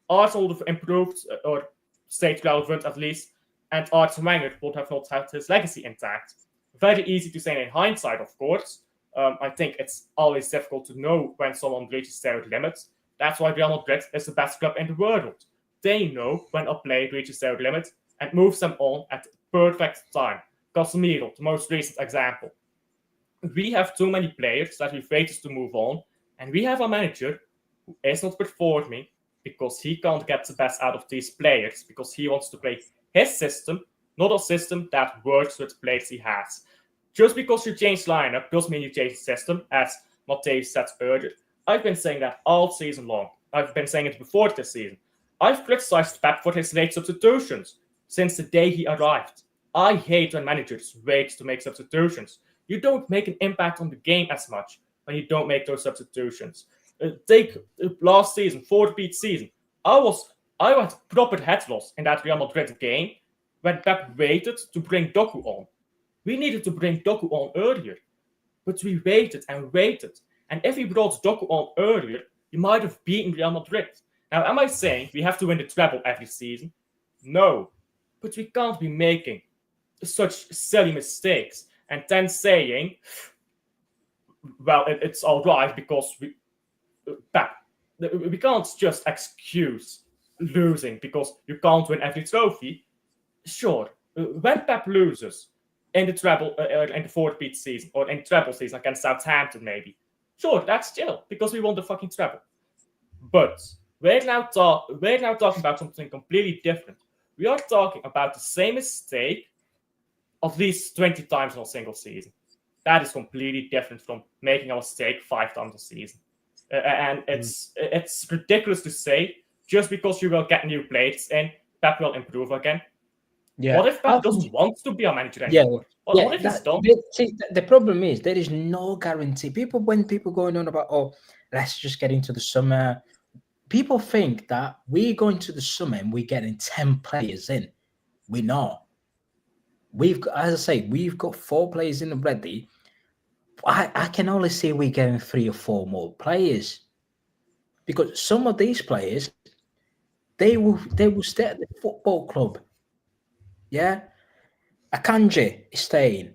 B: Arsenal would have improved or stayed relevant at least, and Arsene Wenger would have not had his legacy intact. Very easy to say in hindsight, of course. I think it's always difficult to know when someone reaches their limits. That's why Real Madrid is the best club in the world. They know when a player reaches their limit and moves them on at the perfect time. Casemiro, the most recent example. We have too many players that we've waited to move on, and we have a manager who is not performing because he can't get the best out of these players, because he wants to play his system, not a system that works with the players he has. Just because you change lineup doesn't mean you change the system, as Matthäus said earlier. I've been saying that all season long. I've been saying it before this season. I've criticized Pep for his late substitutions since the day he arrived. I hate when managers wait to make substitutions. You don't make an impact on the game as much when you don't make those substitutions. Take last season, 4-beat season. I had proper head loss in that Real Madrid game when Pep waited to bring Doku on. We needed to bring Doku on earlier, but we waited and waited. And if we brought Doku on earlier, we might have beaten Real Madrid. Now, am I saying we have to win the treble every season? No, but we can't be making such silly mistakes and then saying, well, it's all right because we can't just excuse losing because you can't win every trophy. Sure, when Pep loses in the treble, in the 4-beat season, or in treble season against Southampton, maybe, sure, that's chill because we won the fucking treble. But we're now talking about something completely different. We are talking about the same mistake at least 20 times in a single season. That is completely different from making a mistake 5 times a season. And it's ridiculous to say just because you will get new players in, Pep will improve again.
C: Yeah.
B: What if Pep doesn't want to be a manager anymore?
C: Yeah.
B: What if he's done?
C: The problem is there is no guarantee. When people going on about, oh, let's just get into the summer. People think that we're going to the summer and we're getting 10 players in. We're not. We've got, as I say, we've got 4 players in already. I can only see we're getting 3 or 4 more players, because some of these players, they will stay at the football club. Yeah, Akanji is staying.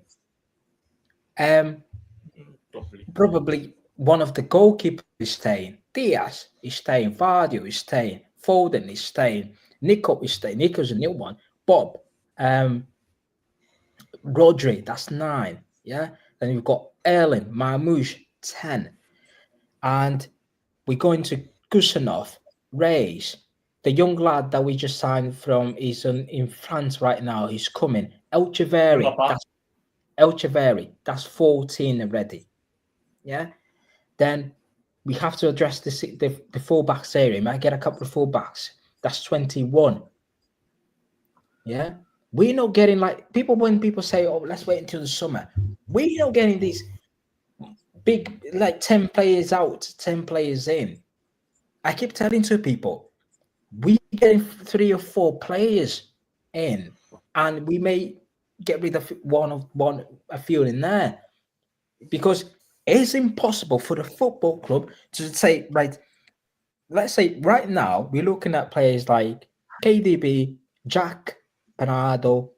C: Probably one of the goalkeepers is staying. Diaz is staying. Vardio is staying. Foden is staying. Nico is staying. Nico's a new one. Bob, Rodri, that's 9. Yeah. Then you've got Erling, Marmouche, 10. And we're going to Gusanov, Reis, the young lad that we just signed from, is in France right now. He's coming. Elcheverri, that's 14 already. Yeah. Then we have to address the fullbacks area. We might get a couple of fullbacks. That's 21. Yeah. We're not getting when people say, oh, let's wait until the summer. We're not getting these big, 10 players out, 10 players in. I keep telling to people, we're getting 3 or 4 players in, and we may get rid of a few in there, because it's impossible for the football club to say, right, let's say right now we're looking at players like KDB, Jack, Bernardo,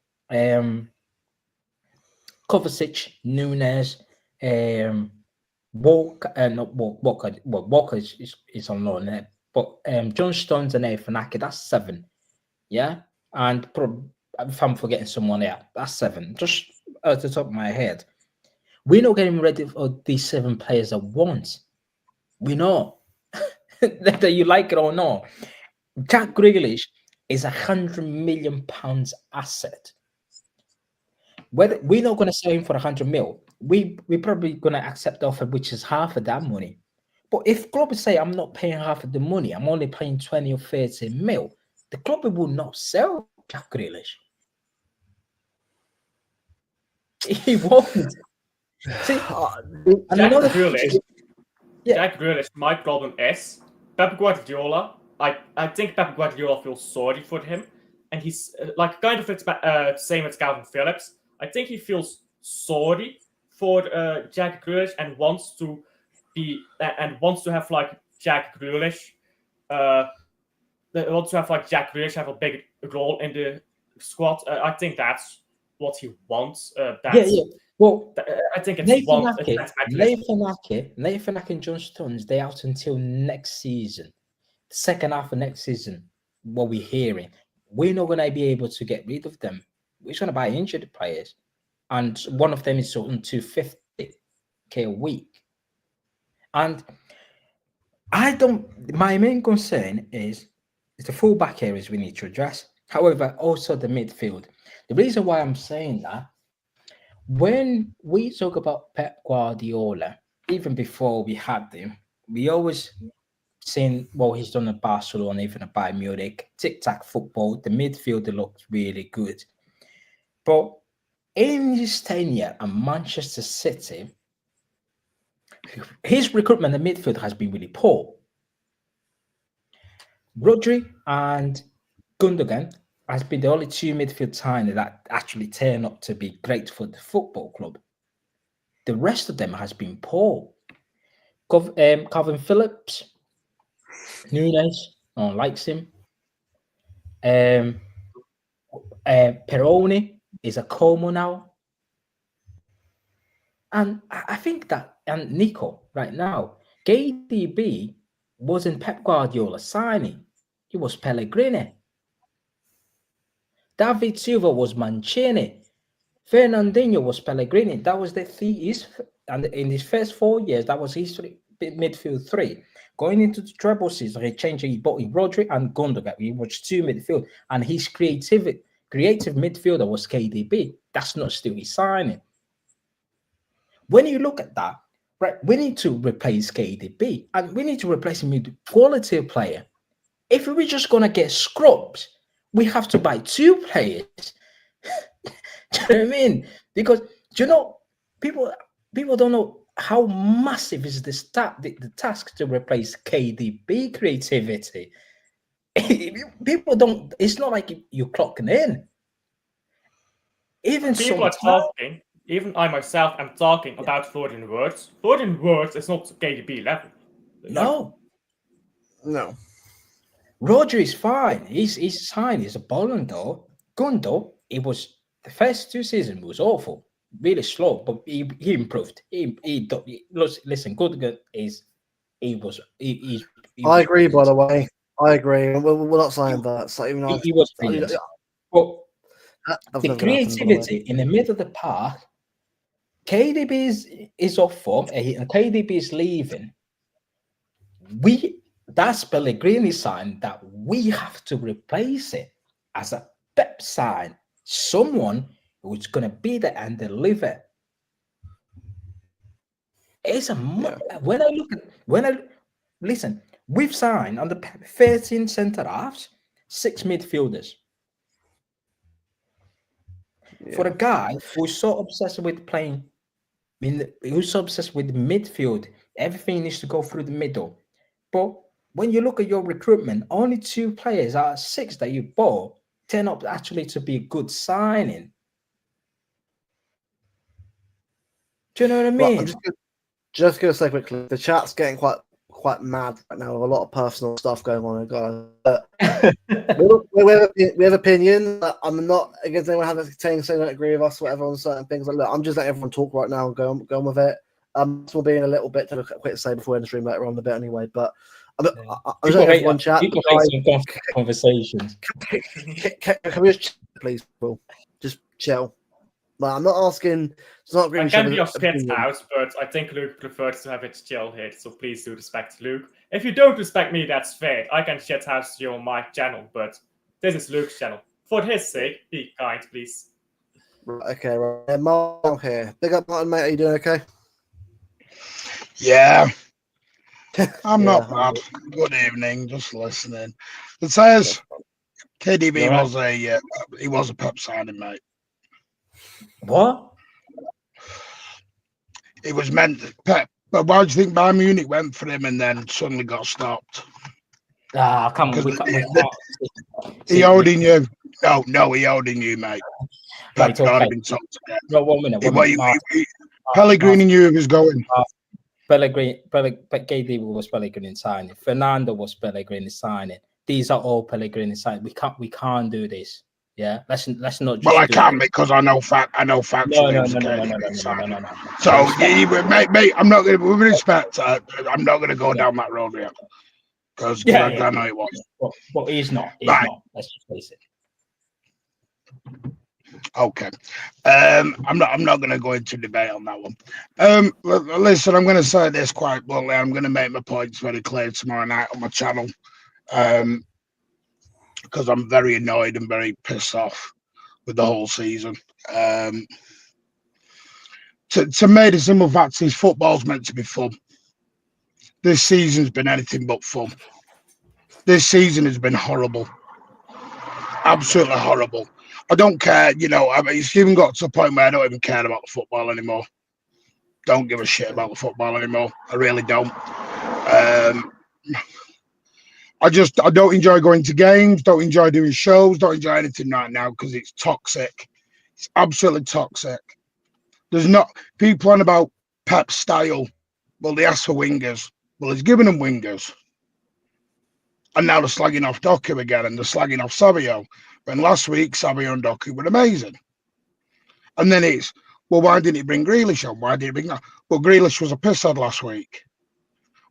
C: Kovacic, Nunes, Walker, not Walker. Well, Walker is on loan there, but John Stones and Fanaki, that's 7. Yeah, and if I'm forgetting someone there, that's 7. Just at the top of my head, we're not getting ready for these 7 players at once. We know whether you like it or not. Jack Grealish is £100 million asset. Whether we're not going to sell him for 100 mil, we're probably going to accept the offer, which is half of that money. But if clubs say I'm not paying half of the money, I'm only paying 20 or 30 mil, the club will not sell Jack Grealish. He won't. See,
B: Jack Grealish, my problem is Pep Guardiola. I think Pep Guardiola feels sorry for him, and he's like kind of same as Calvin Phillips. I think he feels sorry for Jack Grealish and wants to have like Jack Grealish. Wants to have like Jack Grealish have a big role in the squad. I think that's what he wants.
C: Well,
B: I think it's
C: Nathan Ake and John Stones, they're out until next season. The second half of next season, what we're hearing. We're not going to be able to get rid of them. We're going to buy injured players. And one of them is on 250k a week. And my main concern is the fullback areas we need to address. However, also the midfield. The reason why I'm saying that, when we talk about Pep Guardiola, even before we had him, we always seen what he's done at Barcelona, even at Bayern Munich, tic-tac football, the midfield looked really good. But in his tenure at Manchester City, his recruitment in midfield has been really poor. Rodri and Gundogan has been the only 2 midfield signings that actually turn up to be great for the football club. The rest of them has been poor. Calvin Phillips, Nunes, no one likes him. Peroni is a Como now. And I think that, and Nico, right now, KDB wasn't Pep Guardiola signing. It was Pellegrini. David Silva was Mancini. Fernandinho was Pellegrini. That was and in his first 4 years, that was his midfield 3. Going into the treble season, he changed. He bought Rodri and Gundogan. He was 2 midfield, and his creative midfielder was KDB. That's not still his signing. When you look at that, right, we need to replace KDB, and we need to replace him with a quality player. If we're just gonna get scrubs, we have to buy 2 players. Do you know what I mean? Because people don't know how massive is the task to replace KDB creativity. People don't. It's not like you're clocking in. Even
B: people are talking. Even I myself am talking about Florian Wirtz. Florian Wirtz is not KDB level.
A: No.
C: Rodri is fine. He's fine. He's a Ballon d'Or. Gundo, it was the first 2 seasons was awful, really slow, but he improved. Listen, Gundogan
A: I agree. By the way, I agree. We're not saying that. So even
C: he was brilliant. But the creativity in the middle of the park, KDB is off form, and KDB is leaving. That's Pellegrini sign that we have to replace it as a Pep sign. Someone who's going to be there and deliver. It's listen, we've signed on the 13 centre halves, 6 midfielders. For a guy who's so obsessed with playing, who's so obsessed with midfield, everything needs to go through the middle. But when you look at your recruitment, only 2 players out of 6 that you bought turn up actually to be a good signing. Do you know what I mean?
A: Well, I'm just going to say quickly, the chat's getting quite quite mad right now with a lot of personal stuff going on, guys. But we have opinions. I'm not against anyone having saying they don't agree with us, whatever, on certain things. Like, look, I'm just letting everyone talk right now and go on with it. We'll be in a little bit to quick say before we end the stream later on a bit anyway. But I'm just letting everyone chat.
C: People hate some conversations.
A: Can we just please, Paul? Just chill. But I'm not asking. It's not
B: I can be of Spit's house, but I think Luke prefers to have it chill here, so please do respect Luke. If you don't respect me, that's fair. I can shit house you on my channel, but this is Luke's channel. For his sake, be kind, please.
A: Okay, right. Martin here. Big up, Martin, mate. Are you doing okay?
D: Yeah. I'm not bad. Good evening, just listening. It says KDB was a Pep signing, mate.
C: What?
D: It was meant Pep, but why do you think Bayern Munich went for him and then suddenly got stopped?
C: Come on, we can't.
D: He owning you. No, he owning you, mate.
C: Right, okay.
D: Been told today.
C: No, 1 minute.
D: Pellegrini knew he was going.
C: KDB was Pellegrini signing. Fernando was Pellegrini signing. These are all Pellegrini signing. We can't do this. Yeah, let's not. Just
D: well, I can't because I know factually.
C: No.
D: So, mate, I'm not going to. With respect, I'm not going to go down that road yet because I know it was.
C: But he's not. He's not. Let's just face it.
D: Okay, I'm not going to go into debate on that one. Listen, I'm going to say this quite bluntly. I'm going to make my points very clear tomorrow night on my channel. Because I'm very annoyed and very pissed off with the whole season. To me, the simple fact is football's meant to be fun. This season's been anything but fun. This season has been horrible. Absolutely horrible. I don't care, it's even got to the point where I don't even care about the football anymore. Don't give a shit about the football anymore. I really don't. I don't enjoy going to games, don't enjoy doing shows, don't enjoy anything right now because it's toxic. It's absolutely toxic. There's not people on about Pep's style. Well, they asked for wingers. Well, he's given them wingers. And now they're slagging off Doku again and they're slagging off Savio. When last week, Savio and Doku were amazing. And then it's, well, why didn't he bring Grealish on? Why did he bring that? Well, Grealish was a pisshead last week.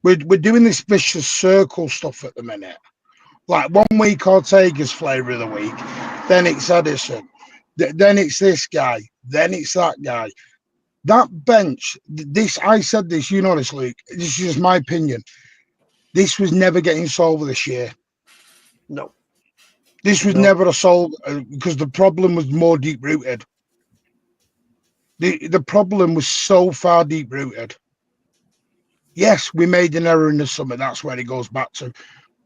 D: We're doing this vicious circle stuff at the minute. Like 1 week Ortega's flavour of the week, then it's Edison, then it's this guy, then it's that guy. That bench, I said this, you know this, Luke, this is just my opinion. This was never getting solved this year.
A: No.
D: This was never a solve because the problem was more deep-rooted. The problem was so far deep-rooted. Yes, we made an error in the summer. That's where it goes back to.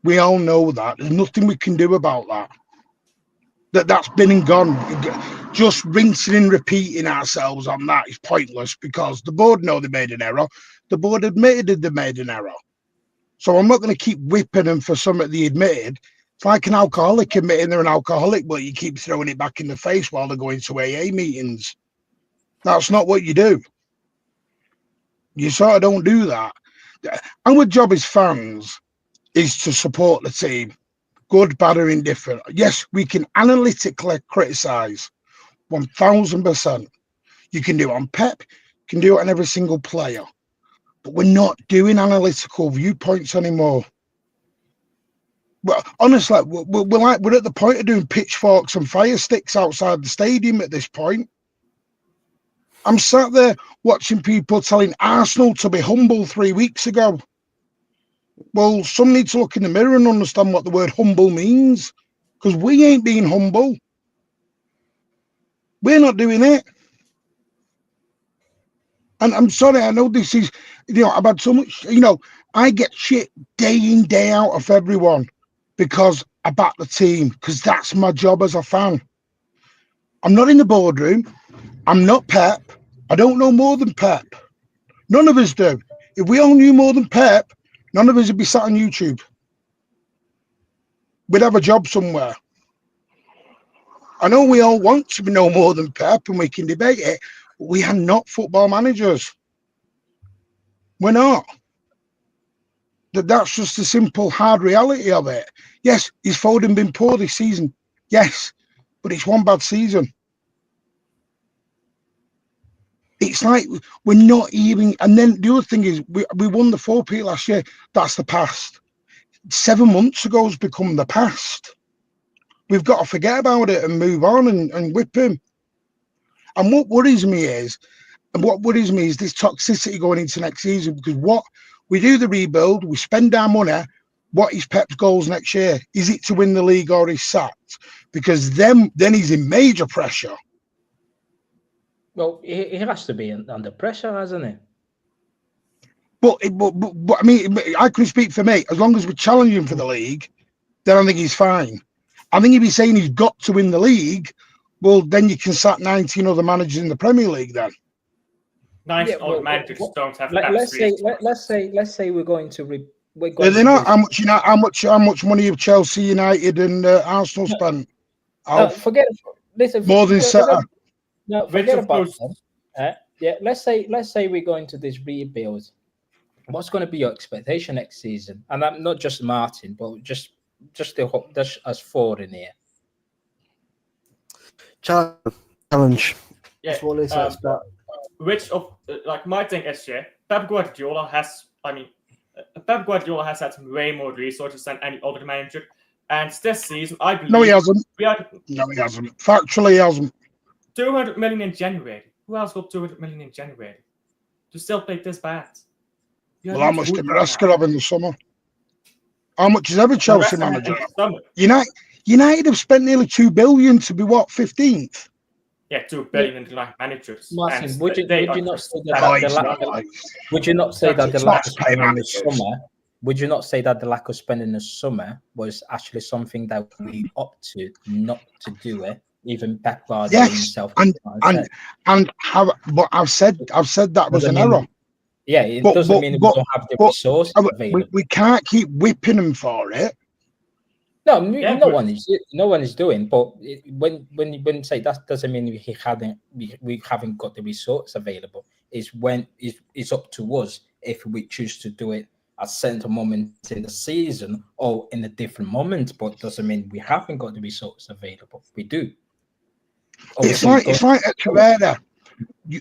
D: We all know that. There's nothing we can do about that. That's been and gone. Just rinsing and repeating ourselves on that is pointless because the board know they made an error. The board admitted they made an error. So I'm not going to keep whipping them for something they admitted. It's like an alcoholic admitting they're an alcoholic, but you keep throwing it back in the face while they're going to AA meetings. That's not what you do. You sort of don't do that. Our job as fans is to support the team, good, bad, or indifferent. Yes, we can analytically criticise 1000%. You can do it on Pep, you can do it on every single player. But we're not doing analytical viewpoints anymore. Well, honestly, we're at the point of doing pitchforks and fire sticks outside the stadium at this point. I'm sat there watching people telling Arsenal to be humble 3 weeks ago. Well, some need to look in the mirror and understand what the word humble means, because we ain't being humble. We're not doing it. And I'm sorry, I know this is, I've had so much, I get shit day in, day out of everyone because I back the team, because that's my job as a fan. I'm not in the boardroom. I'm not Pep. I don't know more than Pep. None of us do. If we all knew more than Pep, none of us would be sat on YouTube. We'd have a job somewhere. I know we all want to know more than Pep and we can debate it, but we are not football managers. We're not. That's just the simple, hard reality of it. Yes, is Foden been poor this season? Yes, but it's one bad season. It's like we're not even. And then the other thing is, we won the 4P last year. That's the past. 7 months ago has become the past. We've got to forget about it and move on and whip him. And what worries me is this toxicity going into next season, because what we do the rebuild, we spend our money. What is Pep's goals next year? Is it to win the league or he's sacked? Because then he's in major pressure.
C: Well, he has to be under pressure, hasn't he?
D: But I mean, I can speak for me. As long as we're challenging for the league, then I think he's fine. I think if he's saying he's got to win the league, well, then you can sack 19 other managers in the Premier League. Then
B: 19 other managers don't have.
C: Let's say we're going to.
D: They're not. How much money have Chelsea, United, and Arsenal spent?
C: No, forget. Listen,
D: more than City.
C: No, forget about them. Yeah, let's say we're going to this rebuild. What's going to be your expectation next season? And I'm not just Martin, but just us four in here.
A: Challenge.
B: Yeah.
A: That's what it is.
B: Which of my thing is, Pep Guardiola has. Pep Guardiola has had way more resources than any other manager, and this season, I believe.
D: No, he hasn't.
B: No,
D: he hasn't. Factually, he hasn't.
B: 200 million in January. Who else got 200 million in January? To still play this bad?
D: Well, how much did Maresca have in the summer? How much is every Chelsea manager? United have spent nearly 2 billion to be 15th.
B: Yeah, 2 billion in managers.
C: Martin, would you not say that would you not say that the lack of spending in the summer? Would you not say that the lack of spending in the summer was actually something that we opt to not to do it? Even Pep Guardiola himself. But
D: I've said that was an error.
C: Yeah, it doesn't mean we don't have the resources available.
D: We can't keep whipping them for it.
C: No, no one is doing. But when you say that doesn't mean we haven't got the resources available. It's up to us if we choose to do it at certain moments in the season or in a different moment. But doesn't mean we haven't got the resources available. We do.
D: It's like Echeverria.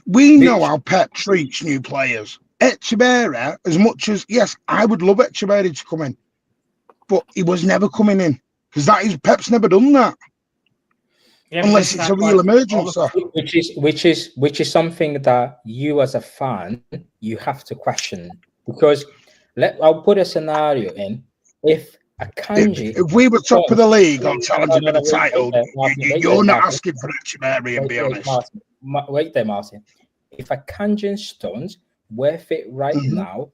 D: We know how Pep treats new players. Echeverria, as much as I would love Echeverria to come in, but he was never coming in because Pep's never done that unless it's a real emergency.
C: Which is something that you as a fan you have to question, because I'll put a scenario in. If
D: we were top of the league on challenging for the title, you're not asking for Echeverria, and be honest.
C: Wait there, Martin. If Akanji and Stones were fit right now,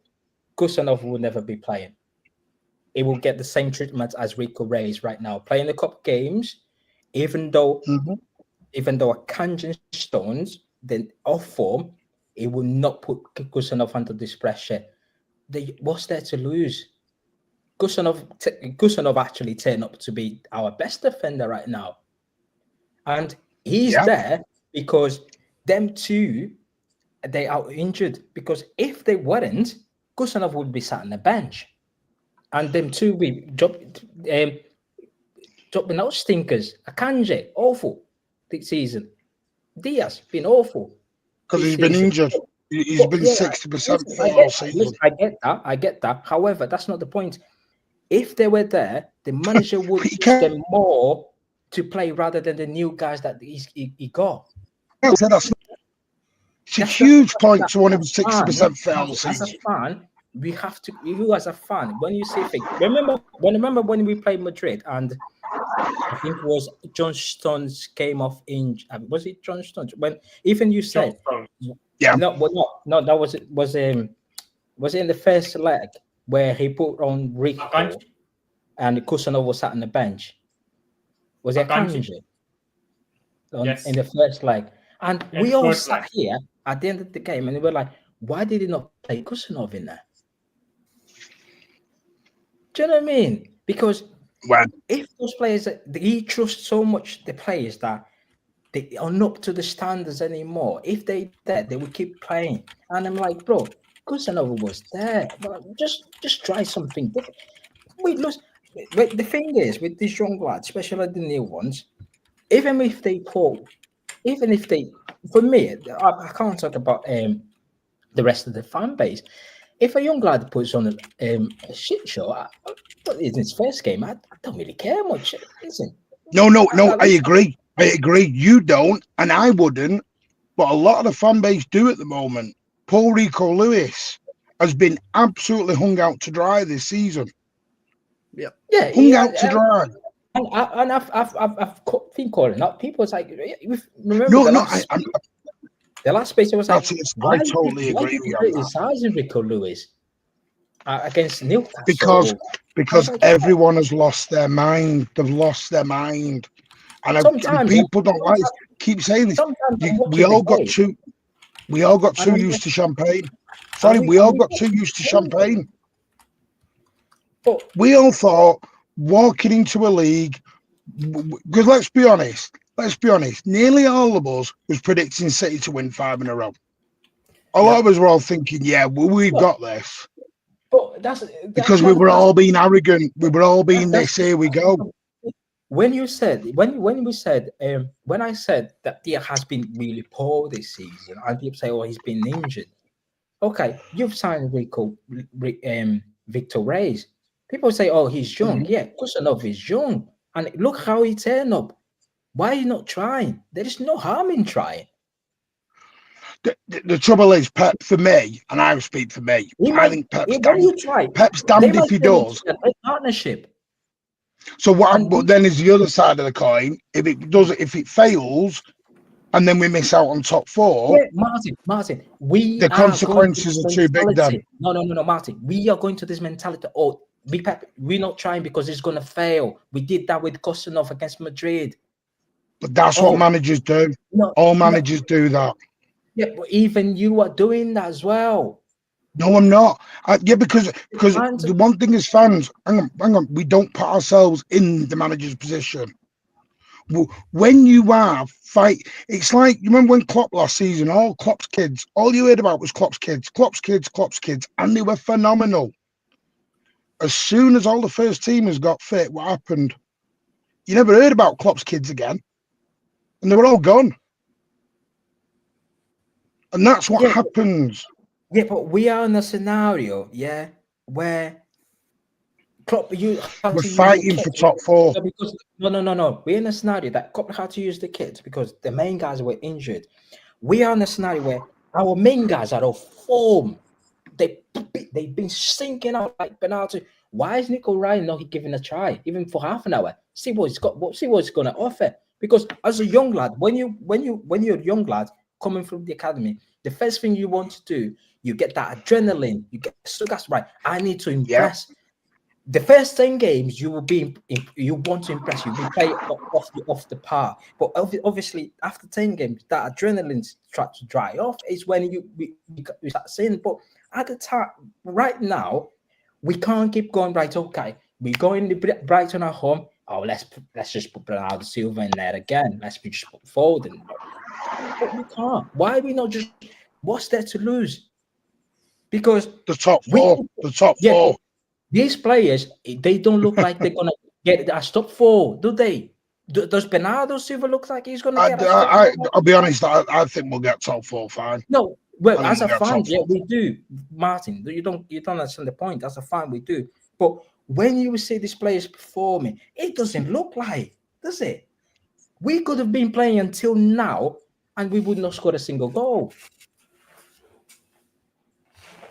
C: Kusanov will never be playing. It will get the same treatment as Rico Reyes right now. Playing the cup games, even though Akanji and Stones, then off form, it will not put Kusanov under this pressure. What's there to lose? Kusanov actually turned up to be our best defender right now. And he's there because them two, they are injured. Because if they weren't, Kusanov would be sat on the bench. And them two, we dropping out stinkers. Akanji, awful this season. Diaz, been awful.
D: Because he's been injured. He's been 60% for all season.
C: I get that. However, that's not the point. If they were there, the manager would use them more to play rather than the new guys that he got.
D: It's a huge point to one of 60% fit all season.
C: As a fan, we have to. You as a fan, when you see things, remember when we played Madrid and I think it was John Stones came off injured. Was it John Stones? When even you said, that was it in the first leg where he put on Rico and Kusanov was sat on the bench. Was it Akanji? Yes. In the first leg. And we all sat here at the end of the game and we were like, why did he not play Kusanov in there? Do you know what I mean? Because if those players, he trusts so much the players that they are not up to the standards anymore. If they will keep playing. And I'm like, bro, Kusanova was there. But just try something different. We lost. But the thing is, with these young lads, especially the new ones, even if they pull, even if they, for me, I can't talk about the rest of the fan base. If a young lad puts on a shit show, in his first game, I don't really care much. Listen,
D: No, I agree. I agree. You don't, and I wouldn't, but a lot of the fan base do at the moment. Paul Rico Lewis has been absolutely hung out to dry this season.
A: Yeah,
D: hung out to dry.
C: And I've been calling up people. It's like, remember the last space, I was like,
D: I totally agree with you on that.
C: Criticizing Rico Lewis against Newcastle
D: because everyone has lost their mind. They've lost their mind, and people don't like keep saying this. We all got too used to champagne. Sorry, we all got too used to champagne. But we all thought walking into a league, because let's be honest, nearly all of us was predicting City to win 5 in a row. A lot of us were all thinking, yeah, we've got this.
C: But
D: because we were all being arrogant. We were all being this, here we go.
C: When you said, when I said that Dia has been really poor this season, and people say, oh, he's been injured. Okay, you've signed Victor Reyes. People say, oh, he's young. Yeah, Kusanov is young. And look how he turned up. Why are you not trying? There is no harm in trying.
D: The trouble is, Pep, for me, and I will speak for me, I think Pep's damned if he does.
C: A partnership.
D: So but then is the other side of the coin. If it fails, and then we miss out on top 4.
C: Yeah, Martin, the
D: consequences are too big then.
C: No, Martin. We are going to this mentality. Oh, we're not trying because it's going to fail. We did that with Kusanov against Madrid.
D: But that's what managers do. All managers do that.
C: Yeah, but even you are doing that as well.
D: No, I'm not. Because the one thing is fans, hang on, we don't put ourselves in the manager's position. When you are it's like, you remember when Klopp last season, all Klopp's kids, all you heard about was Klopp's kids, and they were phenomenal. As soon as all the first teamers got fit, what happened? You never heard about Klopp's kids again, and they were all gone. And that's what happens.
C: Yeah, but we are in a scenario, where Klopp,
D: we're fighting for top 4.
C: Because no. We're in a scenario that Klopp had to use the kids because the main guys were injured. We are in a scenario where our main guys are off form. They've been sinking out like Bernardo. Why is Nico Ryan not giving a try, even for half an hour? See what he's got. See what he's going to offer. Because as a young lad, when you're a young lad coming from the academy, the first thing you want to do, you get that adrenaline. You get so that's right. I need to impress. Yeah. The first 10 games, you want to impress. You will play off the par. But obviously, after 10 games, that adrenaline starts to dry off. It's when you start seeing. But at the time, right now, we can't keep going. Right, okay, we go in the Brighton at home. Oh, let's just put Bernardo Silva in there again. Let's just put Foden. But we can't. Why are we not just? What's there to lose? Because
D: the top 4.
C: These players, they don't look like they're gonna get a top 4, do they? Does Bernardo Silva look like he's gonna get?
D: I'll be honest. I think we'll get top 4 fine.
C: No, well, as a fan, yeah, we do, Martin. You don't understand the point. As a fan, we do. But when you see these players performing, it doesn't look like, does it? We could have been playing until now, and we would not score a single goal.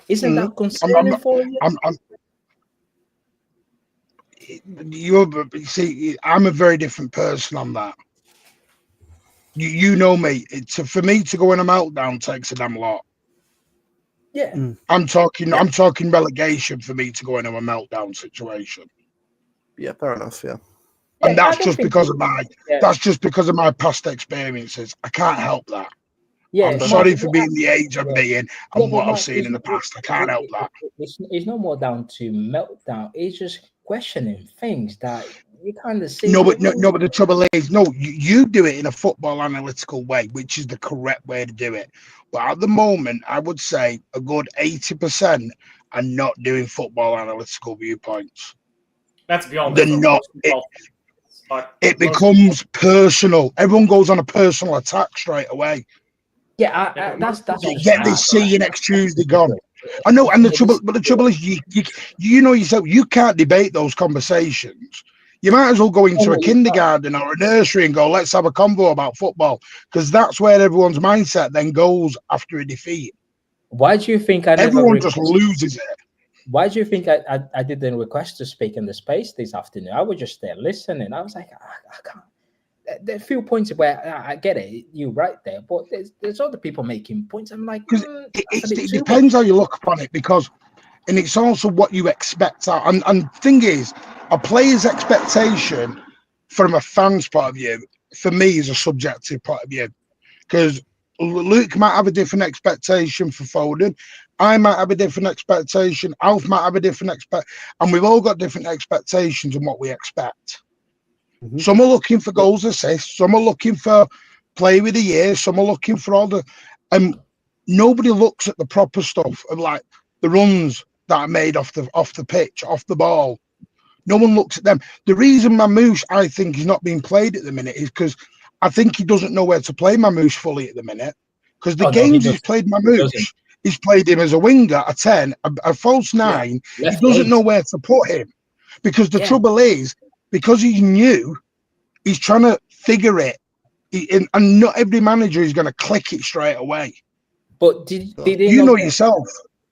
C: Isn't that concerning for you?
D: You see, I'm a very different person on that. You know me. For me to go in a meltdown takes a damn lot.
C: Yeah,
D: I'm talking relegation for me to go into a meltdown situation.
A: Yeah, fair enough. Yeah,
D: and that's just because of my past experiences. I can't help that.
C: Yeah,
D: I'm sorry for being the age I'm being and what I've seen in the past. I can't help that.
C: It's no more down to meltdown. It's just questioning things that you kind of see.
D: No, but the trouble is, no, you do it in a football analytical way, which is the correct way to do it. But at the moment, I would say a good 80% are not doing football analytical viewpoints.
B: Let's be honest.
D: They're not. It
B: most
D: becomes personal. Everyone goes on a personal attack straight away.
C: Yeah, that's
D: You get this see you next Tuesday gone. I know, and the trouble is, you know yourself, you can't debate those conversations. You might as well go into a kindergarten or a nursery and go, let's have a convo about football, because that's where everyone's mindset then goes after a defeat.
C: Why do you think
D: everyone just loses it?
C: Why do you think I didn't request to speak in the space this afternoon? I was just there listening. I was like, I can't. There are a few points where I get it, you're right there, but there's other people making points. I'm like,
D: because it depends how you look upon it, and it's also what you expect. And thing is, a player's expectation from a fan's point of view, for me, is a subjective point of view, because Luke might have a different expectation for Foden. I might have a different expectation. Alf might have a different and we've all got different expectations on what we expect. Mm-hmm. Some are looking for goals, assists. Some are looking for play with the year. Some are looking for all the. Nobody looks at the proper stuff of like the runs that are made off the pitch, off the ball. No one looks at them. The reason Mamouche, I think, is not being played at the minute is because I think he doesn't know where to play Mamouche fully at the minute. Because the games he's played Mamouche, he's played him as a winger, a 10, a false 9. He doesn't know where to put him. Because the trouble is, because he's new, he's trying to figure it. And not every manager is going to click it straight away.
C: But did
D: you know yourself?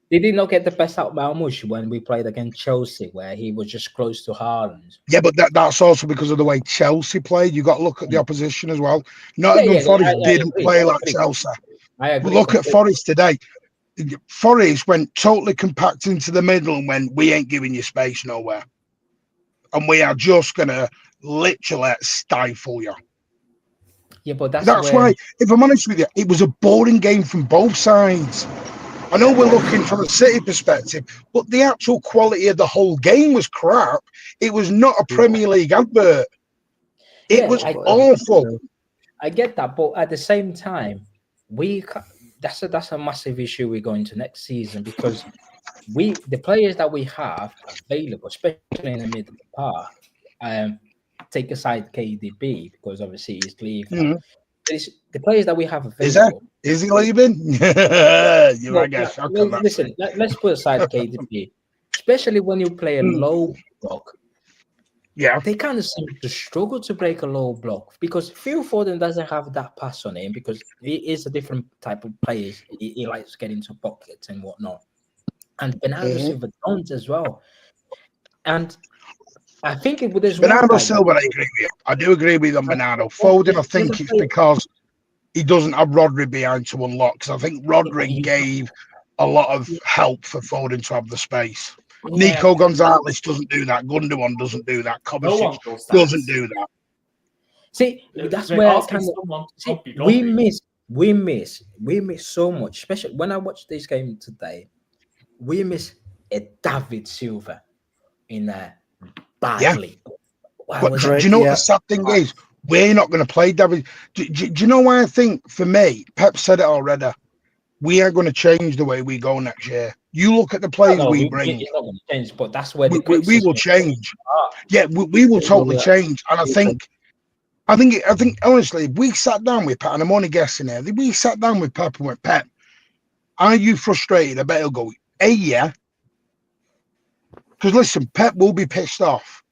C: Did he not get the best out of Malmouche when we played against Chelsea, where he was just close to Haaland?
D: Yeah, but that's also because of the way Chelsea played. You got to look at the opposition as well. Nottingham Forest didn't play like Chelsea.
C: I agree.
D: Look at Forest today. Forest went totally compact into the middle and went, we ain't giving you space nowhere. And we are just going to literally stifle you.
C: Yeah, but
D: that's why, if I'm honest with you, it was a boring game from both sides. I know we're looking from a City perspective, but the actual quality of the whole game was crap. It was not a Premier League advert. It was awful.
C: I get that, but at the same time, that's a massive issue we go into next season, because the players that we have available, especially in the middle of the park, take aside KDB because obviously he's leaving. Mm-hmm. The players that we have available.
D: Is he leaving?
C: Listen, let's put aside KDB, especially when you play a low block.
D: Yeah,
C: they kind of seem to struggle to break a low block because Phil Foden doesn't have that pass on him because he is a different type of player. He likes to get into pockets and whatnot. And Bernardo Silva don't as well. And I think there's
D: Bernardo Silva, I agree with you. I do agree with you on Bernardo. Foden, I think it's because he doesn't have Rodri behind to unlock. Because I think Rodri gave a lot of help for Foden to have the space. Yeah. Nico Gonzalez doesn't do that. Gundogan doesn't do that. Kovacic doesn't do that.
C: See, that's where I kind of we miss so much. Especially when I watched this game today, we miss a David Silva in there badly.
D: Yeah. Wow, do you know what the sad thing is? We're not going to play David. Do you know why I think, for me, Pep said it already, we are going to change the way we go next year. You look at the players we bring.
C: It's not going to change, but that's where
D: we will change. Yeah, we will totally change. And I think honestly, if we sat down with Pep, and I'm only guessing here, if we sat down with Pep and went, Pep, are you frustrated? I bet he'll go, hey, yeah. Because listen, Pep will be pissed off.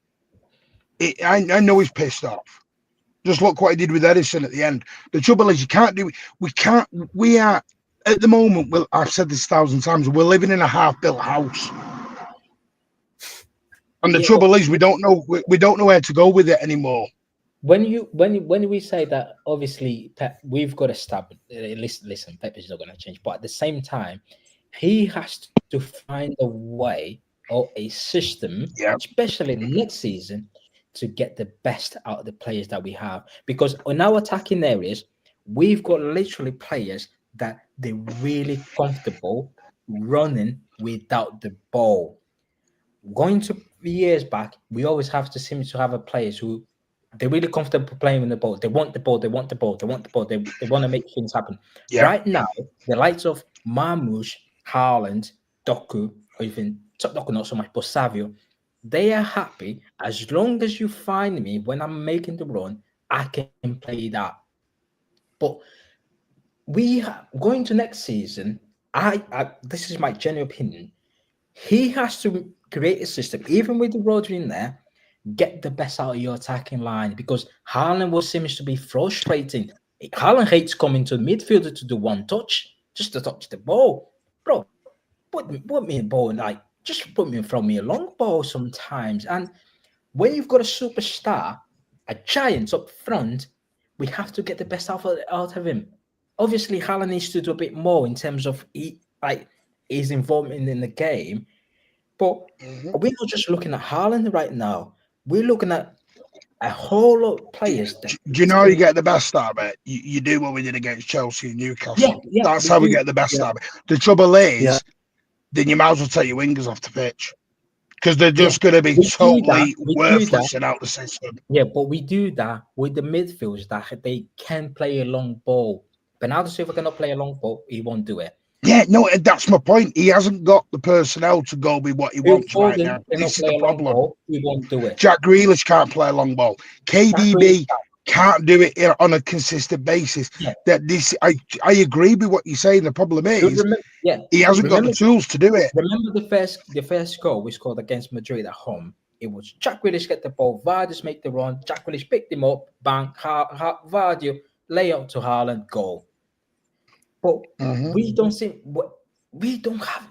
D: I know he's pissed off. Just look what he did with Edison at the end. The trouble is, you can't do it. We are, at the moment, I've said this 1,000 times, we're living in a half-built house. And the trouble is, we don't know where to go with it anymore.
C: When we say that, obviously, Pep, we've got to stop. Listen, Pep is not going to change. But at the same time, he has to find a way or a system, especially next season, to get the best out of the players that we have. Because in our attacking areas, we've got literally players that they're really comfortable running without the ball. Going to years back, we always have to seem to have a players who they're really comfortable playing with the ball. They want the ball. They want the ball. They want the ball. They want to make things happen.
D: Yeah.
C: Right now, the likes of Marmoush, Haaland, Doku, or even Doku not so much, but Savio, they are happy as long as you find me when I'm making the run. I can play that. But going to next season, I this is my general opinion. He has to create a system, even with the Rodri in there, get the best out of your attacking line because Haaland seems to be frustrating. Haaland hates coming to the midfielder to do one touch, just to touch the ball. Bro, put me a ball, like, just put me and throw me a long ball sometimes. And when you've got a superstar, a giant up front, we have to get the best out of him. Obviously, Haaland needs to do a bit more in terms of his involvement in the game. But we're not just looking at Haaland right now. We're looking at a whole lot of players.
D: Do you know how you get the best out of it? You do what we did against Chelsea and Newcastle.
C: Yeah,
D: That's how we get the best out of it. The trouble is, then you might as well take your wingers off the pitch because they're just going to be totally worthless and out the system.
C: Yeah, but we do that with the midfielders that they can play a long ball. Bernardo Silva cannot play a long ball. He won't do it.
D: Yeah, no, that's my point. He hasn't got the personnel to go with what he wants right now. This is the problem.
C: He won't do it.
D: Jack Grealish can't play a long ball. KDB can't do it on a consistent basis. Yeah. I agree with what you're saying. The problem is, he hasn't got the tools to do it.
C: Remember the first goal we scored against Madrid at home? It was Jack Grealish get the ball, Vardy make the run, Jack Grealish picked him up, bang, Vardy lay out to Haaland, goal. But we don't have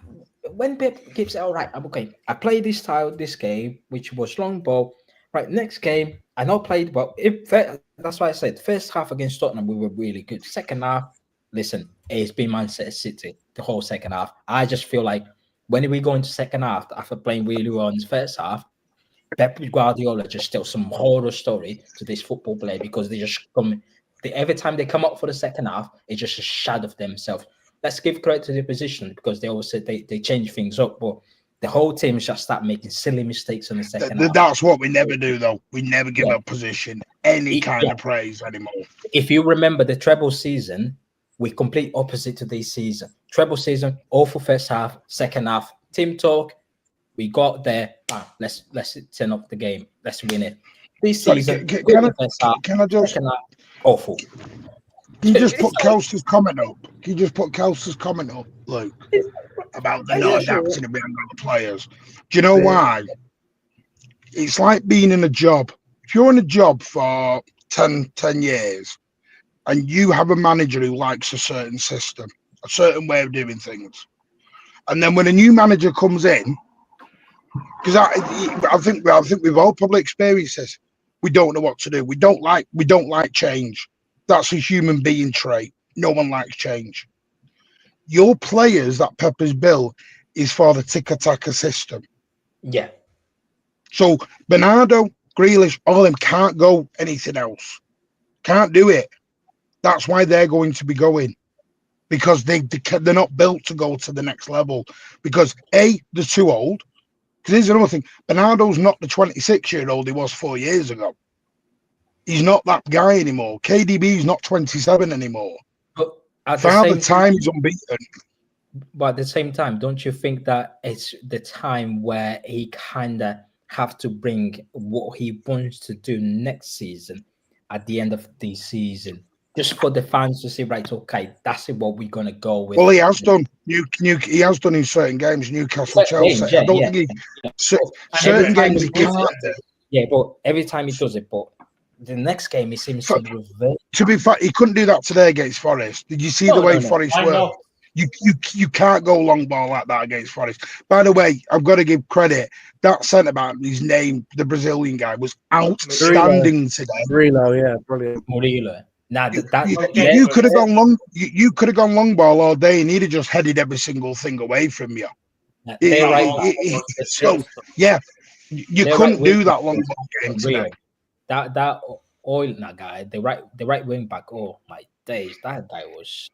C: when Pep keeps it all right. Okay, I played this game, which was long ball. Right, next game, I not played well. That's why I said first half against Tottenham we were really good. Second half, listen, it's been Manchester City the whole second half. I just feel like when we go into second half after playing really well in the first half, Pep Guardiola just tells some horror story to this football player because they just come. Every time they come up for the second half, it's just a shadow of themselves. Let's give credit to the position because they always said they change things up, but the whole team just start making silly mistakes in the second half.
D: That's what we never do, though. We never give up position any kind of praise anymore.
C: If you remember the treble season, we complete opposite to this season. Treble season, awful first half, second half, team talk. We got there. Let's turn up the game. Let's win it. This season,
D: can I just
C: awful.
D: Can you just put Kelster's comment up? Can you just put Kelster's comment up, Luke, about the not adapting to being other players? Do you know why? It's like being in a job. If you're in a job for 10 years and you have a manager who likes a certain system, a certain way of doing things, and then when a new manager comes in, because I think we've all probably experienced this. We don't know what to do. We don't like change. That's a human being trait. No one likes change. Your players that Pep has built is for the tiki-taka system.
C: Yeah.
D: So Bernardo, Grealish, all of them can't go anything else. Can't do it. That's why they're going to be going. Because they're not built to go to the next level. Because A, they're too old. Because here's another thing. Bernardo's not the 26-year-old he was 4 years ago. He's not that guy anymore. KDB's not 27 anymore.
C: But at
D: Father Time is unbeaten.
C: But at the same time, don't you think that it's the time where he kind of have to bring what he wants to do next season at the end of the season? Just for the fans to say, right, okay, that's what we're going to go with.
D: Well, he has done. He has done in certain games, Newcastle, Chelsea.
C: Games, yeah,
D: I don't think certain games he can't do.
C: Yeah, but every time he does it, but the next game he seems to revert.
D: To be fair, he couldn't do that today against Forest. Did you see the way Forest were? You can't go long ball like that against Forest. By the way, I've got to give credit. That centre back, his name, the Brazilian guy, was outstanding today.
A: Murillo, yeah, brilliant.
C: Murillo. Nah,
D: you could have gone long. You could have gone long ball all day, and he'd have just headed every single thing away from you. So yeah, you couldn't do that long ball game today.
C: That oil guy, the right wing back. Oh my days, that guy was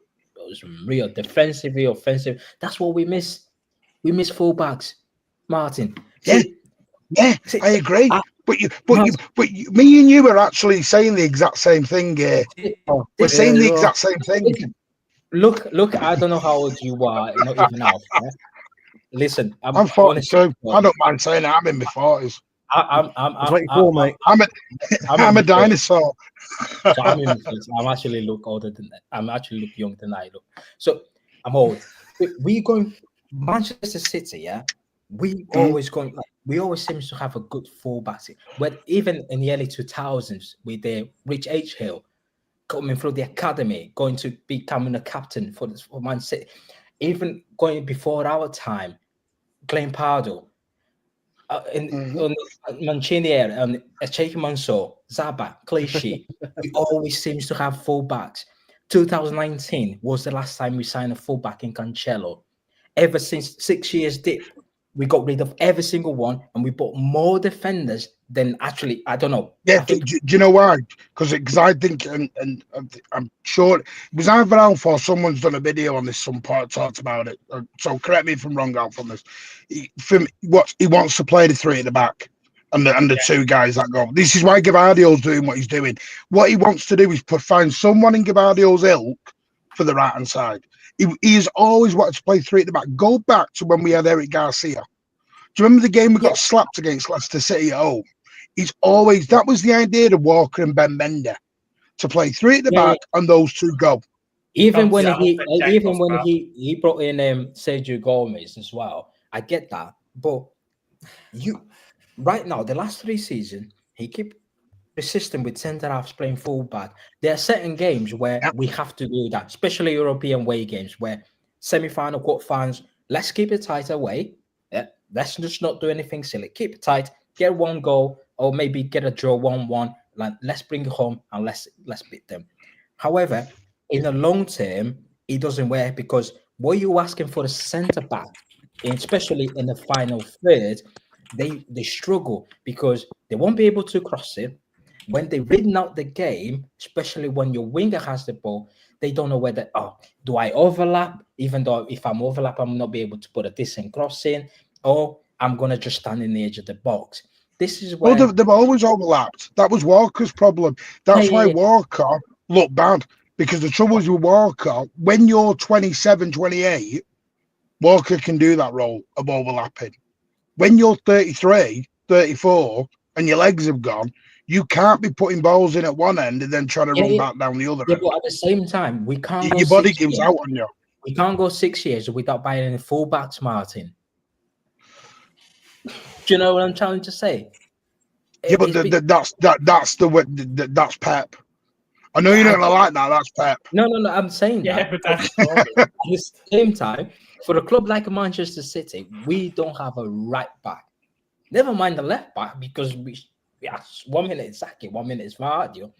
C: real defensively, offensive. That's what we miss. We miss fullbacks, Martin.
D: Yeah. Yeah,
C: See,
D: I agree.
C: I-
D: But me and you are actually saying the exact same thing here.
A: Oh,
D: We're
C: This-
D: saying the
A: you are.
D: exact same thing.
C: Listen, look. I don't know how old you are. Not even out. Yeah? Listen,
D: I'm
C: I want to
D: 42. I don't mind saying it. I'm in my 40s.
A: I'm 24, mate.
D: I'm
C: in
D: a
C: my 30s.
D: dinosaur.
C: So I'm in my 30s. I'm actually look older than that. I'm actually look younger than I look. So I'm old. We going Manchester City, yeah. We always going like we always seem to have a good fullback. But even in the early 2000s, with the Rich H Hill coming through the academy, going to becoming a captain for Man City, even going before our time, Glenn Pardo, on Mancini, and Echeki Mansour, Zaba, Clichy, we always seems to have fullbacks. 2019 was the last time we signed a fullback in Cancelo. Ever since 6 years dip, we got rid of every single one, and we bought more defenders than actually. I don't know.
D: Yeah,
C: I think
D: do you know why? Because I think, and I'm sure it was either Alf or someone's done a video on this. Some part talked about it. So correct me if I'm wrong, Alf, on this. He wants to play the three at the back and the two guys that go. This is why Gabardio's doing what he's doing. What he wants to do is find someone in Gabardio's ilk for the right hand side. He's always wanted to play three at the back. Go back to when we had Eric Garcia. Do you remember the game we got slapped against Leicester City at home? That was the idea of Walker and Ben Bender to play three at the back and those two go.
C: even
B: Comes
C: when
B: out
C: he
B: and Jack
C: even
B: goes
C: when
B: back.
C: he brought in Sergio Gomez as well. I get that, but you right now the last 3 seasons he keep persistent with centre halves playing fullback. There are certain games where we have to do that, especially European way games where semi-final, quarter-finals. Let's keep it tight away. Yeah, let's just not do anything silly. Keep it tight. Get one goal or maybe get a draw 1-1. Like let's bring it home and let's beat them. However, in the long term, it doesn't work because what you're asking for a centre back, especially in the final third, they struggle because they won't be able to cross it. When they're reading out the game, especially when your winger has the ball, they don't know whether, do I overlap? Even though if I'm overlap, I'm not be able to put a decent cross in, or I'm going to just stand in the edge of the box. This is
D: Well,
C: where...
D: they've always overlapped. That was Walker's problem. That's why Walker looked bad. Because the trouble is with Walker, when you're 27, 28, Walker can do that role of overlapping. When you're 33, 34, and your legs have gone, you can't be putting balls in at one end and then trying to run back down the other end.
C: But at the same time, we can't go
D: Your body
C: 6
D: gives
C: years.
D: out on you.
C: We can't go 6 years without buying any fullbacks, Martin. Do you know what I'm trying to say?
D: Yeah, but that's Pep. I know you're not gonna like that. That's Pep.
C: No. I'm saying
B: Yeah,
C: that.
B: but that's
C: At the same time, for a club like Manchester City, we don't have a right back. Never mind the left back because we 1 minute it's Saki, 1 minute it's Vardio.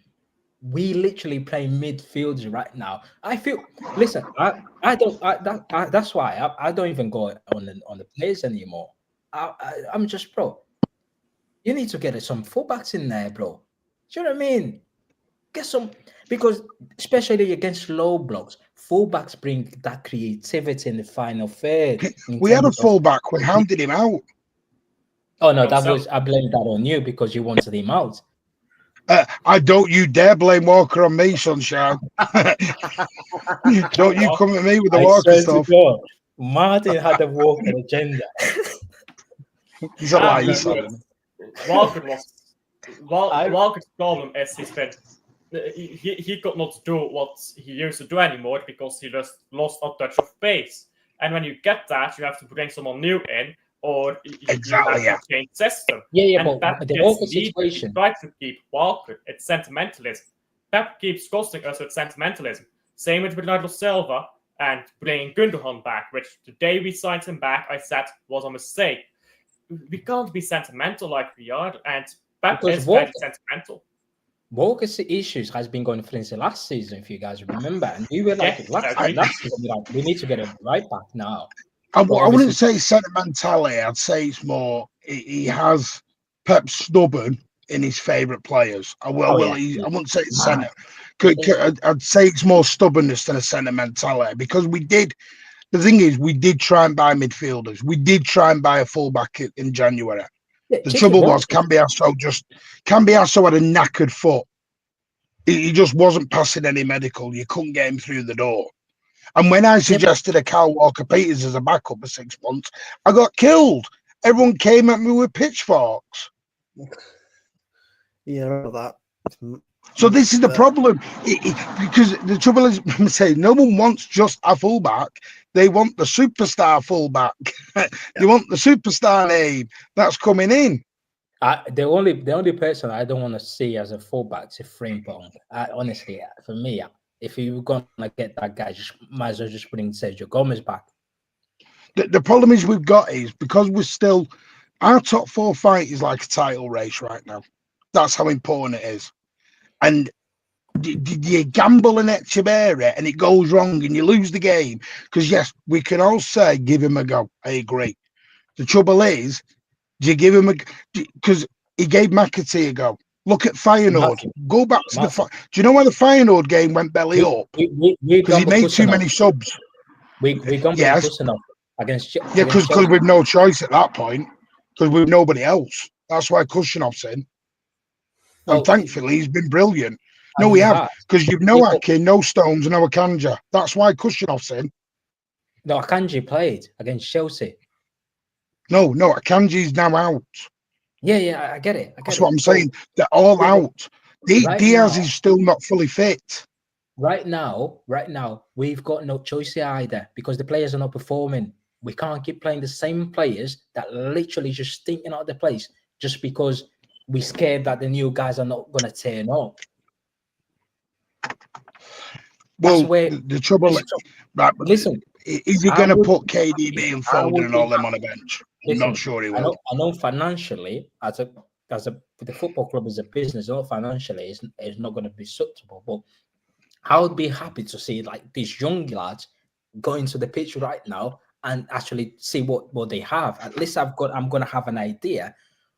C: We literally play midfielders right now. I feel. Listen, that's why I don't even go on the players anymore. I'm just, bro. You need to get some fullbacks in there, bro. Do you know what I mean? Get some, because especially against low blocks, fullbacks bring that creativity in the final third.
D: We had a fullback. We hounded him out.
C: Oh no, I blame that on you because you wanted him out.
D: I don't you dare blame Walker on me, sunshine. Don't you come at me with the Walker stuff.
C: Martin had a Walker agenda.
D: He's a liar.
B: Walker's problem is he could not do what he used to do anymore because he just lost a touch of pace. And when you get that, you have to bring someone new in, or you have to change system.
C: But the Walker situation.
B: Try to keep Walker. It's sentimentalism. Pep keeps costing us with sentimentalism. Same with Bernardo Silva and bringing Gundogan back, which the day we signed him back, I said was a mistake. We can't be sentimental like we are, and Pep is very sentimental.
C: Walker's issues has been going since the last season, if you guys remember, and we were like last season, we need to get a right back now.
D: I wouldn't say sentimentality. I'd say it's more he has Pep stubborn in his favourite players. I wouldn't say it's I'd say it's more stubbornness than a sentimentality because we did. The thing is, we did try and buy midfielders. We did try and buy a fullback in January. The trouble was, Cambiasso had a knackered foot. He just wasn't passing any medical. You couldn't get him through the door. And when I suggested a Kyle Walker-Peters as a backup for 6 months, I got killed. Everyone came at me with pitchforks.
A: Yeah, I remember that.
D: So this is the problem. Because the trouble is, I'm saying, no one wants just a fullback. They want the superstar fullback. They want the superstar name that's coming in.
C: The only person I don't want to see as a fullback is Frimpong. Honestly, for me, if you're gonna get that guy, just might as well just bring Sergio Gomez back.
D: The problem is we've got is because we're still our top 4 fight is like a title race right now. That's how important it is. And you gamble an Echeverri and it goes wrong and you lose the game. Because yes, we can all say give him a go. I agree. The trouble is, do you give him a because he gave McAtee a go. Look at Feyenoord. Go back to the. Do you know why the Feyenoord game went belly up? Because he made too many subs.
C: We got against.
D: Yeah, because we've no choice at that point. Because we've nobody else. That's why Kushinov's in. And thankfully, he's been brilliant. No, we have. Because you've no Akin, no Stones, no Akanja. That's why Kushinov's in.
C: No, Akanji played against Chelsea.
D: No, Akanji's now out.
C: Yeah, I get it.
D: That's what I'm saying. They're all out. Diaz is still not fully fit.
C: Right now, we've got no choice here either because the players are not performing. We can't keep playing the same players that literally just stinking out of the place just because we're scared that the new guys are not going to turn up.
D: Well, the trouble is, right, listen, is he going to put KDB and Foden and all them on a bench? I'm not sure he will.
C: I know financially, as the football club is a business, not financially, it's not going to be suitable. But I would be happy to see like these young lads go into the pitch right now and actually see what they have. At least I'm going to have an idea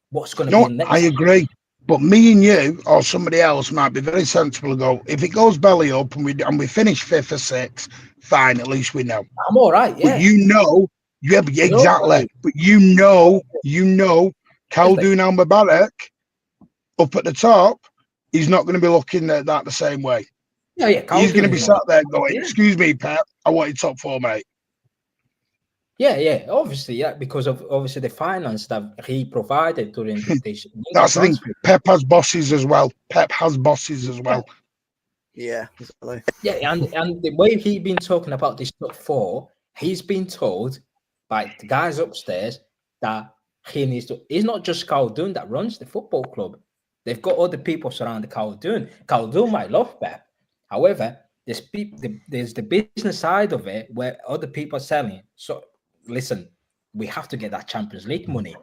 C: what's going to be next.
D: I agree. But me and you or somebody else might be very sensible to go, if it goes belly up and we finish 5th or 6th, fine, at least we know.
C: I'm all right, yeah.
D: But exactly. But you know, Khaldun Al-Mubarak up at the top, he's not going to be looking at that the same way.
C: Yeah.
D: He's going to be sat there going, excuse me, Pep, I wanted top 4, mate.
C: Yeah, obviously, because of obviously the finance that he provided during this.
D: That's the thing. Pep has bosses as well.
A: Yeah, exactly.
C: Yeah, and the way he's been talking about this top 4, he's been told by the guys upstairs that he needs to. It's not just Khaldun that runs the football club. They've got other people surrounding Khaldun. Khaldun might love Pep. However, there's the business side of it where other people are selling. So listen, we have to get that Champions League money.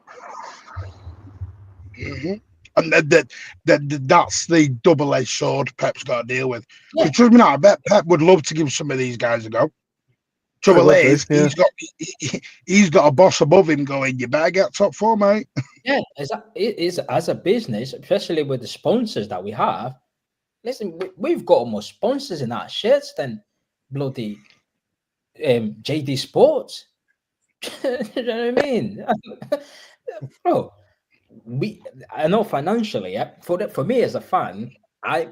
D: Mm-hmm. And that's the double-edged sword Pep's got to deal with. Yeah. Trust me now, I bet Pep would love to give some of these guys a go. Trouble is, he's got a boss above him going, you better get top 4, mate.
C: Yeah, as a business, especially with the sponsors that we have, listen, we've got more sponsors in our shirts than bloody JD Sports. You know what I mean? Bro, I know financially, for me as a fan, I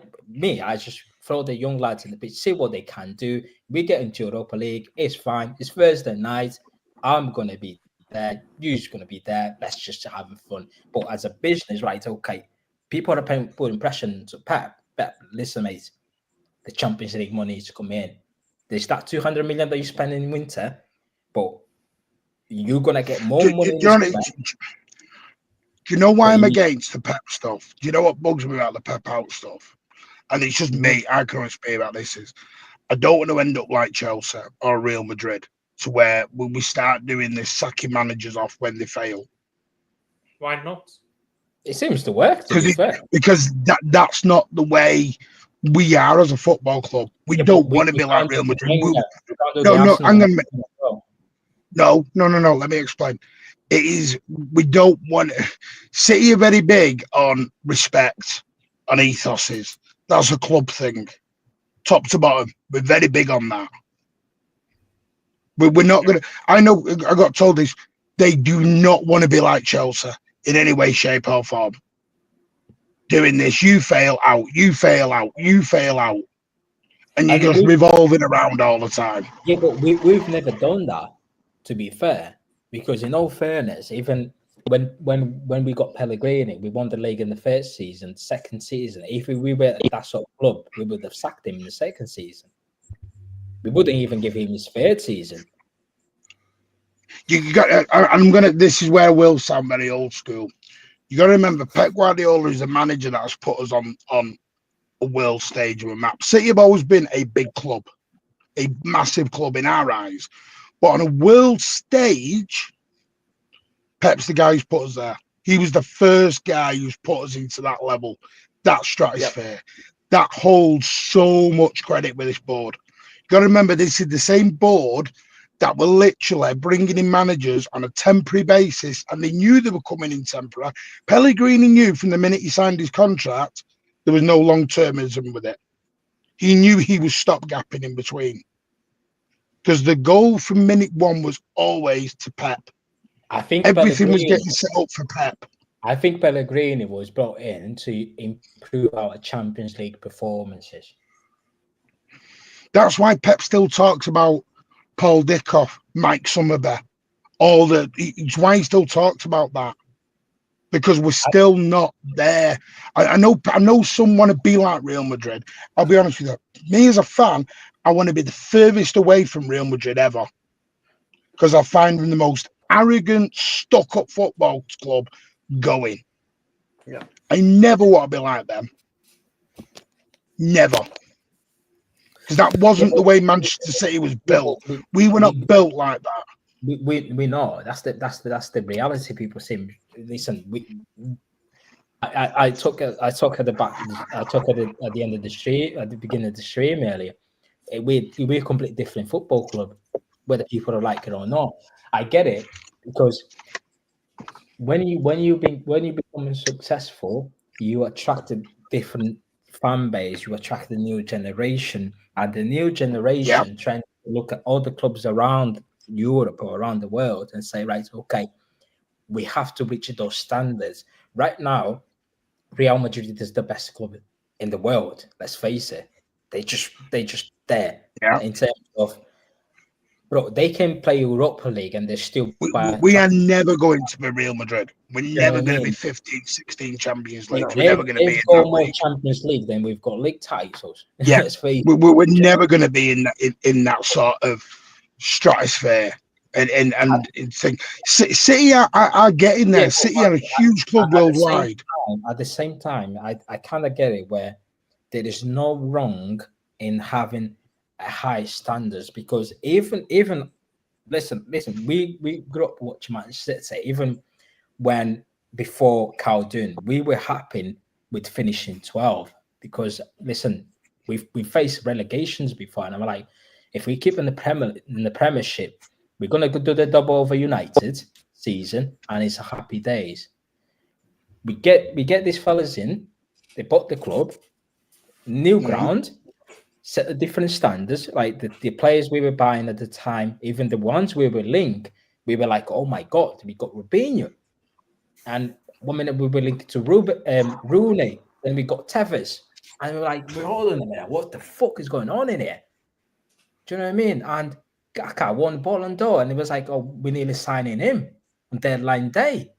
C: just throw the young lads in the pitch, see what they can do. We get into Europa League, it's fine. It's Thursday night. I'm gonna be there. You're gonna be there. Let's just have fun. But as a business, right? Okay, people are putting pressure into Pep. Listen, mate, the Champions League money is to come in. There's that 200 million that you spend in winter, but you're gonna get more money.
D: Do you know why I'm against the Pep stuff? Do you know what bugs me about the Pep out stuff? And it's just me. I can only speak about this. I don't want to end up like Chelsea or Real Madrid, to where when we start doing this sacking managers off when they fail.
B: Why not?
C: It seems to work.
D: Because that's not the way we are as a football club. We don't want to be like Real Madrid. No. Let me explain. It is, we don't want City are very big on respect, on ethoses. That's a club thing, top to bottom. We're very big on that. We're not gonna. I know. I got told this. They do not want to be like Chelsea. in any way, shape, or form. Doing this, you fail out, you fail out, you fail out. And you're just revolving around all the time.
C: Yeah, but we've never done that, to be fair. Because in all fairness, even when we got Pellegrini, we won the league in the first season, second season. If we were that sort of club, we would have sacked him in the second season. We wouldn't even give him his third season.
D: You got. This is where I will sound very old school. You got to remember, Pep Guardiola is a manager that has put us on a world stage of a map. City have always been a big club, a massive club in our eyes, but on a world stage, Pep's the guy who's put us there. He was the first guy who's put us into that level, that stratosphere. Yep. That holds so much credit with this board. You got to remember, this is the same board that were literally bringing in managers on a temporary basis, and they knew they were coming in temporary. Pellegrini knew from the minute he signed his contract, there was no long-termism with it. He knew he was stopgapping in between. Because the goal from minute one was always to Pep.
C: I think
D: everything was getting set up for Pep.
C: I think Pellegrini was brought in to improve our Champions League performances.
D: That's why Pep still talks about Paul Dickoff, Mike Summerby, it's why he still talks about that, because we're still not there. I know some want to be like Real Madrid. I'll be honest with you. Me as a fan, I want to be the furthest away from Real Madrid ever, because I find them the most arrogant, stuck-up football club going.
A: Yeah,
D: I never want to be like them. Never. Because that wasn't the way Manchester City was built. We were not built like that.
C: We know that's the reality. People say, listen, I talk at the end of the stream, at the beginning of the stream earlier. We're a completely different football club, whether people like it or not. I get it, because when you become successful, you attract a different fan base, you attract the new generation, and the new generation trying to look at all the clubs around Europe or around the world and say, right, okay, we have to reach those standards. Right now, Real Madrid is the best club in the world. Let's face it. They just there in terms of, bro, they can play Europa League and they're still.
D: We are never going to be Real Madrid. We're never going to be 15, 16 Champions League. We're never going to be in that
C: more
D: league.
C: Champions League than we've got league titles.
D: Yeah, we're never going to be in that sort of stratosphere. And think City are getting there. City are a huge club worldwide.
C: At the same time, I kind of get it, where there is no wrong in having a high standards, because even listen, we grew up watching Manchester City. Even when before Calhoun, we were happy with finishing 12, because listen, we faced relegations before, and I'm like, if we keep in the Premiership, we're gonna do the double over United season, and it's a happy days. We get these fellas in, they bought the club, new ground, set the different standards. Like the players we were buying at the time, even the ones we were linked, we were like, oh my god, we got Robinho, and 1 minute we were linked to Rooney, then we got Tevez, and we're like, we're all in a minute, what the fuck is going on in here? Do you know what I mean? And Kaka won Ballon d'Or, and it was like, oh, we're nearly signing him on deadline day.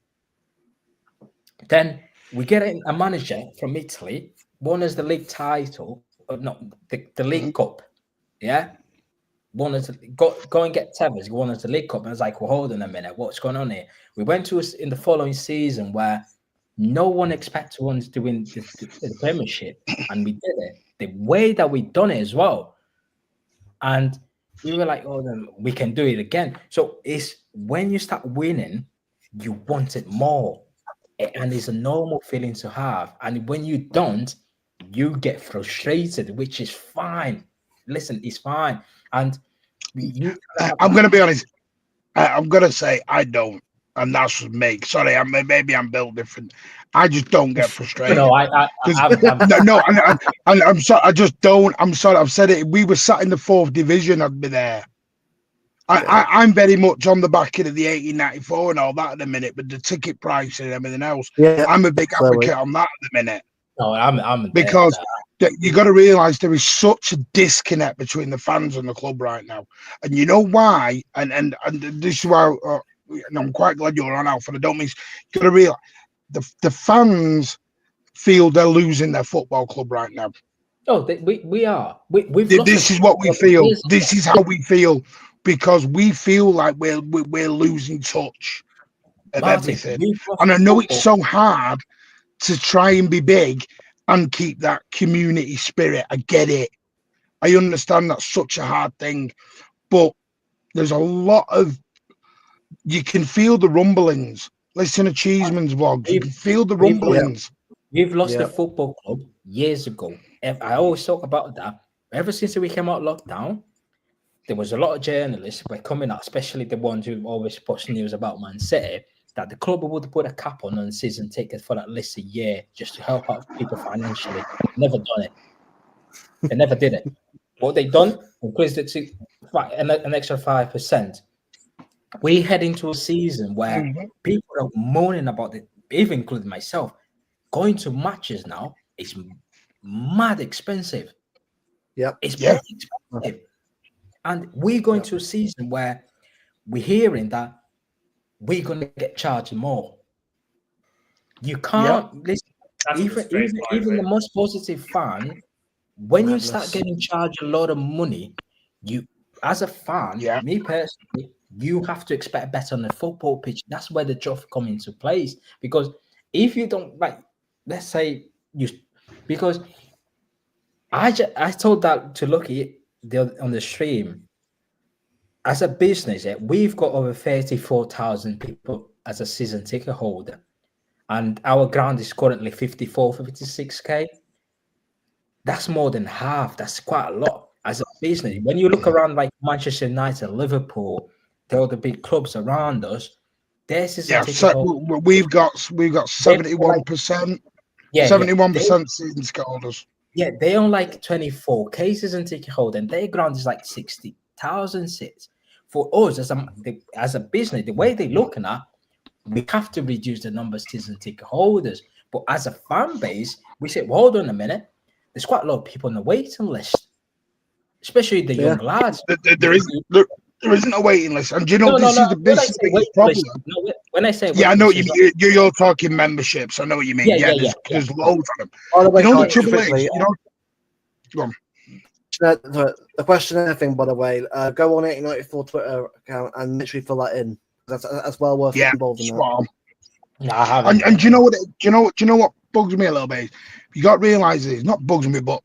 C: Then we get a manager from Italy, won us the league title, but not the League Cup. Yeah, won us, go and get Tevez, won us the League Cup. And I was like, well, hold on a minute, what's going on here? We went to us in the following season where no one expected us to win the Premiership, and we did it. The way that we done it as well, and we were like, oh, then we can do it again. So it's when you start winning, you want it more. And it's a normal feeling to have. And when you don't, you get frustrated, which is fine. Listen, it's fine. And
D: I'm going to be honest. I'm going to say I don't. And that's me. Sorry, maybe I'm built different. I just don't get frustrated.
C: No,
D: I'm sorry. I just don't. I'm sorry. I've said it. We were sat in the 4th division. I'd be there. I'm very much on the back end of the 1894 and all that at the minute, but the ticket price and everything else,
A: Yeah,
D: I'm a big
A: so
D: advocate on that at the minute.
C: No, I'm
D: Because you got to realise there is such a disconnect between the fans and the club right now, and you know why? And this is why I'm quite glad you're on, Alfred. I don't mean you got to realise the fans feel they're losing their football club right now.
C: Oh, we are. We've lost.
D: This is what we feel. This is how we feel because we feel like we're losing touch of everything. And I know it's so hard to try and be big and keep that community spirit. I get it. I understand that's such a hard thing, but there's a lot of you can feel the rumblings. Listen to Cheeseman's vlogs. You can feel the rumblings.
C: We've lost the football club years ago. I always talk about that. Ever since we came out of lockdown, there was a lot of journalists were coming out, especially the ones who always push news about Man City, that the club would put a cap on the season ticket for at least a year just to help out people financially. Never done it. They never did it. What they done, increased it to an extra 5%. We head into a season where people are moaning about it, even including myself. Going to matches now is mad expensive. It's very expensive. And we're going to a season where we're hearing that we're going to get charged more. You can't listen. Even the most positive fan, when you start getting charged a lot of money, you, as a fan, me personally, you have to expect better on the football pitch. That's where the trophy comes into place. Because if you don't, like, let's say because I told that to Lucky on the stream. As a business, we've got over 34,000 people as a season ticket holder, and our ground is currently 56K. That's more than half. That's quite a lot as a business. When you look around like Manchester United, Liverpool, the other big clubs around us, their season ticket holders,
D: we've got 71%. 71% season ticket holders.
C: Yeah, they own like 24K season ticket holder, and their ground is like 60,000 seats. For us as a business, the way they're looking at, we have to reduce the number of season ticket holders. But as a fan base, we say, well, hold on a minute. There's quite a lot of people on the waiting list, especially the young lads.
D: There isn't a waiting list, and you know this is the biggest problem.
C: When I say
D: I know what you mean. You're talking memberships. I know what you mean. There's loads of them.
A: By the way,
D: the trouble is, go on.
A: The questionnaire thing, by the way, go on 1894 Twitter account and literally fill that in. That's well worth involved in that.
C: No, I haven't.
D: And do you know what? Do you know what bugs me a little bit? You got to realize it's not bugs me, but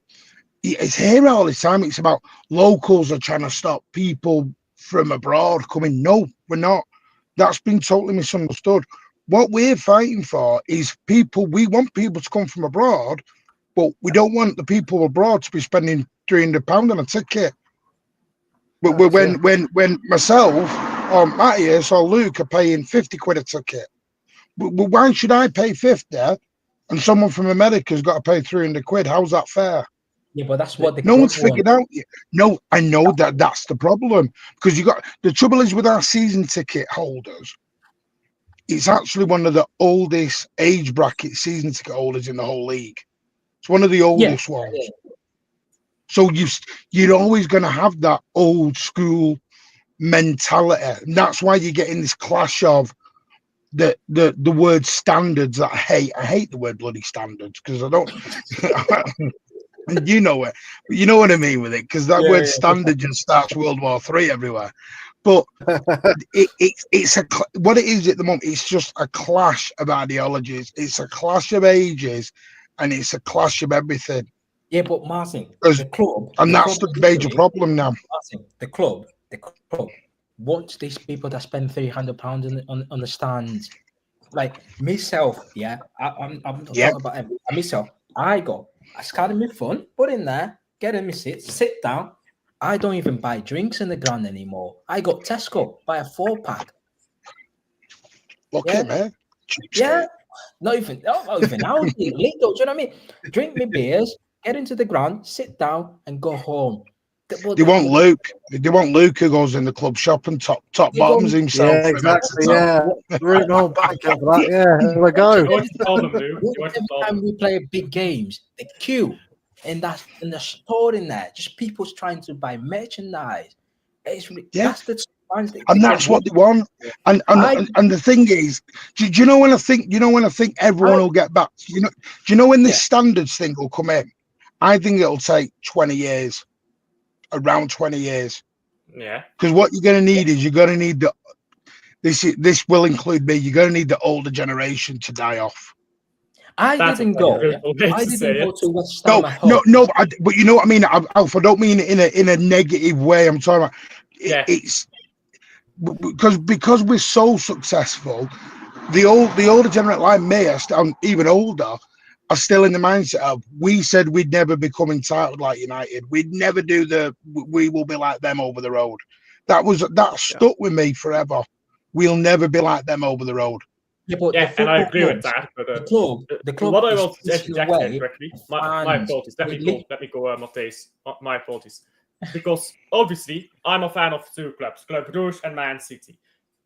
D: it's here all the time. It's about locals are trying to stop people from abroad coming. No, we're not. That's been totally misunderstood. What we're fighting for is people. We want people to come from abroad, but we don't want the people abroad to be spending £300 on a ticket. But when myself or Matthias or Luke are paying 50 quid a ticket, why should I pay 50 and someone from America's got to pay 300 quid? How's that fair?
C: Yeah, but that's what
D: no one's figured out yet. No, I know that's the problem, because the trouble is with our season ticket holders, it's actually one of the oldest age bracket season ticket holders in the whole league. It's one of the oldest ones. Yeah. So you're always going to have that old school mentality, and that's why you're getting this clash of the word standards that I hate. I hate the word bloody standards because I don't. You know it. You know what I mean with it, because that word standard just starts World War III everywhere. But it's what it is at the moment. It's just a clash of ideologies. It's a clash of ages, and it's a clash of everything.
C: Yeah, but Martin, the club,
D: that's the major problem now.
C: Martin, the club. Watch these people that spend £300 on the stands. Like myself, I'm talking about myself. I scanned my phone, put in there, get in my seat, sit down. I don't even buy drinks in the ground anymore. I got Tesco, buy a 4-pack.
D: Okay, man.
C: Yeah, not even Aldi, Lidl, do you know what I mean? Drink my beers, get into the ground, sit down, and go home.
D: They want Luke. They want Luke who goes in the club shop and top bottoms himself.
A: Yeah, exactly. Yeah, root no back for that. Yeah, there we go.
B: You want to tell them, Luke? You want to
C: Every
B: tell
C: time
B: them?
C: we play big games, the queue and the store in there, just people's trying to buy merchandise. That's the
D: and that's what they want. And the thing is, do you know when I think? Everyone will get back. Do you know when this standards thing will come in? I think it'll take 20 years, around 20 years.
B: Yeah.
D: Because what you're going to need is this will include me. You're going to need the older generation to die off.
C: I didn't go to West Ham at home.
D: No. But you know what I mean, Alf. I don't mean it in a negative way. I'm talking about it's because we're so successful. The older generation, like me, I'm even older, are still in the mindset of we said we'd never become entitled like United. We'd never do we will be like them over the road. That stuck with me forever. We'll never be like them over the road.
B: Yeah, and I agree with that. But
C: the club.
B: What I will interject correctly. My apologies. Let me go, Matthijs. My apologies. Because obviously I'm a fan of two clubs, Club Brugge and Man City.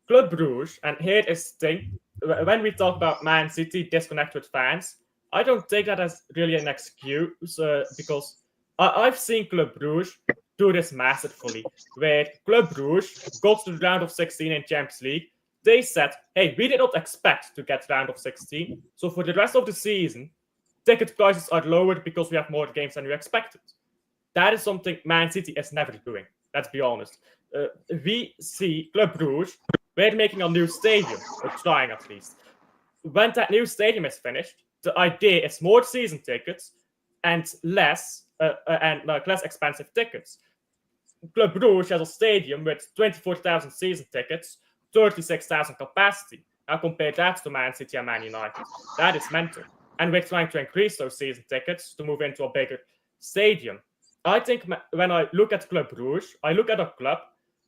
B: Club Brugge, and here is the thing: when we talk about Man City disconnect with fans, I don't take that as really an excuse because I've seen Club Brugge do this masterfully, where Club Brugge got to the round of 16 in Champions League. They said, hey, we did not expect to get round of 16, so for the rest of the season, ticket prices are lowered because we have more games than we expected. That is something Man City is never doing, let's be honest. We see Club Brugge, we're making a new stadium, or trying at least. When that new stadium is finished, the idea is more season tickets and less expensive tickets. Club Brugge has a stadium with 24,000 season tickets, 36,000 capacity. Now compare that to Man City and Man United. That is mental. And we're trying to increase those season tickets to move into a bigger stadium. I think when I look at Club Brugge, I look at a club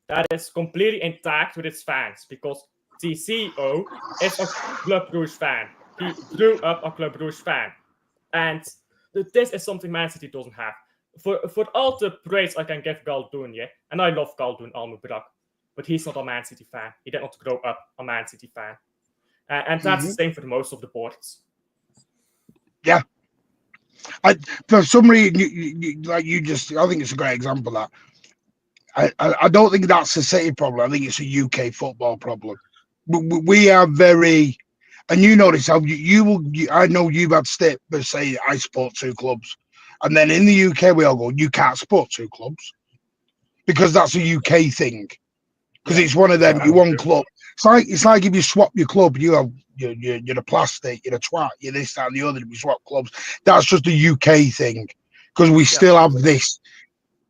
B: that is completely intact with its fans because the CEO is a Club Brugge fan. He grew up a Club Brugge fan. And this is something Man City doesn't have. For all the praise I can give Galdoon, and I love Galdoon Almubrak, but he's not a Man City fan. He did not grow up a Man City fan. And that's the same for most of the boards.
D: Yeah. For some reason, I think it's a great example of that. I don't think that's a City problem. I think it's a UK football problem. We are very, and you notice how I know you've had but say I support two clubs, and then in the UK we all go, you can't support two clubs because that's a UK thing. Because it's one of them, you one club. It's like if you swap your club, you're the plastic, you're the twat, you're this, that, and the other. If you swap clubs, that's just a UK thing. Because we still have this,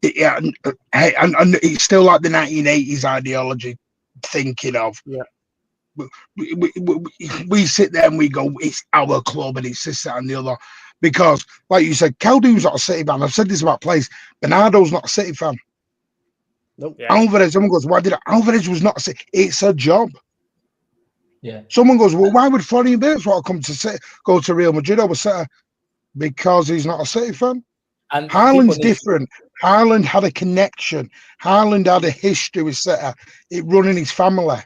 D: and it's still like the 1980s ideology thinking of.
A: Yeah.
D: We sit there and we go, it's our club and it's this, that, and the other. Because, like you said, Caldoon's not a City fan. I've said this about players. Bernardo's not a City fan.
A: Nope.
B: Yeah.
D: Alvarez, someone goes, why did Alvarez was not a City? It's a job.
C: Yeah.
D: Someone goes, well, why would Florian Wirtz want to come to go to Real Madrid over City? Because he's not a City fan.
C: And
D: Haaland's different. Haaland had a connection. Haaland had a history with City. It running his family.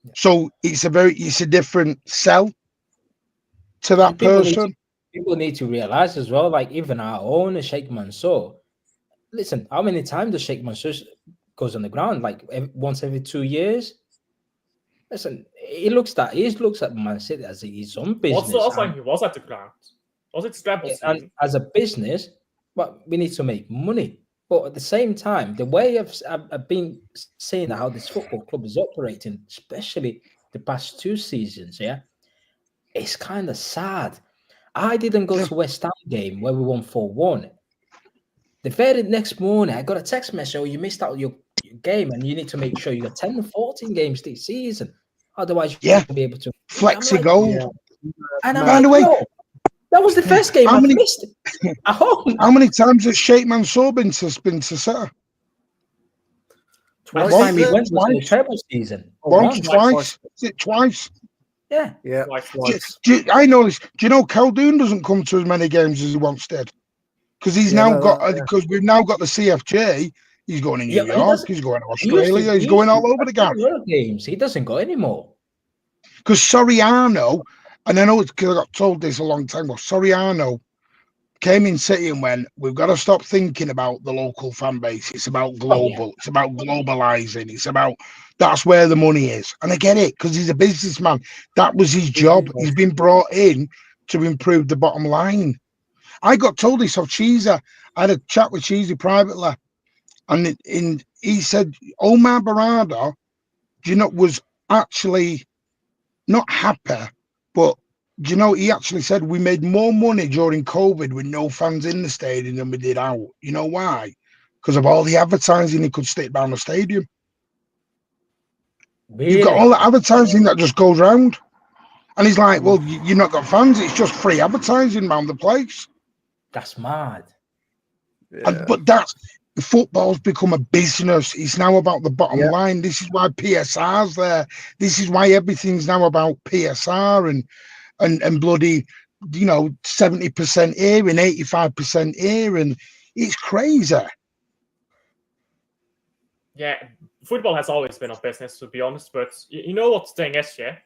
D: Yeah. So it's a different sell to that person.
C: People need to realize as well, like even our own Sheikh Mansour. Listen, how many times does Sheikh Mansour goes on the ground? Like once every 2 years. Listen, he looks at Man City as his own business.
B: What's the last time he was at the ground? Was it treble season?
C: And as a business, but we need to make money. But at the same time, the way I've been saying how this football club is operating, especially the past 2 seasons, it's kind of sad. I didn't go to West Ham game where we won 4-1. The very next morning, I got a text message, you missed out your game and you need to make sure you got 10 or 14 games this season. Otherwise, you won't be able to.
D: Flexi gold.
C: And I'm like, no, that was the first game I missed at home.
D: How many times has Sheikh Mansour been to City?
C: Twice. Last time he went was in the treble season.
D: Twice. Is it twice?
C: Yeah.
A: Twice.
D: I know this. Do you know Caldoon doesn't come to as many games as he once did? because he's
A: Yeah,
D: now
A: no,
D: got
A: that-
D: because we've now got the CFJ. He's going to
C: Yeah,
D: New
C: he
D: York.
C: doesn't-
D: He's going to
C: He used to-
D: Australia.
C: he
D: He's going
C: used
D: all
C: to-
D: over the gap.
C: a lot of games. He doesn't go anymore.
D: Because Soriano, and I know it's because I got told this a long time ago. Soriano came in City and went, "We've got to stop thinking about the local fan base. It's about global. It's about globalizing. It's about that's where the money is." And I get it because he's a businessman. That was his job. He's been brought in to improve the bottom line. I got told this of Cheesy. I had a chat with Cheesy privately, and he said Omar Barada, was actually not happy, but he actually said we made more money during COVID with no fans in the stadium than we did out. You know why? Because of all the advertising he could stick down the stadium. You've got all the advertising that just goes round. And he's like, well, you've not got fans. It's just free advertising around the place.
C: That's mad.
A: yeah.
D: But football's become a business. It's now about the bottom line. This is why PSR's there. This is why everything's now about PSR and bloody, 70% here and 85% here. And it's crazy.
B: Yeah, football has always been a business, to be honest. But you know what the thing is, yeah?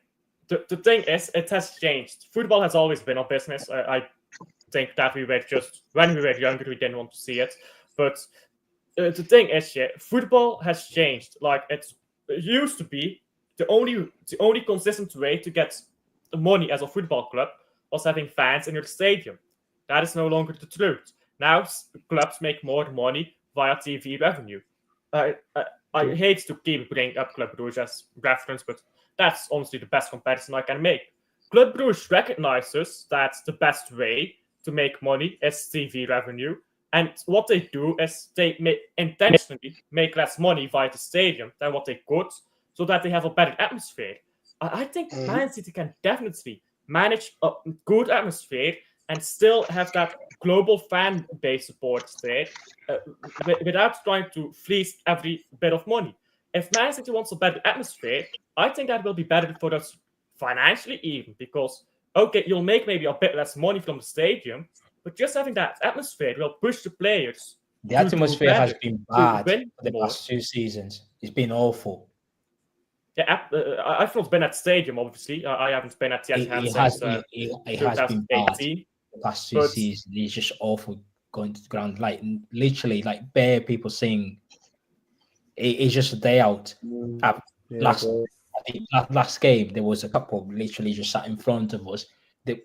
B: The thing is, it has changed. Football has always been a business. I think that we were just, when we were younger, we didn't want to see it. But the thing is, yeah, football has changed. Like, it used to be the only consistent way to get the money as a football club was having fans in your stadium. That is no longer the truth. Now clubs make more money via TV revenue. I hate to keep bringing up Club Brugge as reference, but that's honestly the best comparison I can make. Club Brugge recognizes that the best way to make money is TV revenue, and what they do is they intentionally make less money via the stadium than what they could, so that they have a better atmosphere. I think Man City can definitely manage a good atmosphere and still have that global fan base support there without trying to fleece every bit of money. If Man City wants a better atmosphere, I think that will be better for us financially even, because, okay, you'll make maybe a bit less money from the stadium, but just having that atmosphere will push the players.
C: The atmosphere has been bad for the
B: more.
C: past 2 seasons. It's been awful.
B: Yeah, I've not been at stadium, obviously. I haven't been at the Etihad
C: It has
B: since
C: been bad
B: 2018.
C: the past 2 seasons. It's just awful going to the ground. Like, literally, like, bare people saying it's just a day out. I think last game, there was a couple literally just sat in front of us. They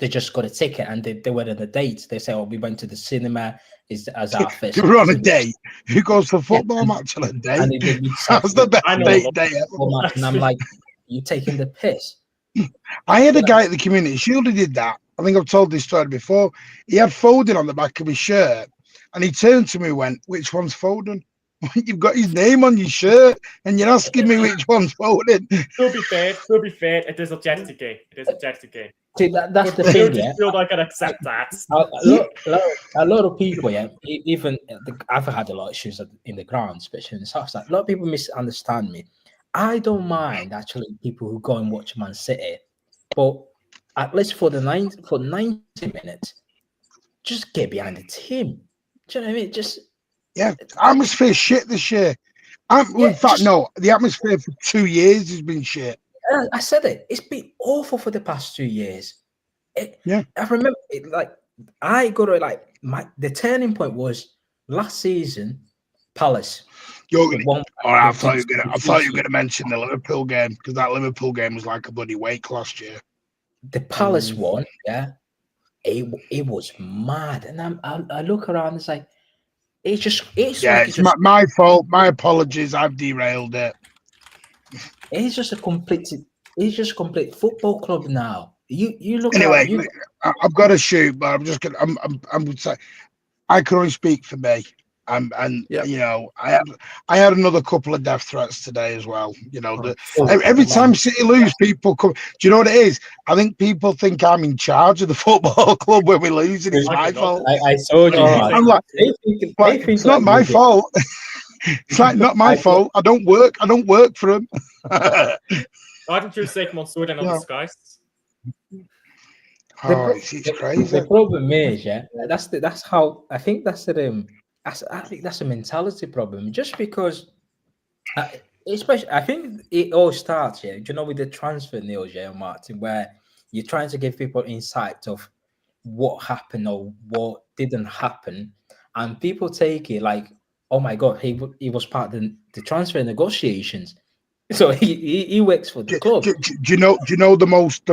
C: just got a ticket and they were on a date. They say, "Oh, we went to the cinema as our first."
D: They were on a date. Who goes to a football match on a date?
C: And
D: That's the best date
C: ever. And I'm like, "You taking the piss?"
D: I had a guy at the Community Shield who did that. I think I've told this story before. He had Foden on the back of his shirt, and he turned to me and went, "Which one's Foden? You've got his name on your shirt, and you're asking me which one's Foden."
B: To be fair, it is a Chelsea game. It is a Chelsea game.
C: See, that's
B: But
C: the thing, yeah.
B: I can accept that.
C: A lot of people, yeah, even I've had a lot of issues in the ground, especially in the south side. A lot of people misunderstand me. I don't mind actually people who go and watch Man City, but at least for 90 minutes, just get behind the team. Do you know what I mean? Just
D: atmosphere shit this year. In fact, no, the atmosphere for 2 years has been shit.
C: I said it. It's been awful for the past 2 years. I remember it, like, I got to, like, the turning point was last season, Palace.
D: I thought you were going to mention the Liverpool game, because that Liverpool game was like a bloody wake last year.
C: The Palace one, it was mad, and I look around, it's like it's
D: my fault. My apologies. I've derailed it.
C: It's just a complete football club now. You look
D: anyway.
C: around,
D: I've got to shoot, but I'm just gonna. I'm say I can only speak for me. You know, I had another couple of death threats today as well. You know, every time City lose, people come. Do you know what it is? I think people think I'm in charge of the football club when we lose, and it's my fault.
C: I told you.
D: I'm like, it's not my fault. It's like not my fault. I don't work for them.
B: Why don't you take Mansour and not disguise?
D: Oh, it's crazy.
C: The problem is, that's how I think that's a mentality problem. Just because, especially, I think it all starts here. You know, with the transfer news, Martin, where you're trying to give people insight of what happened or what didn't happen, and people take it like, oh my god, he was part of the transfer negotiations, so he works for the club.
D: Do you know the most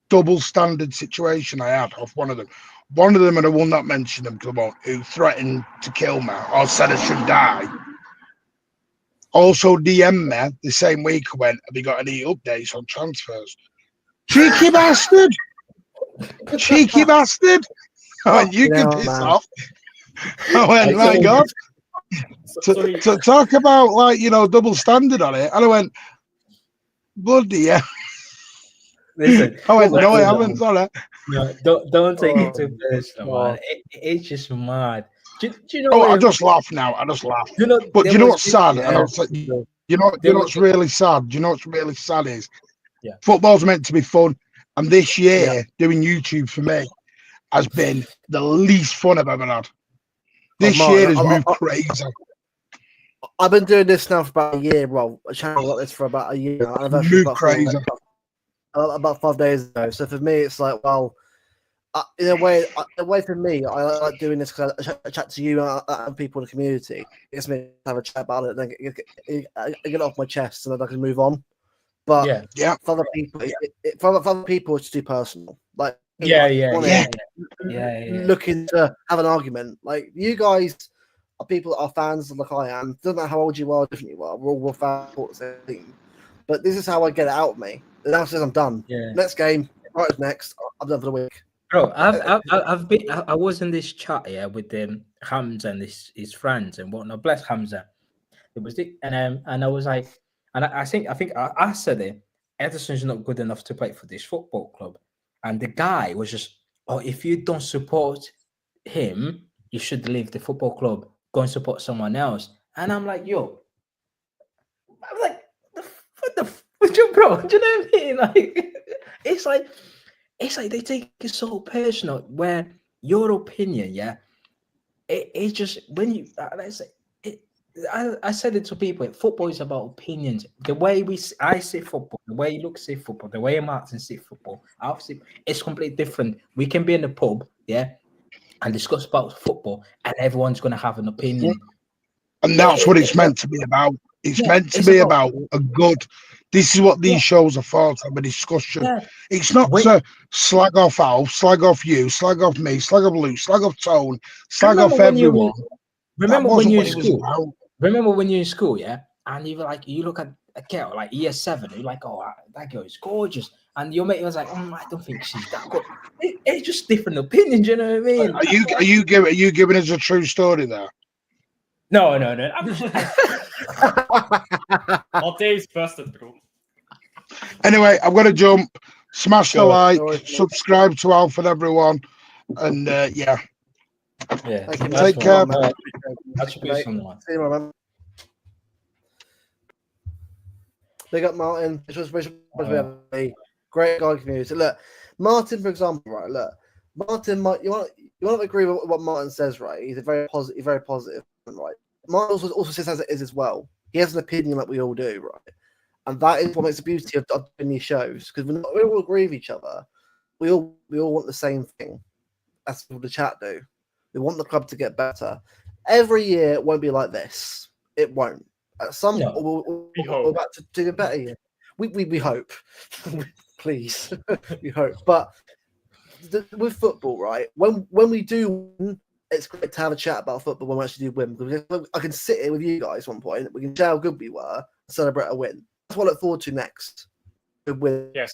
D: double standard situation I had off one of them? One of them, and I will not mention them, come on, who threatened to kill me or said I should die. Also DM me the same week I went, have you got any updates on transfers? Cheeky bastard! Cheeky bastard! I went, you can piss off. I went, my God. To talk about, like, you know, double standard on it. And I went, bloody yeah.
C: Listen,
D: I went, no, I haven't. Sorry.
C: No, don't take it too personal, man. It's just mad. Do you know?
D: Oh, I just laugh now. I just laugh.
C: You know,
D: but do you know what's sad?
C: Yeah.
D: You know what's really sad? Do you know what's really sad is?
C: Yeah.
D: Football's meant to be fun, and this year doing YouTube for me has been the least fun I've ever had. This year has moved crazy.
A: I've been doing this now for about a year. Well, a channel like this for about a year. I've actually
D: Moved crazy.
A: About 5 days ago. So for me, it's like, well, in a way for me, I like doing this because I chat to you and people in the community. It gets me to have a chat about it, and then get it off my chest, and then I can move on. But for other people, for other people, it's too personal. Like looking to have an argument. Like, you guys are people that are fans like I am. Doesn't matter how old you are, different you are. We're fans of the same team. But this is how I get it out of me. The now says I'm done.
C: Yeah.
A: Next game, right next. I'm done for the week.
C: Bro, I was in this chat with Hamza and his friends and whatnot. Bless Hamza. It was and I was like, and I think I said it. Ederson's not good enough to play for this football club, and the guy was just, oh, if you don't support him, you should leave the football club. Go and support someone else. And I'm like, yo, I'm like, bro? Do you know what I mean? Like, it's like they take it so personal. Where your opinion, it just when you I said it to people. Football is about opinions. The way I see football, the way Luke see football, the way Martin see football, obviously it's completely different. We can be in the pub, and discuss about football, and everyone's going to have an opinion.
D: And that's what it's meant to be about. It's meant to be about a good. This is what these shows are for, to have a discussion. Yeah. It's not to slag off Alf, slag off you, slag off me, slag off Luke, slag off Tone, slag off everyone.
C: Remember when you're in school? Remember when you're in school, and you were like, you look at a girl like year 7, you're like, oh, that girl is gorgeous, and your mate was like, I don't think she's that good. It's just different opinions, you know what I mean?
D: Are you giving us a true story there?
C: No.
B: All days busted, bro.
D: Anyway, I'm gonna jump. Smash the like, subscribe to Alf and everyone, and
A: Take
D: care.
A: Big up Martin. This was a great guy community. Look, Martin, for example, right? Look, Martin, you want to agree with what Martin says, right? He's a very positive, right? Martin also says as it is as well. He has an opinion like we all do, right? And that is what makes the beauty of doing these shows, because we all agree with each other. We all want the same thing. That's what the chat do. We want the club to get better. Every year it won't be like this. It won't. At some point, we're about to do a better year. We hope. Please. We hope. But with football, right? When we do win, it's great to have a chat about football when we actually do win. Because I can sit here with you guys at one point. We can share how good we were and celebrate a win. That's what I look forward to next. Good win.
B: Yes.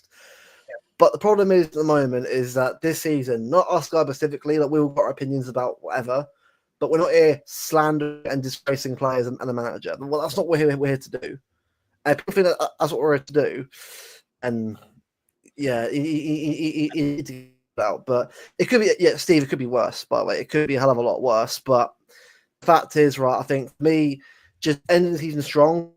A: But the problem is at the moment is that this season, not us guys specifically, like we've all got our opinions about whatever, but we're not here slandering and disgracing players and the manager. Well, that's not what we're here to do. And people think that's what we're here to do. And out. But it could be, Steve, it could be worse, by the way. It could be a hell of a lot worse. But the fact is, right, I think for me, just ending the season strong.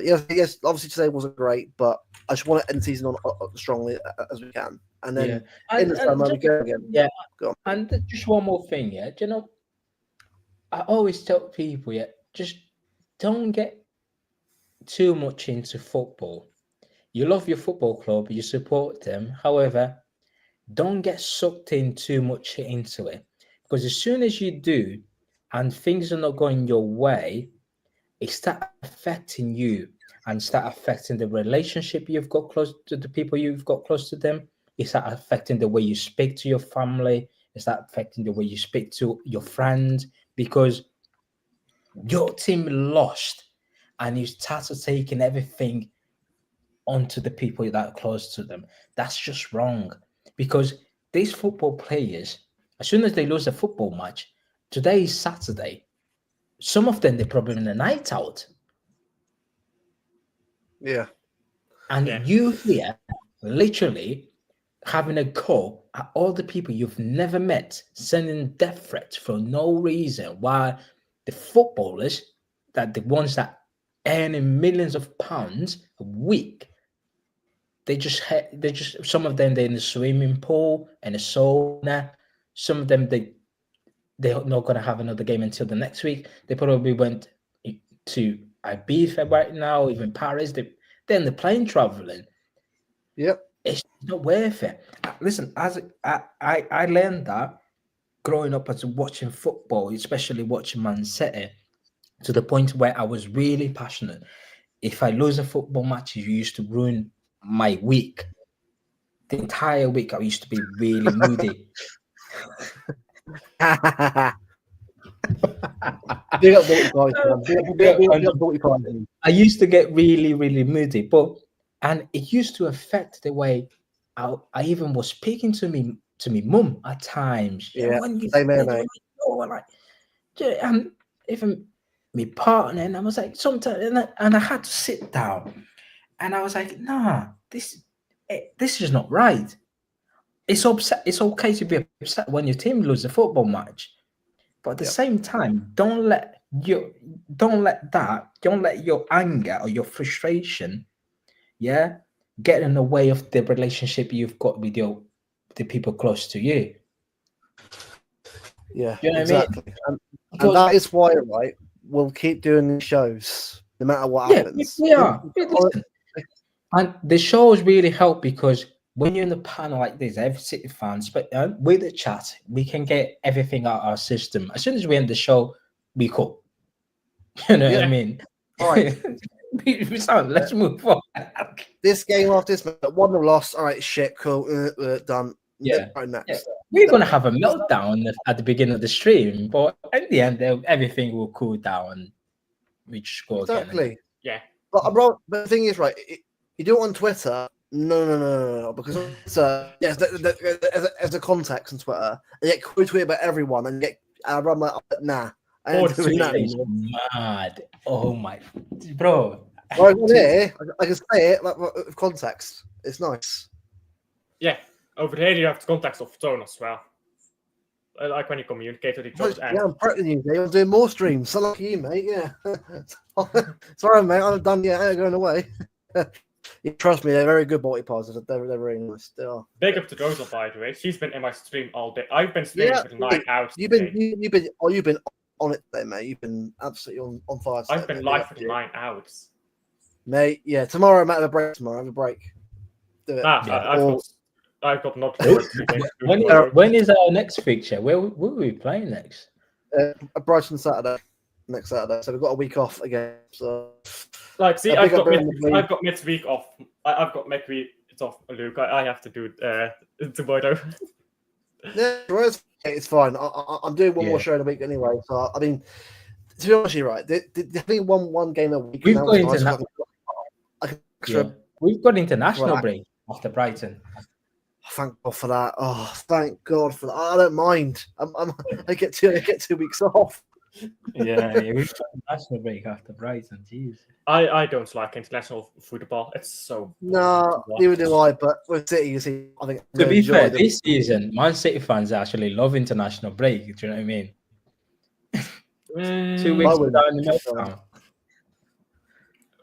A: Yes, obviously today wasn't great, but I just want to end the season on strongly as we can. and then
C: Yeah.
A: in the summer we go again.
C: Yeah.
A: Go on.
C: And just one more thing, yeah. Do you know, I always tell people, yeah, just don't get too much into football. You love your football club, you support them. However, don't get sucked in too much into it. Because as soon as you do and things are not going your way, it start affecting you and start affecting the relationship you've got close to the people you've got close to them. It start affecting the way you speak to your family. It start affecting the way you speak to your friends because your team lost and you started taking everything onto the people that are close to them. That's just wrong because these football players, as soon as they lose a football match, today is Saturday. Some of them, they're probably in a night out.
A: Yeah.
C: And
B: Yeah.
C: you here, literally having a go at all the people you've never met, sending death threats for no reason, while the footballers, that the ones that earning millions of pounds a week, they just some of them they're in the swimming pool and a sauna. Some of them they're not gonna have another game until the next week. They probably went to Ibiza right now, even Paris. They're in the plane traveling.
A: Yep.
C: It's not worth it. Listen, as I learned that growing up as watching football, especially watching Man City, to the point where I was really passionate. If I lose a football match, it used to ruin my week. The entire week, I used to be really moody.
A: Big up 45, man. Big up 45.
C: I used to get really, really moody, and it used to affect the way I even was speaking to me mum at times.
A: Yeah,
C: when you
A: same here, mate.
C: like, and even my partner, and I was like, sometimes, and I had to sit down, and I was like, nah, this is not right. It's upset. It's okay to be upset when your team loses a football match, but at the same time, don't let your anger or your frustration, get in the way of the relationship you've got with the people close to you.
A: Yeah,
C: You know what
A: exactly.
C: I mean?
A: And that is why, right, we'll keep doing these shows no matter what happens.
C: We are. Listen, and the shows really help because when you're in a panel like this, every City fans, but with the chat, we can get everything out of our system. As soon as we end the show, we call. You know what I mean?
A: All right.
C: Let's move on.
A: This game after this, won or lost. All right, shit, cool, done.
C: Yeah.
A: Right, next.
C: Yeah. We're gonna have a meltdown at the beginning of the stream, but at the end, everything will cool down and we just go
A: Exactly.
C: again.
B: Yeah.
A: But the thing is, right, you do it on Twitter. No, because yes, as a context on Twitter, you get tweeted by everyone, and you get I'm like, nah. I ain't doing that anymore.
C: Mad. Oh my, bro.
A: Right here, I can say it with context. It's nice.
B: Yeah. Over here, you have the context of tone as well. I like when you communicate with each other.
A: Yeah, I'm prepping you, Dave. I'm doing more streams. So like you, mate. Yeah. Sorry, mate. I'm done yet. I ain't going away. Yeah, trust me, they're very good body positives. They're very nice. They are.
B: Big up to Rosa, by the way. She's been in my stream all day. I've been streaming for 9 hours.
A: You've been on it today, mate. You've been absolutely on fire.
B: I've been live for 9 hours,
A: mate. Yeah, tomorrow I might have a break. Tomorrow I have a break. Do it.
B: I've got not.
C: When is our next fixture? Where will we play next?
A: Brighton Saturday. Next Saturday. So we've got a week off again. So
B: like, see, I've got midweek off. I've got midweek off, Luke. I have to do it tomorrow.
A: Yeah, it's fine. I'm doing one more show in a week anyway. So I mean, to be honest, you're right. Having one game a week.
C: We've got international break after Brighton.
A: Thank God for that. Oh, thank God for that. I don't mind. I get 2 weeks off.
C: Yeah, we've got international break after Brighton. Jeez.
B: I don't like international football. It's so
A: no, neither do I. But with City, you see, I think
C: to be fair, this season, Man City fans actually love international break. Do you know what I mean? 2 weeks without the meltdown.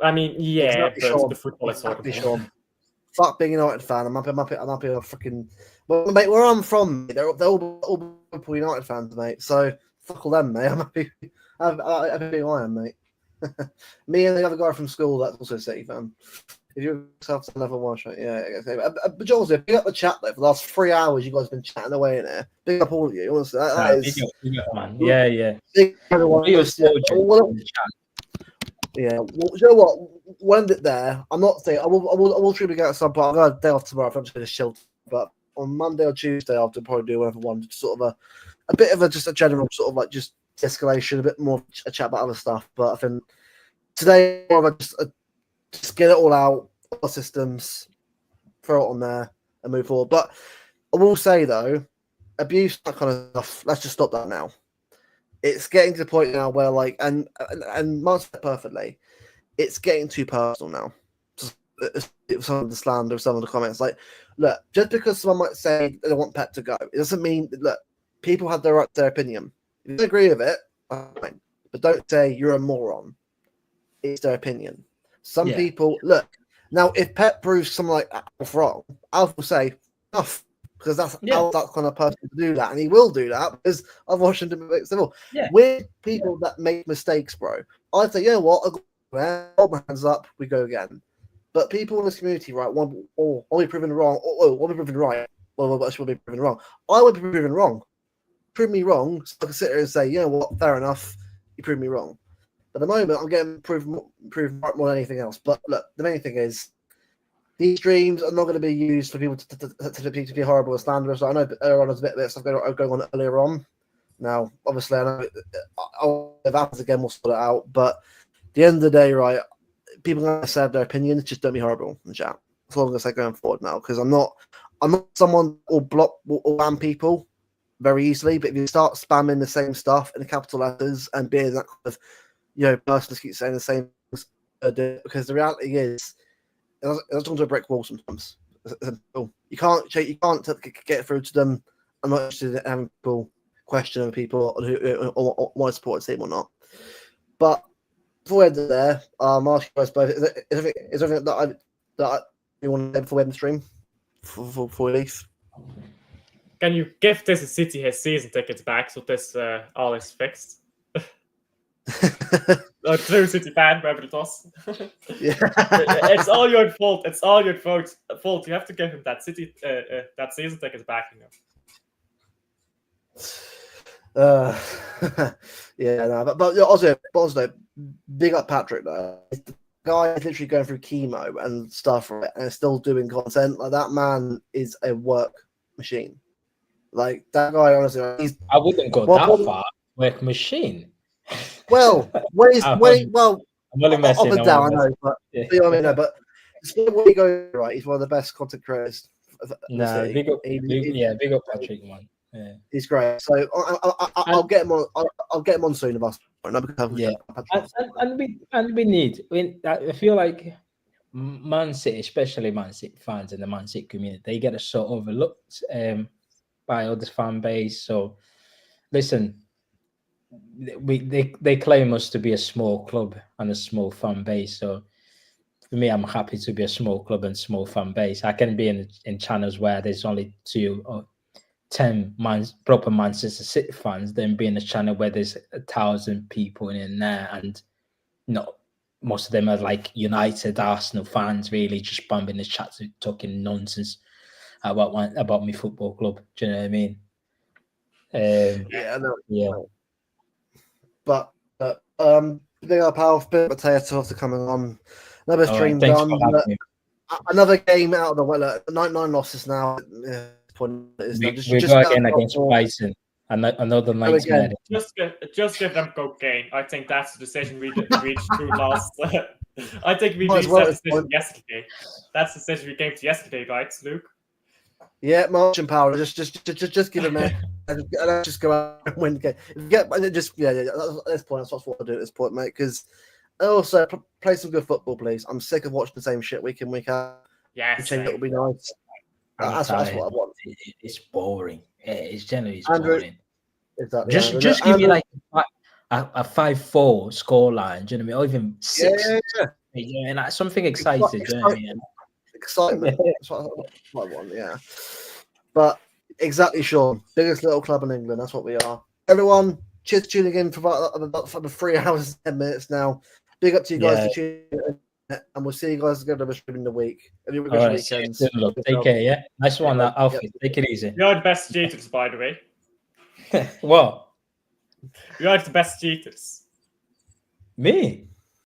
B: I mean, yeah,
A: exactly,
B: but
A: Sean.
B: the football is sort of.
A: Sean. fuck being a United fan. I'm happy. I'm happy. A freaking. Well, mate, where I'm from, they're all Liverpool United fans, mate. So fuck all them, mate. I'm happy. I'm happy being I am, mate. Me and the other guy from school, that's also a City fan. If you yourself to level one shot, yeah. But Joseph, pick up the chat though. For the last 3 hours, you guys have been chatting away in there. Big up all of you. Honestly, that is.
C: Big up, man. Yeah.
A: Everyone,
C: Real soldier in the chat.
A: yeah. Well, you know what? We'll end it there. I'm not saying I will truly get at some point. I'm going to day off tomorrow. I'm just going to chill. But on Monday or Tuesday, I'll probably do whatever one. Just sort of a bit of a just a general sort of like just escalation, a bit more a chat about other stuff. But I think today more of a just get it all out, all the systems, throw it on there, and move forward. But I will say though, abuse, that kind of stuff. Let's just stop that now. It's getting to the point now where, like, and Mark said perfectly, it's getting too personal now. Some of the slander, some of the comments, like, look, just because someone might say they want Pep to go, it doesn't mean that, look, people have their right to their opinion. If you don't agree with it, fine, but don't say you're a moron. It's their opinion. Some people look now. If Pep proves someone like Alf wrong, Alf will say enough because that's Alf, that kind of person to do that, and he will do that because I've watched him do it civil.
C: Yeah.
A: We're people that make mistakes, bro. I'd say, you know what, hold my hands up, we go again. But people in this community, right, want be proven wrong, or want be proven right. Well, I should be proven wrong. I would be proven wrong. Prove me wrong, so I can sit here and say, you know what, fair enough, you proved me wrong. At the moment, I'm getting proved more than anything else. But look, the main thing is these streams are not going to be used for people to be horrible and slanderous. I know earlier on there's a bit of stuff going on earlier on. Now, obviously, I know if that happens again, we'll sort it out. But at the end of the day, right, people are going to say their opinions. Just don't be horrible in the chat. That's all I'm going to say going forward now, because I'm not someone who'll block or ban people very easily. But if you start spamming the same stuff in the capital letters and being that kind of person just keeps saying the same things, because the reality is, it's talking to a brick wall sometimes. You can't get through to them. I'm not interested in having people question people who want to support a team or not. But before we end it there, I'm asking you guys both: is there anything that you want to say before we end the stream? Before we leave?
B: Can you give this a City his season tickets back so this all is fixed? A true City fan, whoever it was.
A: Yeah.
B: It's all your fault. It's all your fault. You have to give him that City that season tickets back.
A: Yeah, no, but also, big up Patrick though. The guy is literally going through chemo and stuff, right, and still doing content. Like, that man is a work machine. Like, that guy, honestly,
C: I wouldn't go that far. Work machine.
A: Well, I'm only
C: messing,
A: up and down, I know, but you know what I mean. No, but when he goes right, he's one of the best content creators.
C: Big up Patrick, man. Yeah.
A: He's great. So I'll get him on. I'll get him on soon.
C: And we need. I feel like Man City, especially Man City fans and the Man City community, they get so overlooked by other fan base. So listen. They claim us to be a small club and a small fan base. So for me, I'm happy to be a small club and small fan base. I can be in channels where there's only 2 or 10 proper Manchester City fans, then be in a channel where there's 1,000 people in there, and most of them are like United, Arsenal fans, really just bumping the chats, talking nonsense about my football club. Do you know what I mean?
A: Yeah. But big up Alf, bit of potato after coming on. Another stream done. Another game out of the way. 9 losses now.
C: We go again against Bryson. Another nightmare.
B: Just give them cocaine. I think that's the decision we reached through last. I think we reached that decision yesterday. That's the decision we came to yesterday, right, Luke?
A: Yeah, marching power. Just give him a. And just go out and win the game. At this point, that's what I do at this point, mate. Because also play some good football, please. I'm sick of watching the same shit week in, week out.
B: Yeah,
A: change it would be nice. That's what I want.
C: It's boring. It's generally boring.
A: Exactly.
C: Just give me like a 5-4 scoreline. Do you know what I mean? Or even 6.
A: Yeah.
C: You know, like something exciting. Do you know what I mean?
A: excitement. That's what I want, yeah. But exactly, Sean. Biggest little club in England. That's what we are. Everyone, cheers for tuning in for the 3 hours and 10 minutes now. Big up to you guys for tuning in. And we'll see you guys again on the stream in the week. Have a good weekend.
C: Take care, yeah? Nice one, Alfie. Take it easy.
B: You are the best cheaters, by the way.
C: What?
B: You are the best cheaters.
C: Me?